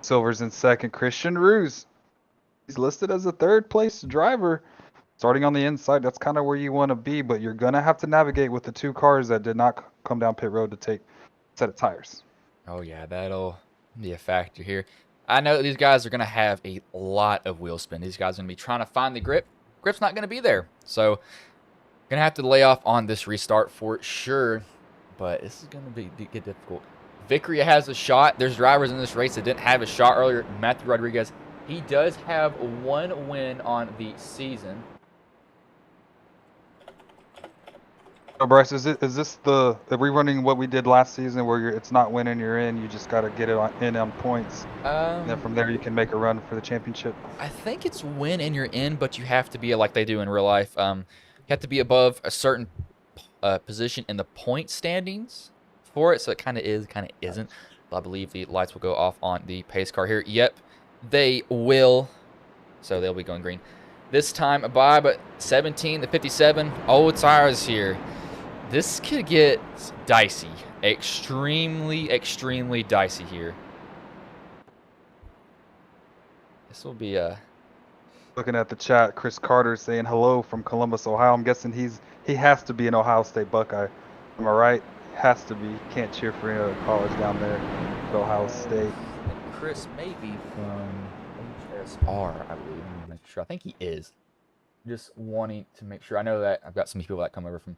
Silver's in second. Christian Roos, he's listed as a 3rd place driver. Starting on the inside, that's kind of where you want to be, but you're going to have to navigate with the 2 cars that did not come down pit road to take a set of tires. Oh, yeah, that'll be a factor here. I know these guys are going to have a lot of wheel spin. These guys are going to be trying to find the grip. Grip's not going to be there. So, going to have to lay off on this restart for sure, but this is going to get difficult. Vickery has a shot. There's drivers in this race that didn't have a shot earlier. Matthew Rodriguez, he does have 1 win on the season. So Bryce, are we running what we did last season where it's not winning, you're in, you just got to get it on points, and then from there you can make a run for the championship? I think it's win and you're in, but you have to be like they do in real life. You have to be above a certain position in the point standings for it, so it kind of is, kind of isn't. I believe the lights will go off on the pace car here. Yep, they will. So they'll be going green this time by, but 17 to 57, old tires here. This could get dicey. Extremely, extremely dicey here. This will be a... Looking at the chat, Chris Carter saying hello from Columbus, Ohio. I'm guessing he has to be an Ohio State Buckeye. Am I right? Has to be. Can't cheer for any other college down there at Ohio State. Chris may be from HSR, I believe. Let me make sure. I think he is. Just wanting to make sure. I know that I've got some people that come over from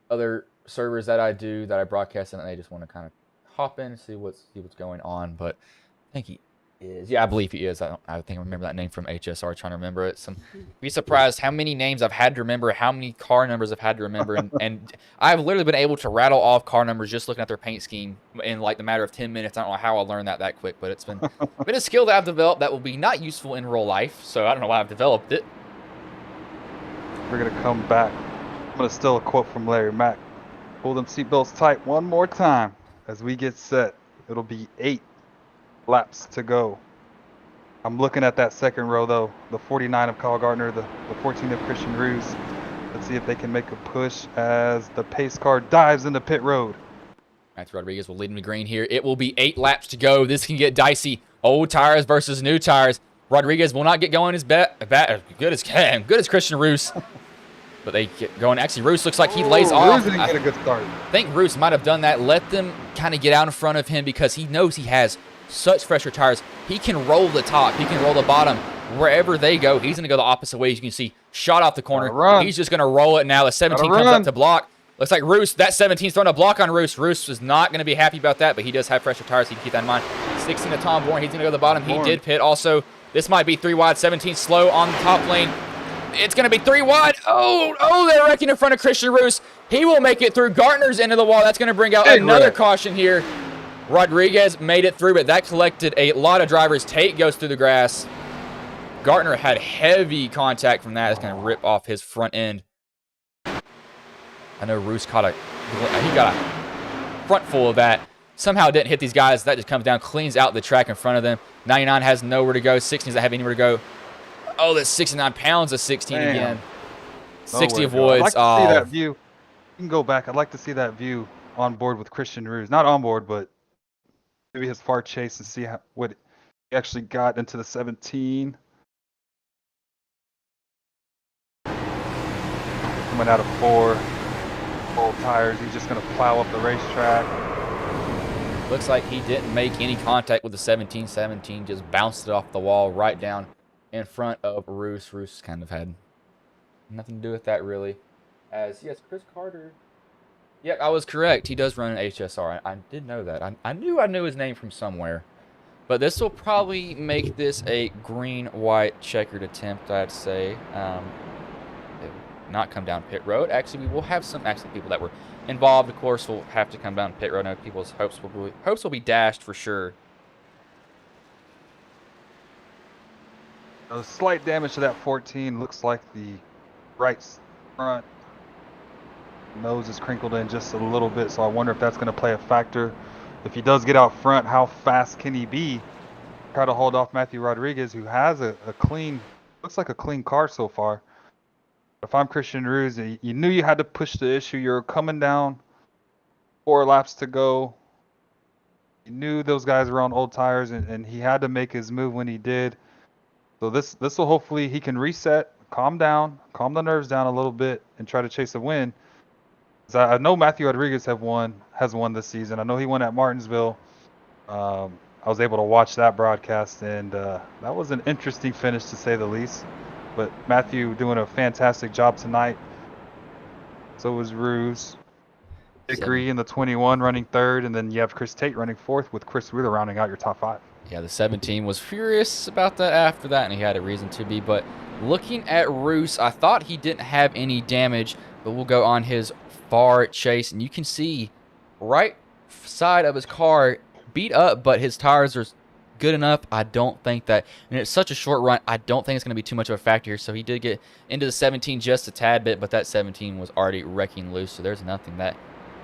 other servers that I do, that I broadcast, and they just want to kind of hop in and see what's going on. But I think he is. Yeah, I believe he is. I think I remember that name from HSR. Trying to remember it. Be surprised how many names I've had to remember, how many car numbers I've had to remember, and I've literally been able to rattle off car numbers just looking at their paint scheme in like the matter of 10 minutes. I don't know how I learned that quick, but it's been a skill that I've developed that will be not useful in real life. So I don't know why I've developed it. We're gonna come back. I'm gonna steal a quote from Larry Mack. Pull them seatbelts tight one more time as we get set. It'll be 8 laps to go. I'm looking at that second row though. The 49 of Kyle Garner, the 14 of Christian Roos. Let's see if they can make a push as the pace car dives into pit road. Matthew Rodriguez will lead him to green here. It will be 8 laps to go. This can get dicey. Old tires versus new tires. Rodriguez will not get going as good as Christian Roos. But they get going. Actually, Roos looks like he lays off. Roos didn't get a good start. I think Roos might have done that. Let them kind of get out in front of him because he knows he has such fresher tires. He can roll the top. He can roll the bottom. Wherever they go, he's going to go the opposite way. As you can see, shot off the corner. He's just going to roll it now. The 17 comes up to block. Looks like Roos, that 17's throwing a block on Roos. Roos is not going to be happy about that, but he does have fresher tires. So you can keep that in mind. 16 to Tom Bourne. He's going to go to the bottom. He did pit also. This might be 3 wide. 17 slow on the top lane. It's going to be 3 wide. Oh, they're wrecking in front of Christian Roos. He will make it through. Gartner's into the wall. That's going to bring out another caution here. Rodriguez made it through, but that collected a lot of drivers. Tate goes through the grass. Gartner had heavy contact from that. It's going to rip off his front end. I know Roos he got a front full of that. Somehow didn't hit these guys. That just comes down, cleans out the track in front of them. 99 has nowhere to go. 16 doesn't have anywhere to go. Oh, that's 69 pounds of 16 again. 60 of Woods. I'd like to see that view. You can go back. I'd like to see that view on board with Christian Roos. Not on board, but maybe his far chase and see what he actually got into the 17. Coming out of 4. old tires. He's just going to plow up the racetrack. Looks like he didn't make any contact with the 17-17, just bounced it off the wall right down in front of Roos. Roos kind of had nothing to do with that, really. As, yes, Chris Carter. Yep, I was correct. He does run an HSR. I did know that. I knew his name from somewhere. But this will probably make this a green-white checkered attempt, I'd say. It will not come down pit road. Actually, we will have some people that were involved. Of course, will have to come down pit road. Now, people's hopes will be dashed for sure. Slight damage to that 14. Looks like the right front nose is crinkled in just a little bit, so I wonder if that's going to play a factor. If he does get out front, how fast can he be? Try to hold off Matthew Rodriguez, who has a clean, looks like a clean car so far. If I'm Christian Roos, you knew you had to push the issue. You're coming down, 4 laps to go. You knew those guys were on old tires, and he had to make his move when he did. So this will hopefully, he can reset, calm down, calm the nerves down a little bit, and try to chase a win. I know Matthew Rodriguez has won this season. I know he won at Martinsville. I was able to watch that broadcast, and that was an interesting finish to say the least. But Matthew doing a fantastic job tonight. So was Roos. Zachary in the 21 running 3rd, and then you have Chris Tate running 4th, with Chris Wheeler rounding out your top 5. Yeah, the 17 was furious about that after that, and he had a reason to be. But looking at Roos, I thought he didn't have any damage, but we'll go on his far chase, and you can see right side of his car beat up, but his tires are good enough. I don't think that, and it's such a short run, I don't think it's going to be too much of a factor here. So he did get into the 17 just a tad bit, but that 17 was already wrecking loose, so there's nothing that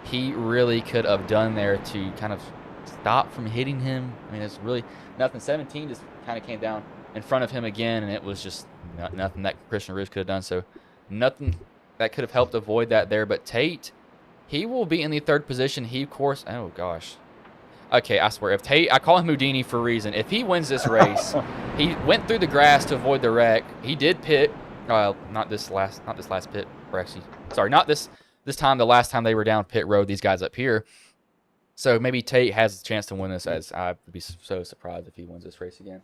he really could have done there to kind of stop from hitting him. I mean, it's really nothing. 17 just kind of came down in front of him again, and it was just nothing that Christian Roos could have done. So nothing that could have helped avoid that there. But Tate, he will be in the 3rd position. He, of course, oh gosh. Okay, I swear, if Tate, I call him Houdini for a reason. If he wins this race, he went through the grass to avoid the wreck. He did pit, not this last pit, or actually, sorry, not this time. The last time they were down pit road, these guys up here. So maybe Tate has a chance to win this, as I would be so surprised if he wins this race again.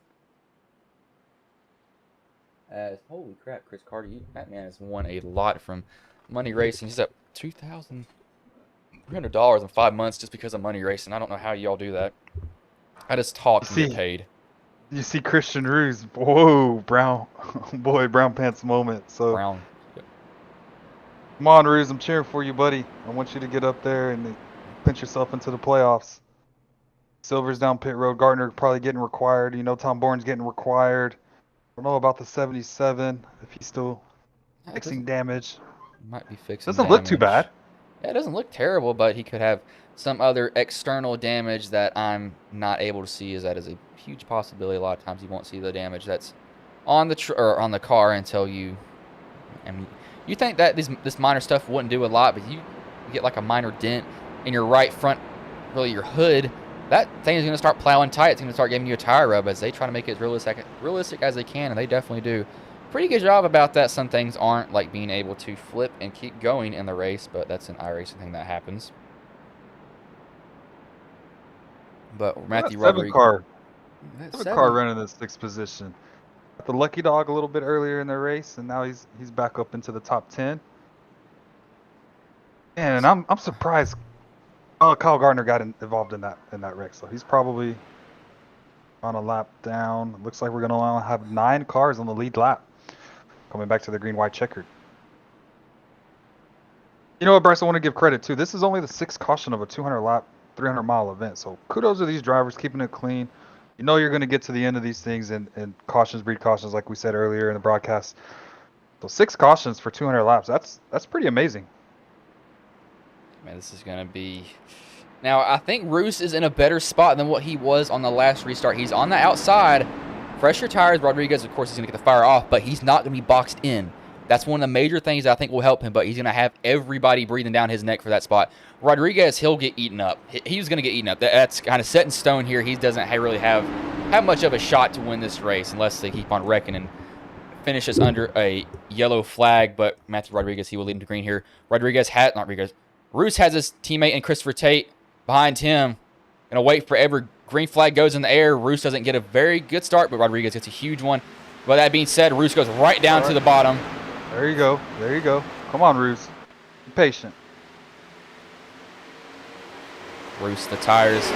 Holy crap, Chris Carter, that man has won a lot from Money Racing. He's up $2,300 in 5 months just because of Money Racing. I don't know how y'all do that. I just talk and get paid. You see Christian Roos, whoa, brown pants moment. So Brown. come on, Roos, I'm cheering for you, buddy. I want you to get up there and pinch yourself into the playoffs. Silver's down pit road. Garner probably getting required. You know, Tom Bourne's getting required. I don't know about the 77, if he's still fixing damage. Might be fixing Doesn't look too bad. Yeah, it doesn't look terrible, but he could have some other external damage that I'm not able to see. That is a huge possibility. A lot of times you won't see the damage that's on the car until you. I mean, you think that this minor stuff wouldn't do a lot, but you get like a minor dent in your right front, really your hood. That thing is going to start plowing tight. It's going to start giving you a tire rub as they try to make it as realistic as they can, and they definitely do. Pretty good job about that. Some things aren't, like being able to flip and keep going in the race, but that's an iRacing thing that happens. But Matthew Rodriguez, seven car running in the 6th position. Got the lucky dog a little bit earlier in the race, and now he's back up into the top 10. And I'm surprised. Kyle Garner got involved in that wreck, so he's probably on a lap down. Looks like we're going to have 9 cars on the lead lap coming back to the green-white checkered. You know what, Bryce, I want to give credit to. This is only the 6th caution of a 200-lap, 300-mile event, so kudos to these drivers keeping it clean. You know you're going to get to the end of these things, and cautions breed cautions, like we said earlier in the broadcast. So 6 cautions for 200 laps, that's pretty amazing. Man, this is going to be... Now, I think Roos is in a better spot than what he was on the last restart. He's on the outside. Fresher tires. Rodriguez, of course, is going to get the fire off, but he's not going to be boxed in. That's one of the major things I think will help him, but he's going to have everybody breathing down his neck for that spot. Rodriguez, he'll get eaten up. He's going to get eaten up. That's kind of set in stone here. He doesn't really have much of a shot to win this race unless they keep on wrecking and finishes under a yellow flag, but Matthew Rodriguez, he will lead him to green here. Roos has his teammate and Christopher Tate behind him. Gonna wait forever. Green flag goes in the air. Roos doesn't get a very good start, but Rodriguez gets a huge one. But that being said, Roos goes right down to the bottom. There you go. There you go. Come on, Roos. Be patient. Roos, the tires.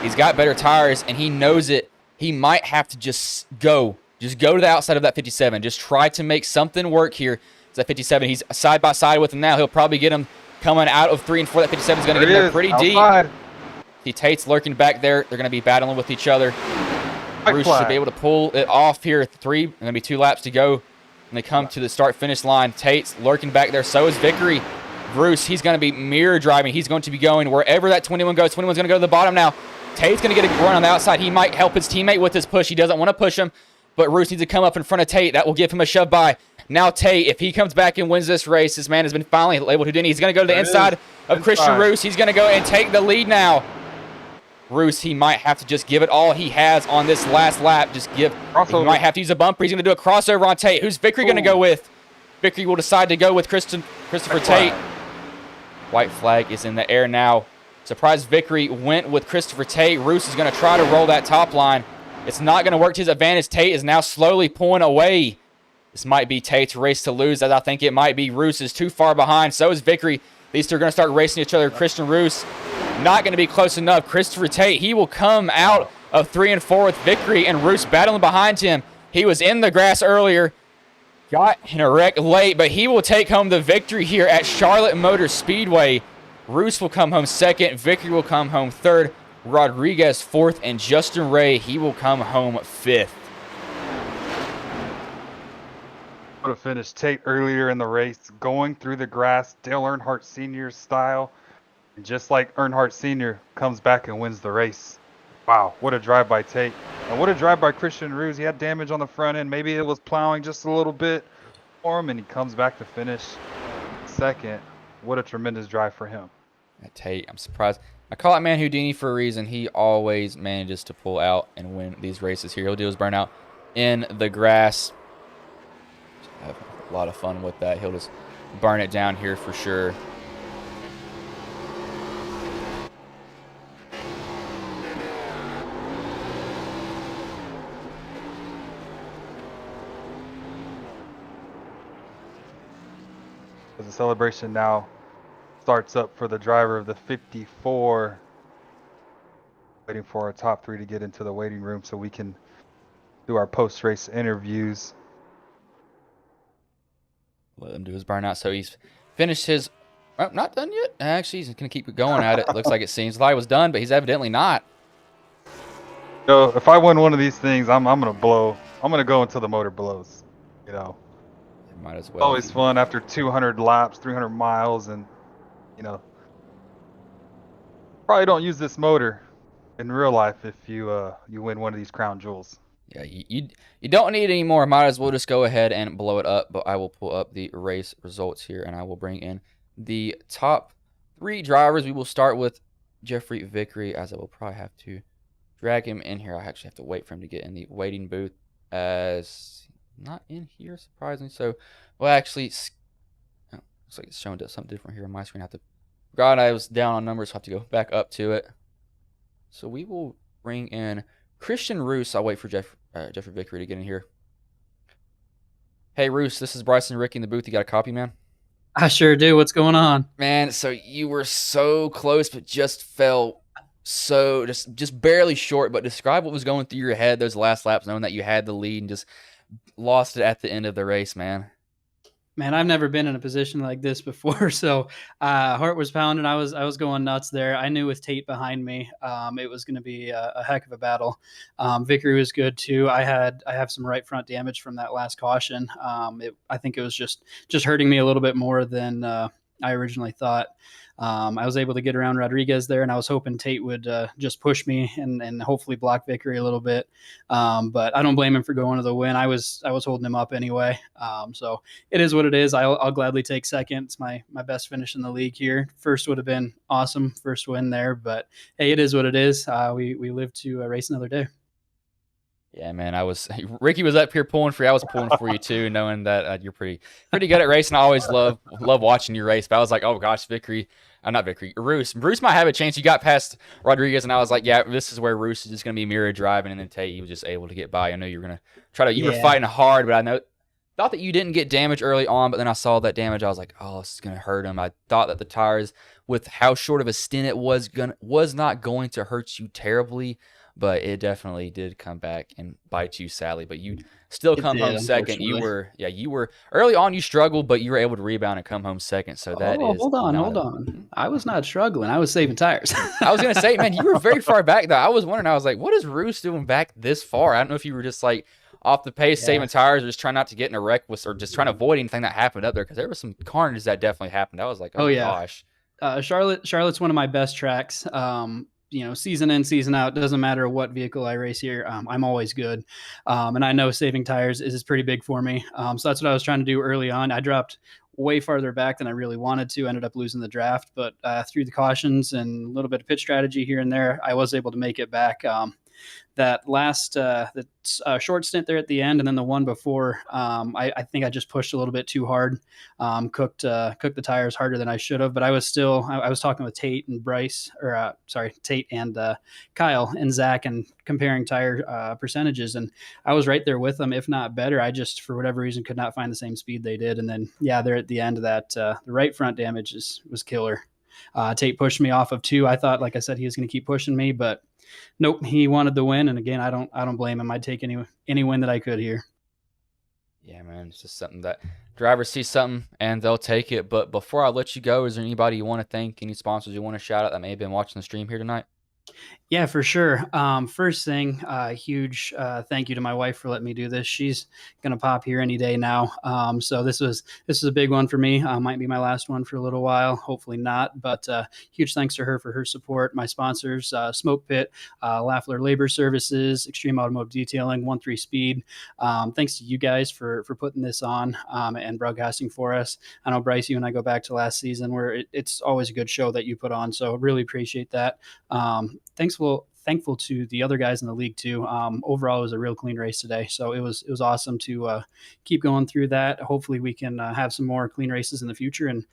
He's got better tires, and he knows it. He might have to just go. Just go to the outside of that 57. Just try to make something work here. It's that 57. He's side by side with him now. He'll probably get him coming out of 3 and 4. That 57 is going to get him there pretty deep. Tate's lurking back there. They're going to be battling with each other. Roos should be able to pull it off here at 3. Going to be 2 laps to go. And they come to the start-finish line. Tate's lurking back there. So is Vickery. Roos, he's going to be mirror driving. He's going to be going wherever that 21 goes. 21's going to go to the bottom now. Tate's going to get a run on the outside. He might help his teammate with his push. He doesn't want to push him, but Roos needs to come up in front of Tate. That will give him a shove by. Now Tate, if he comes back and wins this race, this man has been finally labeled Houdini. He's going to go to the inside of Christian Roos. He's going to go and take the lead now. Roos, he might have to just give it all he has on this last lap. He might have to use a bumper. He's going to do a crossover on Tate. Who's Vickery going to go with? Vickery will decide to go with Christopher Tate. White flag is in the air now. Surprise Vickery went with Christopher Tate. Roos is going to try to roll that top line. It's not going to work to his advantage. Tate is now slowly pulling away. This might be Tate's race to lose, as I think it might be. Roos is too far behind. So is Vickery. These two are going to start racing each other. Christian Roos not going to be close enough. Christopher Tate, he will come out of 3 and 4 with Vickery, and Roos battling behind him. He was in the grass earlier. Got in a wreck late, but he will take home the victory here at Charlotte Motor Speedway. Roos will come home 2nd. Vickery will come home 3rd. Rodriguez 4th. And Justin Ray, he will come home 5th. Would have finished Tate earlier in the race, going through the grass, Dale Earnhardt Sr. style. And just like Earnhardt Sr. comes back and wins the race. Wow, what a drive by Tate. And what a drive by Christian Roos. He had damage on the front end. Maybe it was plowing just a little bit for him, and he comes back to finish 2nd. What a tremendous drive for him. Tate, I'm surprised. I call it man Houdini for a reason. He always manages to pull out and win these races here. He'll do his burnout in the grass. Have a lot of fun with that. He'll just burn it down here for sure. The celebration now starts up for the driver of the 54. Waiting for our top 3 to get into the waiting room so we can do our post-race interviews. Let him do his burnout. So he's finished his... Oh, not done yet. Actually, he's going to keep going at it. Looks like it seems. Thought he was done, but he's evidently not. So if I win one of these things, I'm going to blow. I'm going to go until the motor blows. You know. Might as well. Always fun after 200 laps, 300 miles, and, you know. Probably don't use this motor in real life if you win one of these crown jewels. Yeah, you don't need any more. Might as well just go ahead and blow it up. But I will pull up the race results here, and I will bring in the top 3 drivers. We will start with Jeffrey Vickery, as I will probably have to drag him in here. I actually have to wait for him to get in the waiting booth, as not in here, surprisingly. So, well, actually, oh, looks like it's showing something different here on my screen. I have to, forgot I was down on numbers, so I have to go back up to it. So we will bring in Christian Roos. I'll wait for Jeffrey Vickery to get in here. Hey, Roos, this is Bryson Ricky in the booth. You got a copy, man? I sure do. What's going on? Man, so you were so close, but just fell so, just barely short. But describe what was going through your head those last laps, knowing that you had the lead and just lost it at the end of the race, man. Man, I've never been in a position like this before, so heart was pounding. I was going nuts there. I knew with Tate behind me, it was going to be a heck of a battle. Vickery was good too. I have some right front damage from that last caution. I think it was just hurting me a little bit more than I originally thought. I was able to get around Rodriguez there, and I was hoping Tate would just push me and hopefully block Vickery a little bit. But I don't blame him for going to the win. I was holding him up anyway. So it is what it is. I'll gladly take 2nd. It's my best finish in the league here. First would have been awesome, first win there. But hey, it is what it is. We live to race another day. Yeah, man, Ricky was up here pulling for you. I was pulling for you too, knowing that you're pretty good at racing. I always love watching you race. But I was like, oh gosh, Vickery, Not Vickery. Roos. Roos might have a chance. You got past Rodriguez, and I was like, yeah, this is where Roos is just going to be mirror driving, and then Tate, was just able to get by. I know you were going to try to, you were Yeah. fighting hard, but I thought that you didn't get damage early on, but then I saw that damage. I was like, oh, this is going to hurt him. I thought that the tires, with how short of a stint it was not going to hurt you terribly, but it definitely did come back and bite you sadly. But you still come home second. You were early on. You struggled, but you were able to rebound and come home second. So that is. Hold on. I was not struggling. I was saving tires. I was gonna say, man, you were very far back though. I was wondering. I was like, what is Roos doing back this far? I don't know if you were just like off the pace, saving tires, or just trying not to get in a wreck or just trying to avoid anything that happened up there, because there was some carnage that definitely happened. I was like, oh yeah. gosh. Charlotte's one of my best tracks. Season in, season out, doesn't matter what vehicle I race here. I'm always good. And I know saving tires is pretty big for me. So that's what I was trying to do early on. I dropped way farther back than I really wanted to, ended up losing the draft, but through the cautions and a little bit of pit strategy here and there, I was able to make it back. That last short stint there at the end, and then the one before, I think I just pushed a little bit too hard, cooked the tires harder than I should have. But I was talking with Tate and Tate and Kyle and Zach, and comparing tire percentages, and I was right there with them, if not better. I just, for whatever reason, could not find the same speed they did. And then there at the end of that, the right front damage was killer. Tate pushed me off of 2. I thought, like I said, he was going to keep pushing me, but nope, he wanted the win. And again, I don't blame him. I'd take any win that I could here. Yeah, man, it's just something that drivers see something and they'll take it. But before I let you go, is there anybody you want to thank, any sponsors you want to shout out that may have been watching the stream here tonight? Yeah, for sure. First thing, huge thank you to my wife for letting me do this. She's gonna pop here any day now. So this is a big one for me. Might be my last one for a little while. Hopefully not. But huge thanks to her for her support. My sponsors: Smoke Pit, Lafler Labor Services, Extreme Automotive Detailing, 13 Speed. Thanks to you guys for putting this on and broadcasting for us. I know, Bryce, you and I go back to last season, where it's always a good show that you put on. So really appreciate that. Thankful to the other guys in the league too. Overall, it was a real clean race today, so it was awesome to keep going through that. Hopefully, we can have some more clean races in the future and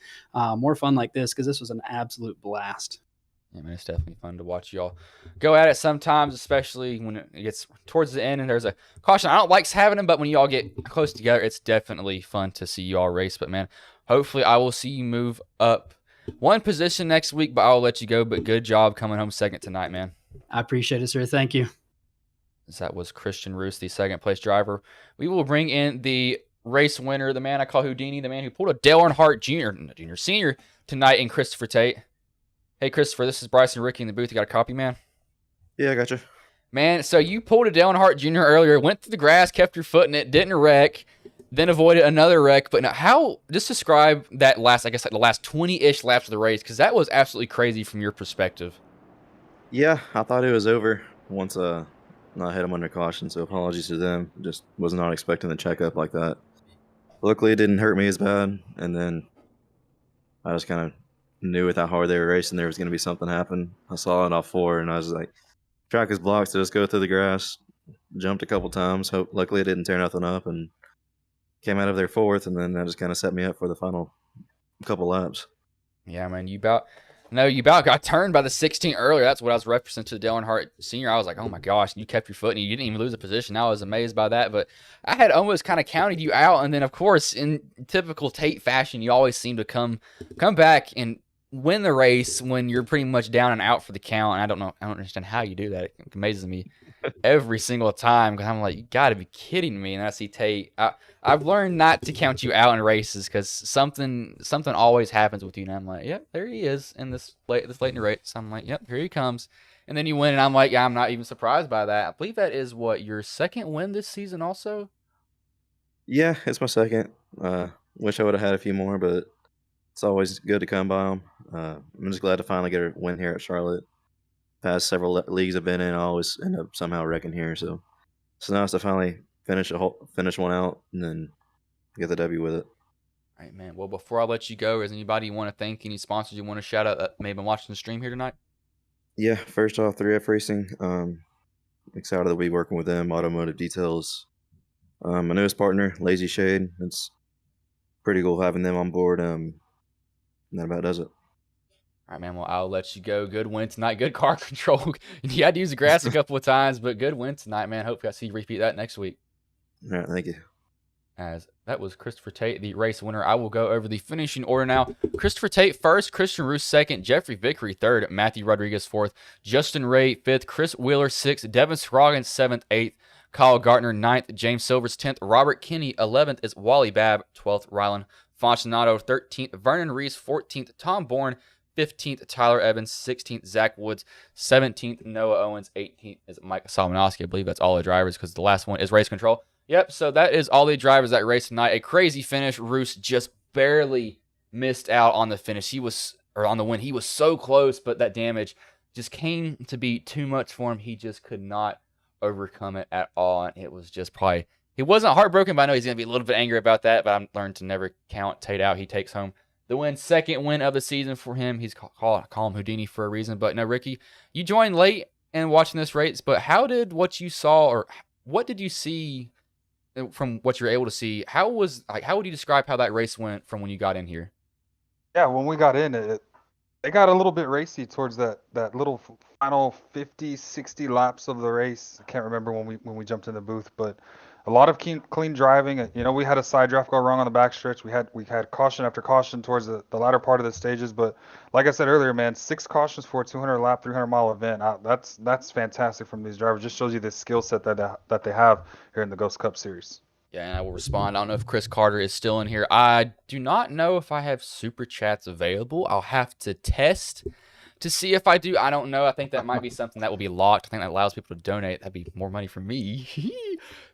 more fun like this, because this was an absolute blast. Yeah, man, it's definitely fun to watch y'all go at it sometimes, especially when it gets towards the end and there's a caution. I don't like having them, but when y'all get close together, it's definitely fun to see y'all race. But man, hopefully, I will see you move up one position next week, but I'll let you go. But good job coming home second tonight, man. I appreciate it, sir. Thank you. That was Christian Roos, the second place driver. We will bring in the race winner, the man I call Houdini, the man who pulled a Dale Earnhardt Senior tonight, in Christopher Tate. Hey, Christopher, this is Bryson Ricky in the booth. You got a copy, man? Yeah, I got you. Man, so you pulled a Dale Earnhardt Jr. earlier, went through the grass, kept your foot in it, didn't wreck, then avoided another wreck. But now, just describe that the last 20-ish laps of the race, because that was absolutely crazy from your perspective. Yeah, I thought it was over once I hit them under caution, so apologies to them. Just was not expecting the checkup like that. Luckily, it didn't hurt me as bad, and then I just kind of knew with how hard they were racing there was going to be something happen. I saw it off 4, and I was like, track is blocked, so just go through the grass. Jumped a couple times. Luckily, it didn't tear nothing up, and came out of there 4th, and then that just kind of set me up for the final couple laps. Yeah, man, you about got turned by the 16 earlier. That's what I was referencing to the Dale Earnhardt Senior. I was like, oh my gosh, you kept your foot and you didn't even lose a position. I was amazed by that, but I had almost kind of counted you out. And then, of course, in typical Tate fashion, you always seem to come back and win the race when you're pretty much down and out for the count. And I don't understand how you do that. It amazes me every single time, because I'm like, you got to be kidding me. And I see Tate. I've learned not to count you out in races, because something always happens with you. And I'm like, yep, there he is in this late in the race. So I'm like, yep, here he comes. And then you win, and I'm like, yeah, I'm not even surprised by that. I believe that is your second win this season also? Yeah, it's my second. Wish I would have had a few more, but it's always good to come by them. I'm just glad to finally get a win here at Charlotte. Past several leagues I've been in, I always end up somehow wrecking here. So it's nice to finally finish one out and then get the W with it. All right, man. Well, before I let you go, is anybody you want to thank, any sponsors you want to shout out that may have been watching the stream here tonight? Yeah, first off, 3F Racing. Excited to be working with them. Automotive Details. My newest partner, Lazy Shade. It's pretty cool having them on board. And that about does it. All right, man. Well, I'll let you go. Good win tonight. Good car control. You had to use the grass a couple of times, but good win tonight, man. Hopefully I see you repeat that next week. All right, thank you. As that was Christopher Tate, the race winner. I will go over the finishing order now. Christopher Tate first, Christian Roos second, Jeffrey Vickery third, Matthew Rodriguez fourth, Justin Ray fifth, Chris Wheeler sixth, Devin Scroggins seventh, eighth, Kyle Gartner ninth, James Silvers 10th, Robert Kinney 11th is Wally Babb 12th, Rylan Fonsenato 13th, Vernon Reese 14th, Tom Bourne 15th, Tyler Evans 16th, Zach Woods 17th, Noah Owens 18th is Mike Solomonowski. I believe that's all the drivers because the last one is race control. Yep, so that is all the drivers that raced tonight. A crazy finish. Roos just barely missed out on the finish. On the win. He was so close, but that damage just came to be too much for him. He just could not overcome it at all. And it was just probably, he wasn't heartbroken, but I know he's going to be a little bit angry about that. But I've learned to never count Tate out. He takes home the win. Second win of the season for him. He's call him Houdini for a reason. But no, Ricky, you joined late in watching this race, but how did what you saw, or what did you see from what you're able to see? How would you describe how that race went from when you got in here? Yeah, when we got in, it got a little bit racy towards that little final 50, 60 laps of the race. I can't remember when we jumped in the booth, but a lot of clean driving. You know, we had a side draft go wrong on the backstretch. We had caution after caution towards the latter part of the stages. But like I said earlier, man, 6 cautions for a 200 lap, 300 mile event. That's fantastic from these drivers. Just shows you the skill set that they have here in the Ghost Cup Series. Yeah, and I will respond. I don't know if Chris Carter is still in here. I do not know if I have super chats available. I'll have to test to see if I do. I don't know. I think that might be something that will be locked. I think that allows people to donate. That'd be more money for me.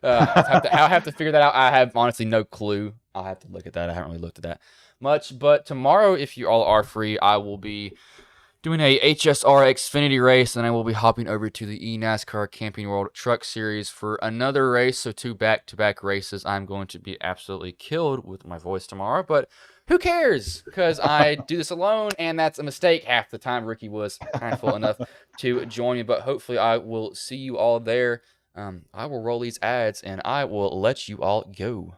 I'll have to figure that out. I have honestly no clue. I'll have to look at that. I haven't really looked at that much. But tomorrow, if you all are free, I will be doing a HSR Xfinity race, and I will be hopping over to the eNASCAR Camping World Truck Series for another race. So 2 back-to-back races. I'm going to be absolutely killed with my voice tomorrow, but who cares? Because I do this alone, and that's a mistake half the time. Ricky was kindful enough to join me, but hopefully I will see you all there. I will roll these ads, and I will let you all go.